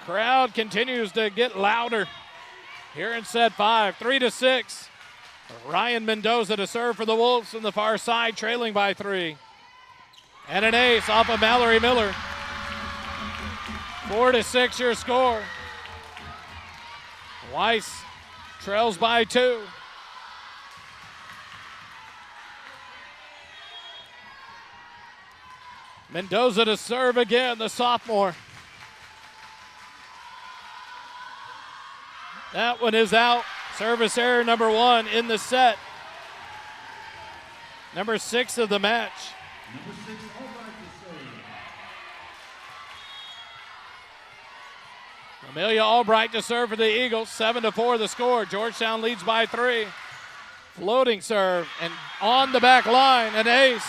[SPEAKER 1] Crowd continues to get louder here in set 5, 3-6. Ryan Mendoza to serve for the Wolves from the far side, trailing by 3. And an ace off of Mallory Miller. 4-6 your score. Weiss trails by 2. Mendoza to serve again, the sophomore. That one is out. Service error number 1 in the set. Number 6 of the match.
[SPEAKER 2] Number 6, Albright to serve.
[SPEAKER 1] Amelia Albright to serve for the Eagles. 7-4 the score. Georgetown leads by 3. Floating serve and on the back line, an ace.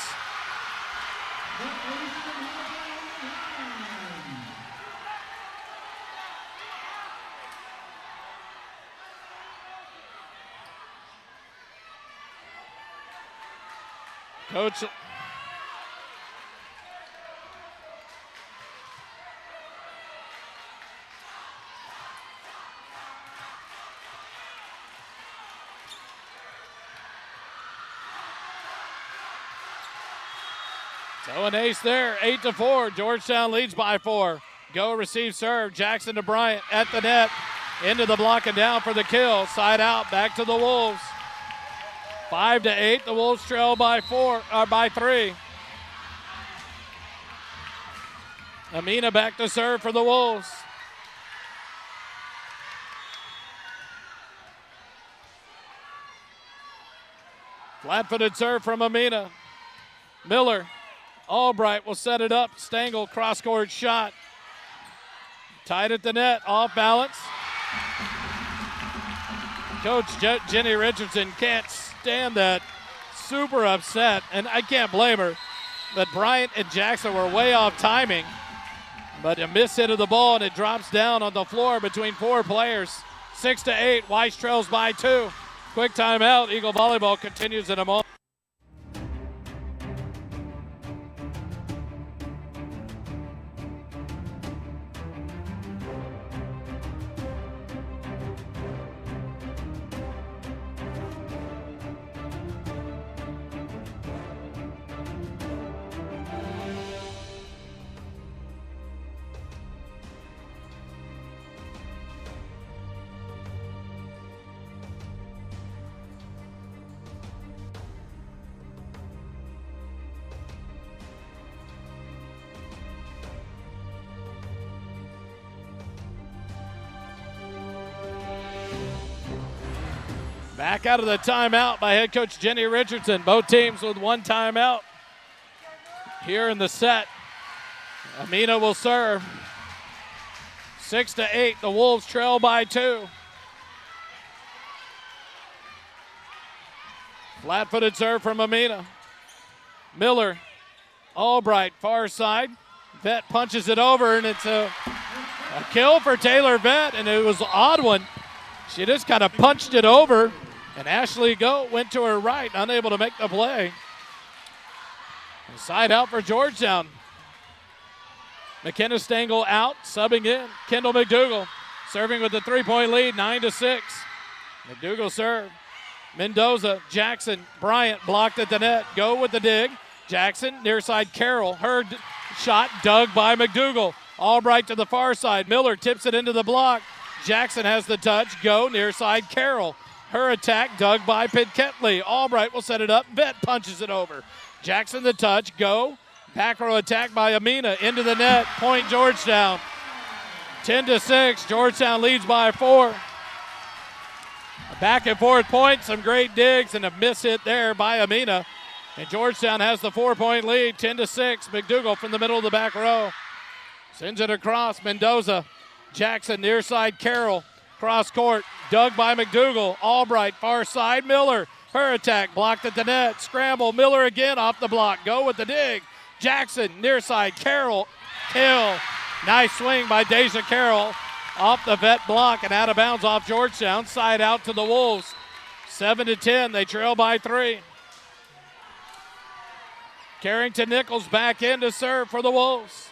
[SPEAKER 1] Coach. So an ace there, 8-4. Georgetown leads by 4. Go receive serve. Jackson to Bryant at the net. Into the block and down for the kill. Side out, back to the Wolves. 5-8. The Wolves trail by 3. Amina back to serve for the Wolves. Flat-footed serve from Amina. Miller. Albright will set it up. Stengel, cross-court shot. Tied at the net, off balance. Coach Jenny Richardson can't stand that. Super upset, and I can't blame her. But Bryant and Jackson were way off timing. But a miss hit of the ball, and it drops down on the floor between 4 players. 6-8, Weiss trails by 2. Quick timeout. Eagle Volleyball continues in a moment. Back out of the timeout by head coach Jenny Richardson. Both teams with 1 timeout here in the set. Amina will serve. 6-8, the Wolves trail by 2. Flat-footed serve from Amina. Miller, Albright, far side. Vett punches it over, and it's a kill for Taylor Vett, and it was an odd one. She just kind of punched it over. And Ashley Goat went to her right, unable to make the play. Side out for Georgetown. McKenna Stengel out, subbing in. Kendall McDougal serving with the 3-point lead, 9-6. McDougal serve. Mendoza, Jackson, Bryant blocked at the net. Go with the dig. Jackson, near side Carroll. Her shot dug by McDougal. Albright to the far side. Miller tips it into the block. Jackson has the touch. Go near side Carroll. Her attack dug by Pitketley. Albright will set it up. Vett punches it over. Jackson the touch. Go. Back row attack by Amina. Into the net. Point Georgetown. 10-6. Georgetown leads by 4. A back and forth point. Some great digs and a miss hit there by Amina. And Georgetown has the 4-point lead. 10-6. McDougal from the middle of the back row. Sends it across. Mendoza. Jackson near side Carroll. Cross court, dug by McDougal. Albright, far side, Miller. Her attack blocked at the net. Scramble, Miller again off the block. Go with the dig. Jackson, near side, Carroll. Kill. Nice swing by Deja Carroll. Off the Vett block and out of bounds off Georgetown. Side out to the Wolves. 7-10, they trail by 3. Carrington Nichols back in to serve for the Wolves.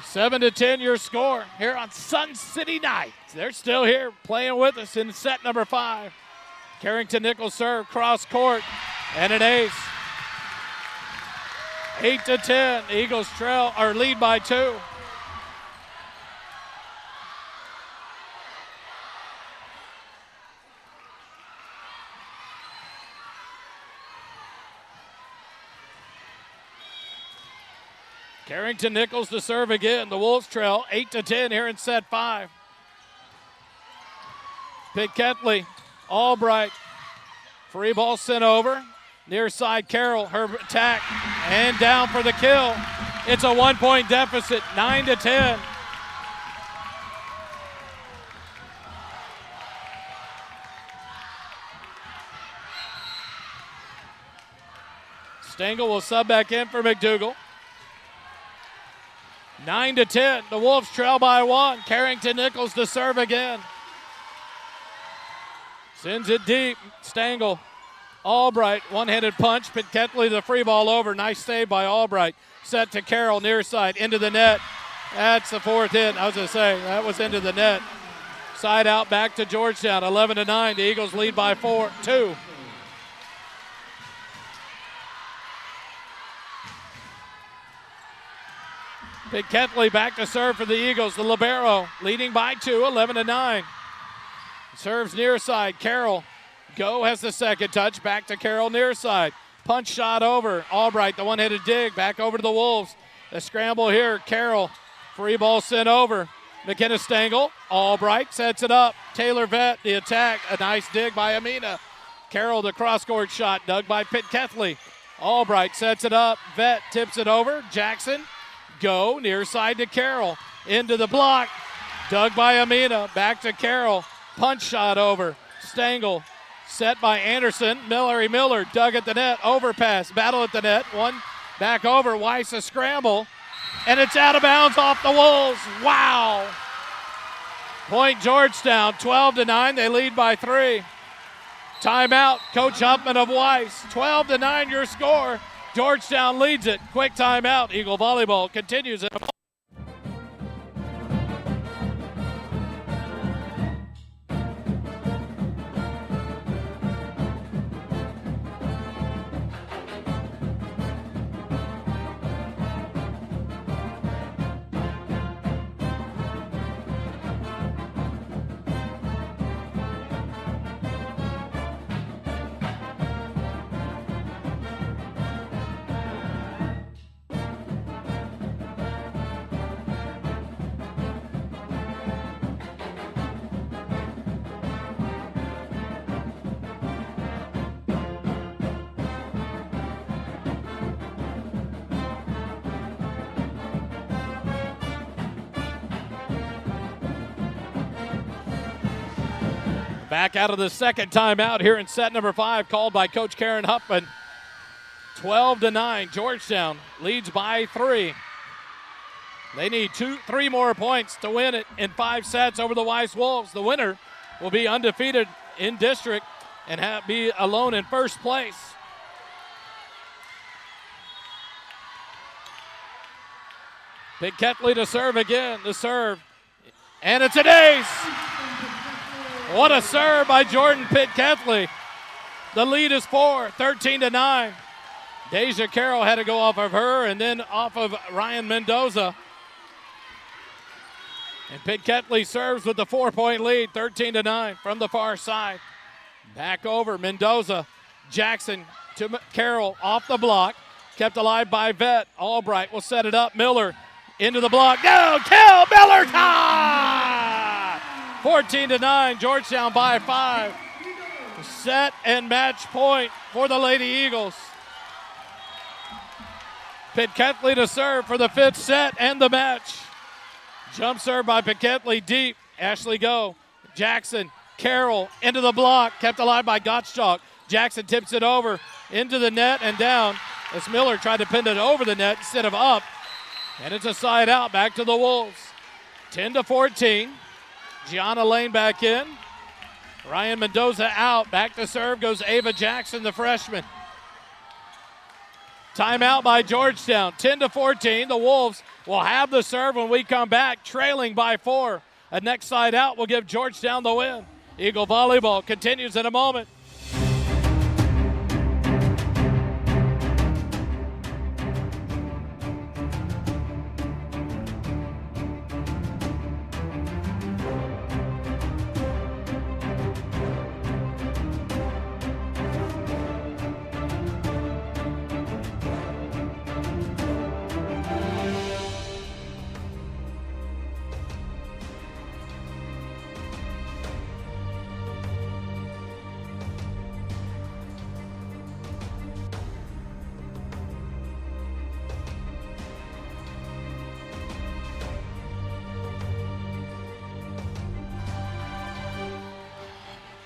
[SPEAKER 1] 7-10 your score here on Sun City Nights. They're still here playing with us in set number 5. Carrington Nichols serve cross court and an ace. 8-10. The Eagles trail or lead by 2. Carrington Nichols to serve again. The Wolves trail 8-10 here in set 5. Pitt Ketley, Albright. Free ball sent over. Near side Carroll, her attack, and down for the kill. It's a 1-point deficit, 9-10. Stengel will sub back in for McDougal. 9-10. The Wolves trail by 1. Carrington Nichols to serve again. Sends it deep. Stengel. Albright, one-handed punch. Pitt Ketley the free ball over. Nice save by Albright. Set to Carroll, near side, into the net. That's the 4th hit. I was going to say, that was into the net. Side out back to Georgetown. 11-9. The Eagles lead by 2. Pitt Ketley back to serve for the Eagles. The libero leading by 2, 11-9. Serves near side. Carroll. Go has the second touch. Back to Carroll near side. Punch shot over. Albright, the one-handed dig. Back over to the Wolves. The scramble here. Carroll. Free ball sent over. McKenna Stengel. Albright sets it up. Taylor Vett, the attack. A nice dig by Amina. Carroll, the cross-court shot. Dug by Pitt Ketley. Albright sets it up. Vett tips it over. Jackson. Go. Near side to Carroll. Into the block. Dug by Amina. Back to Carroll. Punch shot over. Stengel. Set by Anderson. Miller dug at the net. Overpass. Battle at the net. One back over. Weiss a scramble. And it's out of bounds off the Wolves. Wow. Point Georgetown. 12-9. They lead by 3. Timeout. Coach Huffman of Weiss. 12-9 your score. Georgetown leads it. Quick timeout. Eagle Volleyball continues. Back out of the second timeout here in set number 5, called by Coach Karen Huffman. 12-9. Georgetown leads by 3. They need 3 more points to win it in 5 sets over the Weiss Wolves. The winner will be undefeated in district and be alone in first place. Pitt Ketley to serve again. The serve. And it's an ace. What a serve by Jordan Pitt Ketley. The lead is 4, 13-9. Deja Carroll had to go off of her and then off of Ryan Mendoza. And Pitt Ketley serves with the 4-point lead, 13-9 from the far side. Back over Mendoza. Jackson to Carroll off the block. Kept alive by Vett. Albright will set it up. Miller into the block. No, kill, Miller tie! 14-9, Georgetown by 5. Set and match point for the Lady Eagles. Pitt Ketley to serve for the 5th set and the match. Jump serve by Pitt Ketley deep. Ashley Go. Jackson, Carroll into the block. Kept alive by Gottschalk. Jackson tips it over into the net and down as Miller tried to pin it over the net instead of up. And it's a side out back to the Wolves. 10-14. Gianna Lane back in. Ryan Mendoza out. Back to serve goes Ava Jackson, the freshman. Timeout by Georgetown. 10-14. The Wolves will have the serve when we come back, trailing by 4. A next side out will give Georgetown the win. Eagle volleyball continues in a moment.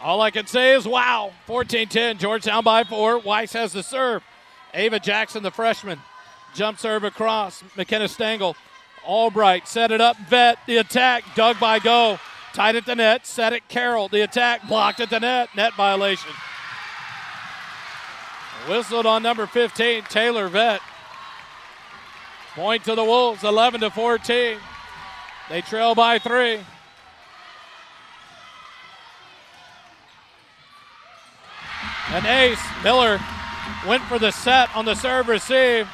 [SPEAKER 1] All I can say is wow. 14-10, Georgetown by 4. Weiss has the serve. Ava Jackson, the freshman. Jump serve across. McKenna Stengel. Albright set it up. Vet, the attack. Dug by Go. Tied at the net. Set it Carroll. The attack. Blocked at the net. Net violation. Whistled on number 15, Taylor Vet. Point to the Wolves, 11-14. They trail by 3. An ace. Miller went for the set on the serve receive.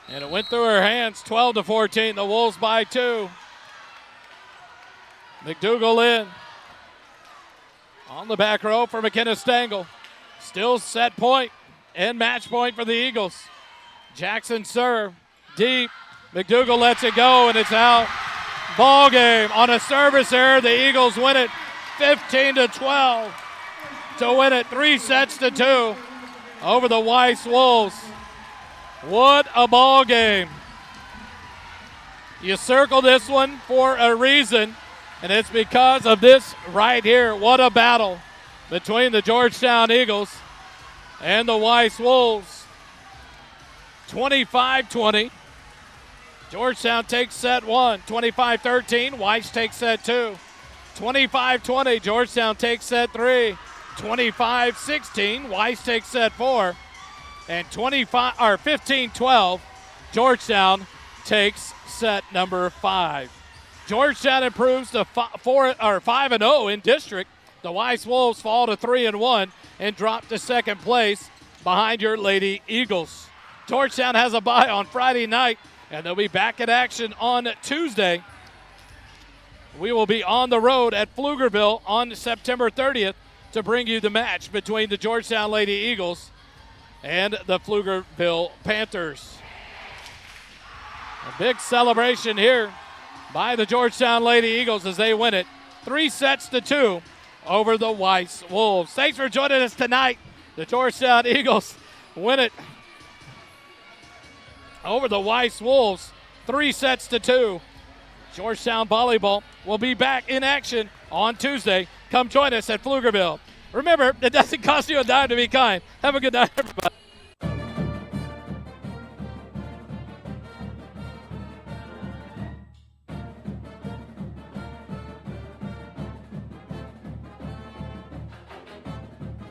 [SPEAKER 1] And it went through her hands, 12-14. The Wolves by 2. McDougal in. On the back row for McKenna Stengel. Still set point and match point for the Eagles. Jackson serve. Deep. McDougal lets it go and it's out. Ball game on a service error. The Eagles win it 15-12. To win it 3-2 over the Weiss Wolves. What a ball game. You circle this one for a reason, and it's because of this right here. What a battle between the Georgetown Eagles and the Weiss Wolves. 25-20. Georgetown takes set 1. 25-13. Weiss takes set 2. 25-20. Georgetown takes set 3. 25-16, Weiss takes set 4, and 15-12, Georgetown takes set number 5. Georgetown improves to 5-0 in district. The Weiss Wolves fall to 3-1 and drop to second place behind your Lady Eagles. Georgetown has a bye on Friday night, and they'll be back in action on Tuesday. We will be on the road at Pflugerville on September 30th. To bring you the match between the Georgetown Lady Eagles and the Pflugerville Panthers. A big celebration here by the Georgetown Lady Eagles as they win it 3-2 over the Weiss Wolves. Thanks for joining us tonight. The Georgetown Eagles win it over the Weiss Wolves 3-2. Georgetown volleyball will be back in action on Tuesday. Come join us at Pflugerville. Remember, it doesn't cost you a dime to be kind. Have a good night, everybody.